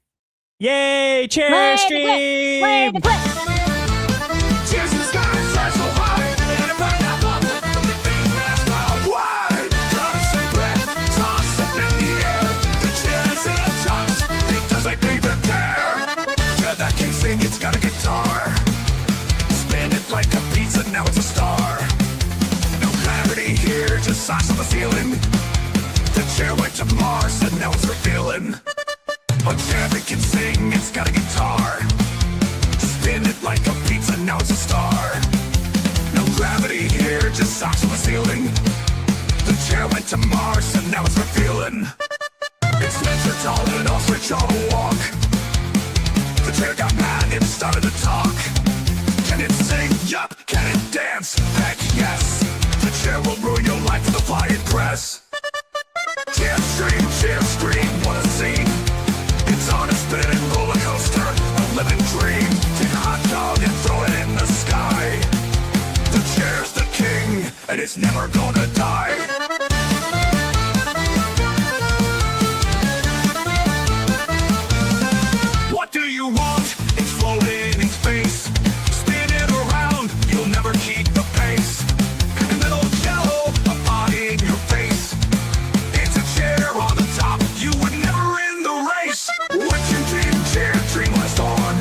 Yay! Chair Play stream! the clip. Cheers to the sky, fly so high, and a pineapple, the thing that's wide. Toss and breath, toss up in the air. The chairs and the chops, it does like paper tear. Yeah, that king sing, it's got a guitar. Spin it like a pizza, now it's a star. No gravity here, just socks on the ceiling. The chair went to Mars, and now it's revealing. A chair that can sing, it's got a guitar. Spin it like a pizza, now it's a star. No gravity here, just socks on the ceiling. The chair went to Mars, and now it's revealing. Its legs are tall enough, which all walk. The chair got mad, it started to talk. Can it sing? Yup. Can it dance? Heck yes. The chair will ruin your life with a flying press. Chair scream, what a scene. It's on a spinning roller coaster, a living dream. Take a hot dog and throw it in the sky. The chair's the king, and it's never gonna die. What do you want? It's floating in space. Spin it around, you'll never keep the pace. In the middle yellow, a body in your face. It's a chair on the top, you were never in the race. What you dream, chair, dream last on.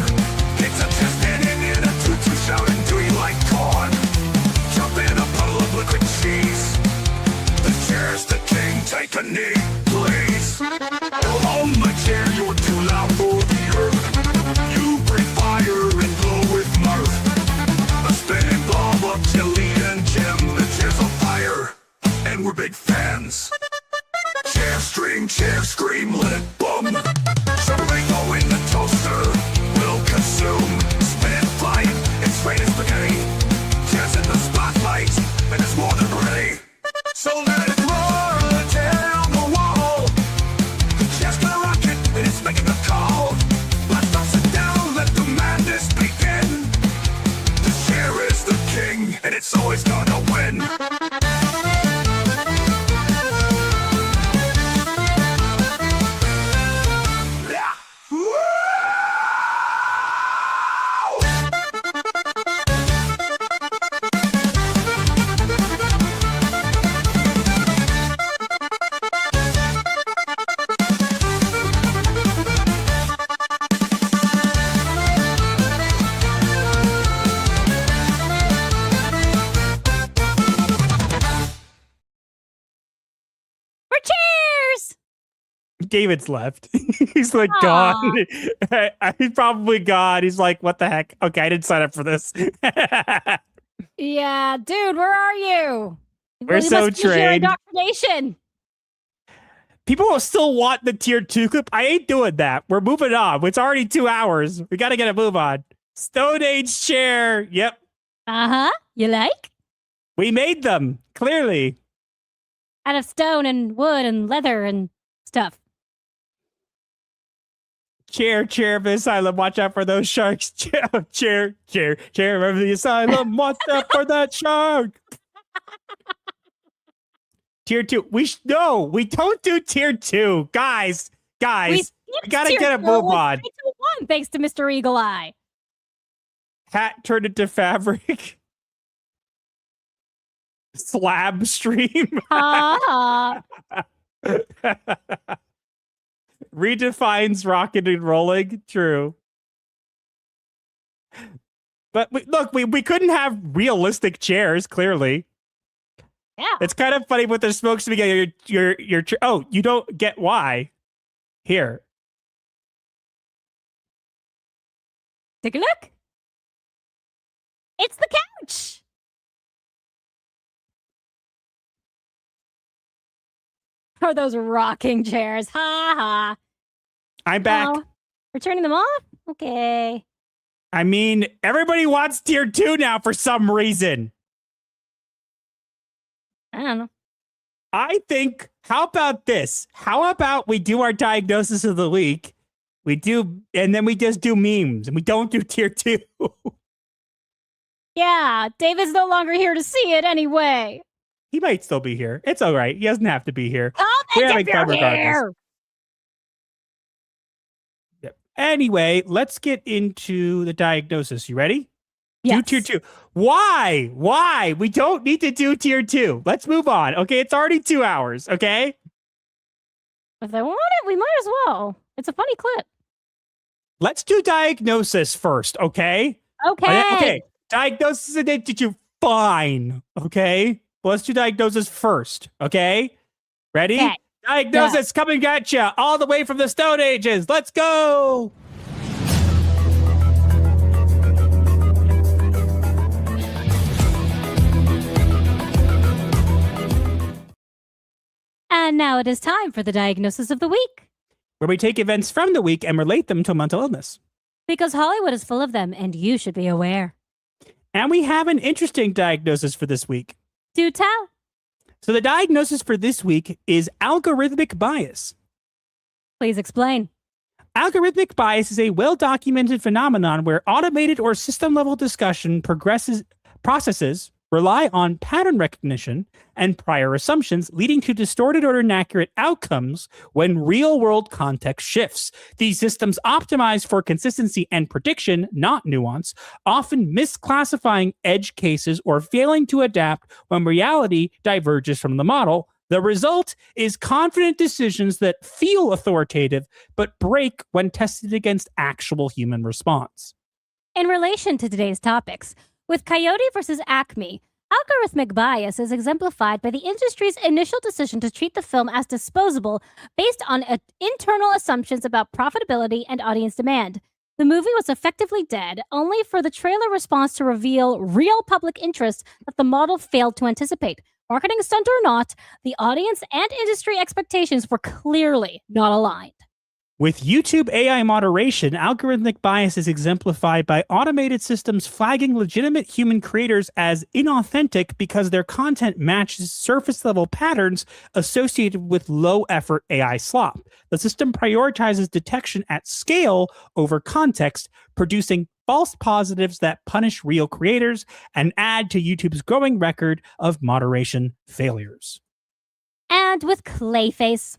It's a test standing in a tutu shouting, do you like corn? Jump in a puddle of liquid cheese. The chair's the king, take a knee, please. Oh, my chair, you're too loud for the earth. You breathe fire and glow with mirth. A spinning blob of Tilly and Jim. The chair's on fire, and we're big fans. Chair scream, let it boom. Churro in the toaster will consume. Spin, fly, it's raining spaghetti. Chair's in the spotlight, and it's more than ready. So let it roar, tear down the wall. The chair's gonna rock it, and it's making a call. Let's not sit down, let the madness begin. The chair is the king, and it's always gonna win. David's left. He's like, gone. He's probably gone. He's like, what the heck? Okay, I didn't sign up for this. Yeah, dude, where are you? We're so trained. Indoctrination. People will still want the tier 2 clip. I ain't doing that. We're moving on. It's already 2 hours. We got to get a move on. Stone Age chair. Yep. Uh-huh. You like? We made them, clearly. Out of stone and wood and leather and stuff. Chair of the asylum, watch out for those sharks. Chair of the asylum, watch out for that shark. Tier 2. We don't do tier 2. Guys, we gotta get a move on. 1, thanks to Mr. Eagle Eye. Hat turned into fabric. Slab stream. Redefines rocket and rolling. True. But we couldn't have realistic chairs, clearly. Yeah. It's kind of funny with the smoke spaghetti. Your oh, you don't get why. Here. Take a look. It's the couch. Oh, those rocking chairs. Ha ha. I'm back. Oh, we're turning them off? Okay. I mean, everybody wants tier 2 now for some reason. I don't know. I think, how about this? How about we do our diagnosis of the week? And then we just do memes and we don't do tier 2. Yeah, David's no longer here to see it anyway. He might still be here. It's all right. He doesn't have to be here. Oh, We're having fun regardless. Yep. Anyway, let's get into the diagnosis. You ready? Yes. Do tier 2. Why? Why? We don't need to do tier 2. Let's move on. Okay, it's already 2 hours. Okay. If they want it, we might as well. It's a funny clip. Let's do diagnosis first. Okay. Okay. Diagnosis and institute. Fine. Okay. Well, let's do diagnosis first. Okay. Ready? Okay. Diagnosis coming at you all the way from the Stone Ages. Let's go. And now it is time for the diagnosis of the week. Where we take events from the week and relate them to a mental illness. Because Hollywood is full of them, and you should be aware. And we have an interesting diagnosis for this week. Do tell. So the diagnosis for this week is algorithmic bias. Please explain. Algorithmic bias is a well-documented phenomenon where automated or system-level discussion processes rely on pattern recognition and prior assumptions, leading to distorted or inaccurate outcomes when real-world context shifts. These systems optimize for consistency and prediction, not nuance, often misclassifying edge cases or failing to adapt when reality diverges from the model. The result is confident decisions that feel authoritative but break when tested against actual human response. In relation to today's topics, with Coyote versus Acme, algorithmic bias is exemplified by the industry's initial decision to treat the film as disposable based on internal assumptions about profitability and audience demand. The movie was effectively dead, only for the trailer response to reveal real public interest that the model failed to anticipate. Marketing stunt or not, the audience and industry expectations were clearly not aligned. With YouTube AI moderation, algorithmic bias is exemplified by automated systems flagging legitimate human creators as inauthentic because their content matches surface-level patterns associated with low-effort AI slop. The system prioritizes detection at scale over context, producing false positives that punish real creators and add to YouTube's growing record of moderation failures. And with Clayface,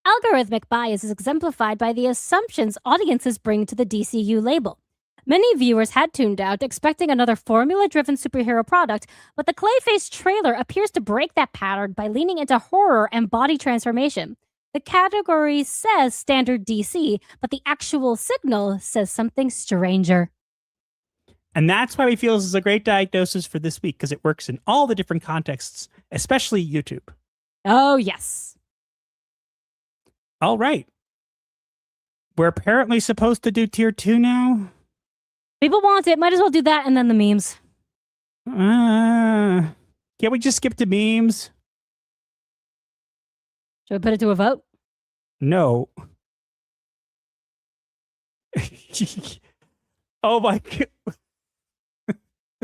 algorithmic bias is exemplified by the assumptions audiences bring to the DCU label. Many viewers had tuned out, expecting another formula-driven superhero product, but the Clayface trailer appears to break that pattern by leaning into horror and body transformation. The category says standard DC, but the actual signal says something stranger. And that's why we feel this is a great diagnosis for this week, because it works in all the different contexts, especially YouTube. Oh, yes. All right. We're apparently supposed to do tier 2 now. People want it. Might as well do that and then the memes. Can't we just skip to memes? Should we put it to a vote? No. Oh my God.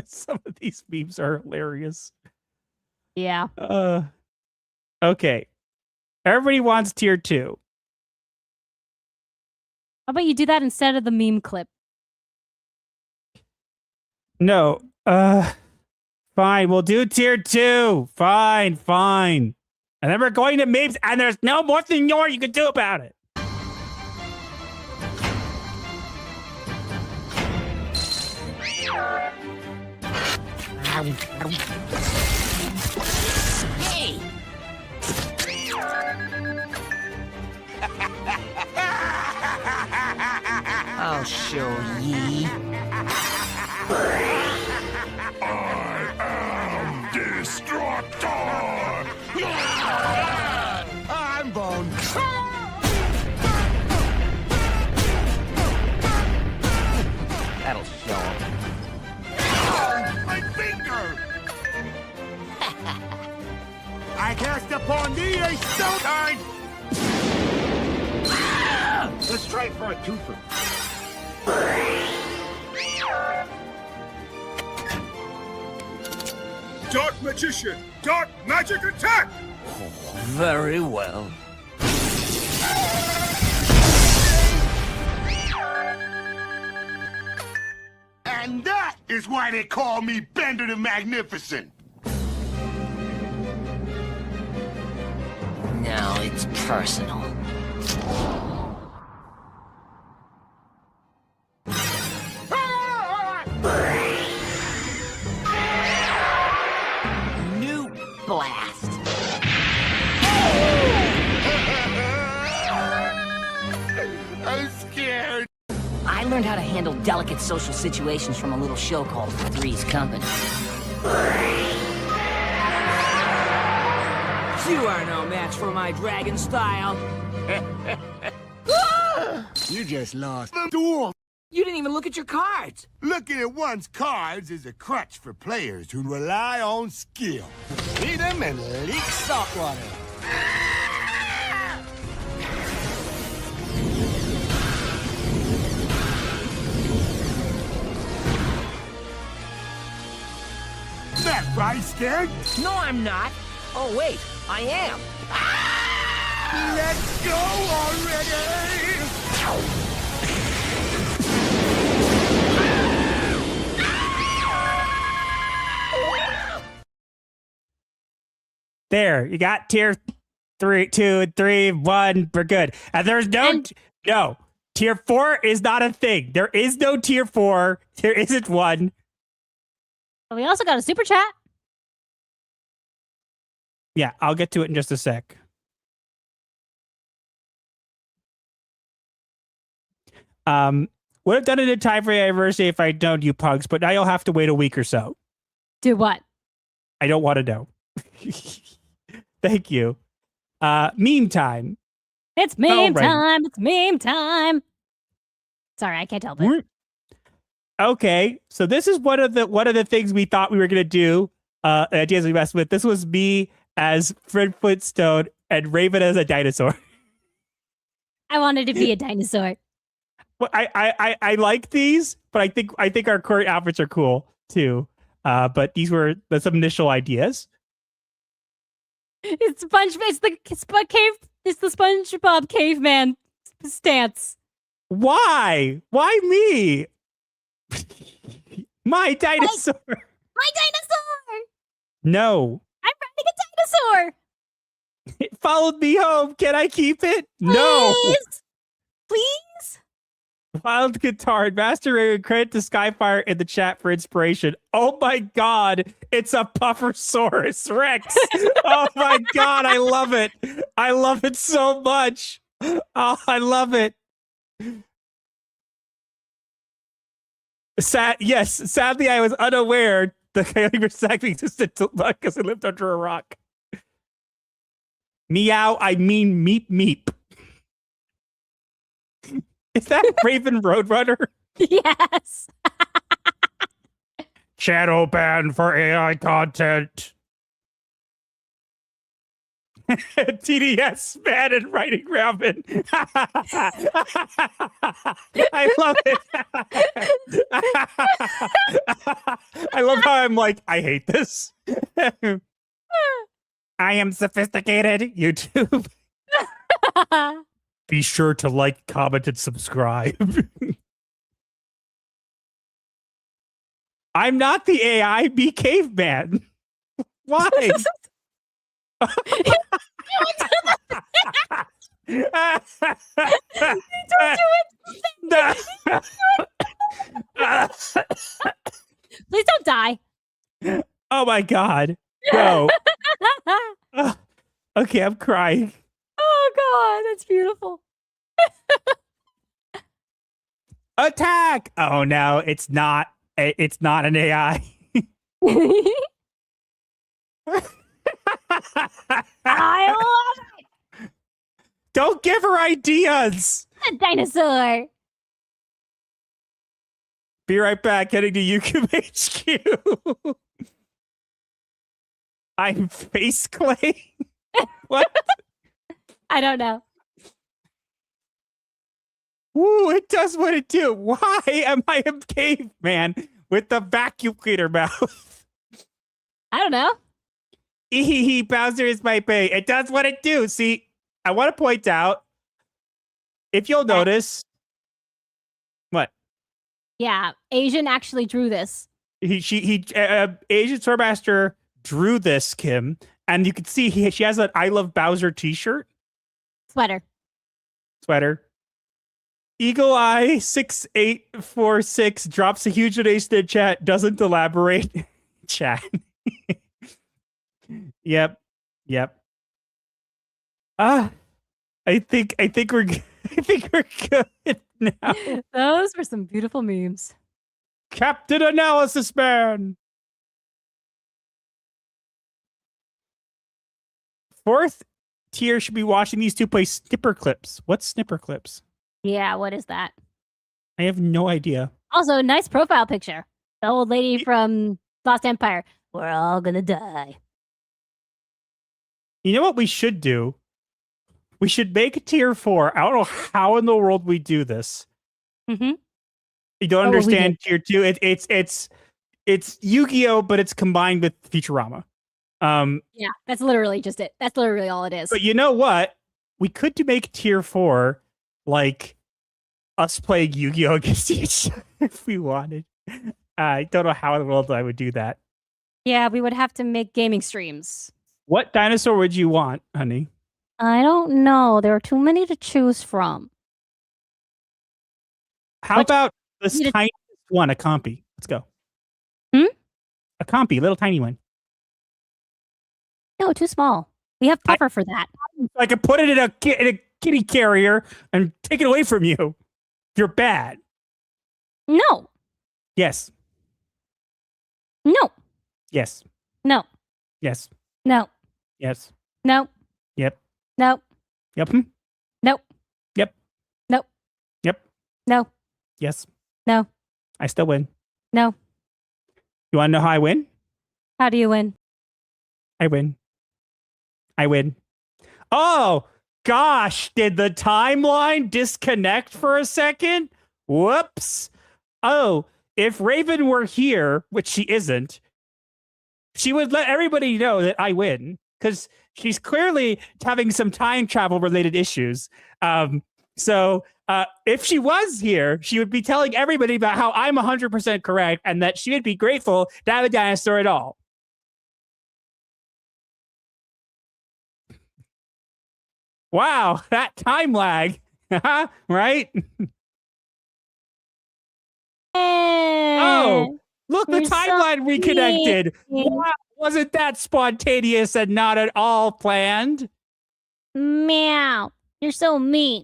Some of these memes are hilarious. Yeah. Okay. Everybody wants tier 2. How about you do that instead of the meme clip? No. Fine. We'll do tier 2. Fine. And then we're going to memes, and there's no more thing more you can do about it. Hey! I'll show ye. I am Destructor! I'm Bone. That'll show him. Oh, my finger! I cast upon thee a stone time! Let's try for a twofer. Dark Magician! Dark Magic Attack! Oh, very well. And that is why they call me Bender the Magnificent! Now it's personal. New blast. I'm scared. I learned how to handle delicate social situations from a little show called Three's Company. You are no match for my dragon style. You just lost the duel. You didn't even look at your cards. Looking at one's cards is a crutch for players who rely on skill. Eat them and leak salt water. That right, scared? No, I'm not. Oh, wait, I am. Let's go already! There, you got tier 3, 2, and 3, 1. We're good. And there's no tier 4 is not a thing. There is no tier 4. There isn't one. We also got a super chat. Yeah, I'll get to it in just a sec. Would have done it in time for your anniversary if I'd known you pugs, but now you'll have to wait a week or so. Do what? I don't want to know. Thank you. Meme time. It's meme time. It's meme time. Sorry, I can't help it. Okay, so this is one of the things we thought we were gonna do. Ideas we messed with. This was me as Fred Flintstone and Raven as a dinosaur. I wanted to be a dinosaur. Well, I like these, but I think our current outfits are cool too. But these were some initial ideas. It's the SpongeBob caveman stance. Why? Why me? My dinosaur. My dinosaur. No. I'm riding a dinosaur. It followed me home. Can I keep it? No. Please? Wild guitar and Master Raven, credit to Skyfire in the chat for inspiration. Oh my god, it's a Puffersaurus Rex. Oh my god, I love it. I love it so much. Oh, I love it. Sadly, I was unaware the Coyote exactly existed because I lived under a rock. Meow, I mean meep meep. Is that Raven Roadrunner? Yes. Shadow ban for AI content. TDS man and writing Raven. I love it. I love how I'm like, I hate this. I am sophisticated, YouTube. Be sure to like, comment, and subscribe. I'm not the AI, be caveman. Why? Don't do it. Please don't die. Oh my god. No. Okay, I'm crying. Oh god, that's beautiful. Attack! Oh no, it's not. It's not an AI. I love it. Don't give her ideas. A dinosaur. Be right back. Heading to YouTube HQ. I'm face clay. What? I don't know. Ooh, it does what it do. Why am I a caveman with the vacuum cleaner mouth? I don't know. Bowser is my bae. It does what it do. See, I want to point out, if you'll notice, what? Yeah, Asian actually drew this. Asian Swordmaster drew this, Kim, and you can see she has an I Love Bowser t-shirt. Sweater. Eagle Eye 6846 drops a huge donation in chat, doesn't elaborate. Chat. Yep. I think we're good now. Those were some beautiful memes. Captain Analysis Man. Fourth tier should be watching these two play snipper clips. What's snipper clips? Yeah, what is that? I have no idea. Also, nice profile picture. The old lady from Lost Empire. We're all gonna die. You know what we should do? We should make a tier 4. I don't know how in the world we do this. Mm-hmm. You don't understand tier 2. It's Yu-Gi-Oh, but it's combined with Futurama. Yeah, that's literally just it. That's literally all it is. But you know what? We could make tier 4 like us playing Yu-Gi-Oh against each other if we wanted. I don't know how in the world I would do that. Yeah, we would have to make gaming streams. What dinosaur would you want, honey? I don't know. There are too many to choose from. How about this tiny one, a compy? Let's go. A compy, little tiny one. No, too small. We have Puffer for that. I could put it in a kitty carrier and take it away from you. You're bad. No. Yes. No. Yes. No. Yes. No. Yes. No. Yep. No. Yep. No. Yep. No. Yep. No. Yes. No. I still win. No. You want to know how I win? How do you win? I win. Oh, gosh. Did the timeline disconnect for a second? Whoops. Oh, if Raven were here, which she isn't, she would let everybody know that I win because she's clearly having some time travel related issues. So if she was here, she would be telling everybody about how I'm 100% correct and that she would be grateful to have a dinosaur at all. Wow, that time lag, right? Oh, look, the timeline reconnected. Wow, wasn't that spontaneous and not at all planned? Meow. You're so mean.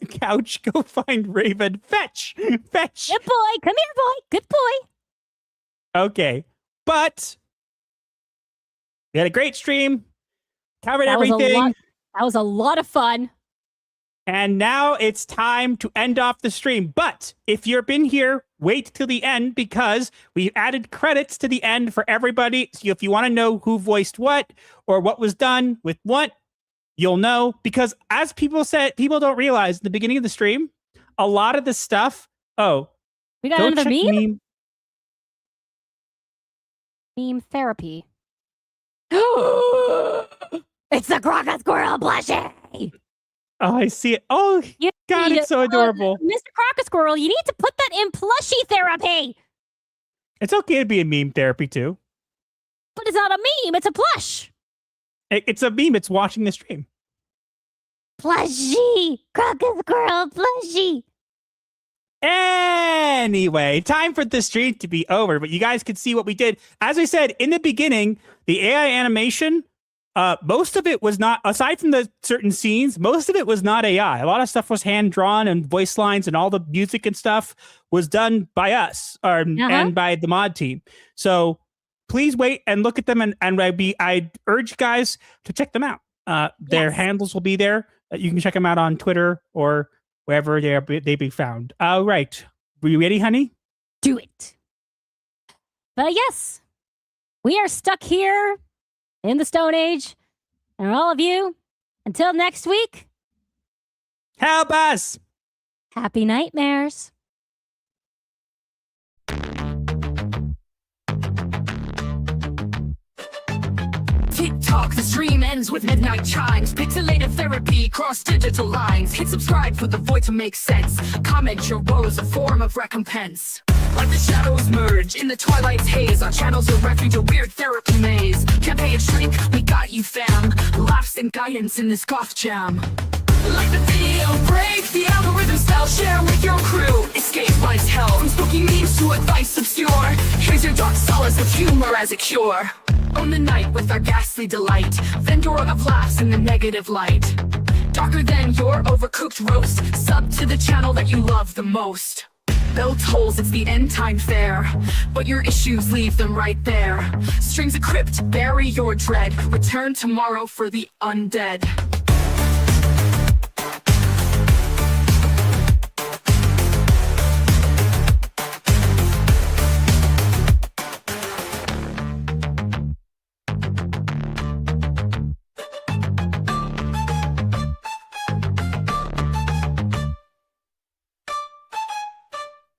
Couch, go find Raven. Fetch. Good boy. Come here, boy. Good boy. Okay, but we had a great stream. Covered everything. That was a lot of fun. And now it's time to end off the stream. But if you've been here, wait till the end because we added credits to the end for everybody. So if you want to know who voiced what or what was done with what, you'll know. Because as people said, people don't realize in the beginning of the stream, a lot of the stuff. Oh, we got another meme? Meme therapy. It's the Crocodile Squirrel plushie. Oh, I see it. Oh, God, it's so adorable. Mr. Crocodile Squirrel, you need to put that in plushie therapy. It's okay to be in meme therapy, too. But it's not a meme. It's a plush. It's a meme. It's watching the stream. Plushie. Crocodile Squirrel plushie. Anyway, time for the stream to be over, but you guys can see what we did. As I said, in the beginning, the AI animation, most of it was not, aside from the certain scenes, most of it was not AI. A lot of stuff was hand-drawn and voice lines and all the music and stuff was done by us and by the mod team. So please wait and look at them and I urge you guys to check them out. Their handles will be there. You can check them out on Twitter or wherever they be found. All right. Were you ready, honey? Do it. But yes, we are stuck here in the Stone Age. And all of you, until next week, help us. Happy nightmares. TikTok, the stream ends with midnight chimes. Pixelated therapy, cross digital lines. Hit subscribe for the void to make sense. Comment your woe as a form of recompense. Like the shadows merge in the twilight's haze, our channel's a refuge, a weird therapy maze. Campaign shrink, we got you fam. Laughs and guidance in this goth jam. Like the video break, the algorithm style, share with your crew. Escape life's hell, from spooky memes to advice obscure. Here's your dark solace with humor as a cure. Own the night with our ghastly delight, vendor of laughs in the negative light. Darker than your overcooked roast, sub to the channel that you love the most. Bell tolls, it's the end time fair, but your issues leave them right there. Strings of crypt, bury your dread, return tomorrow for the undead.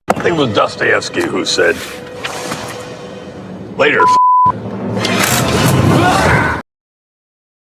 I think it was Dostoevsky who said, "Later,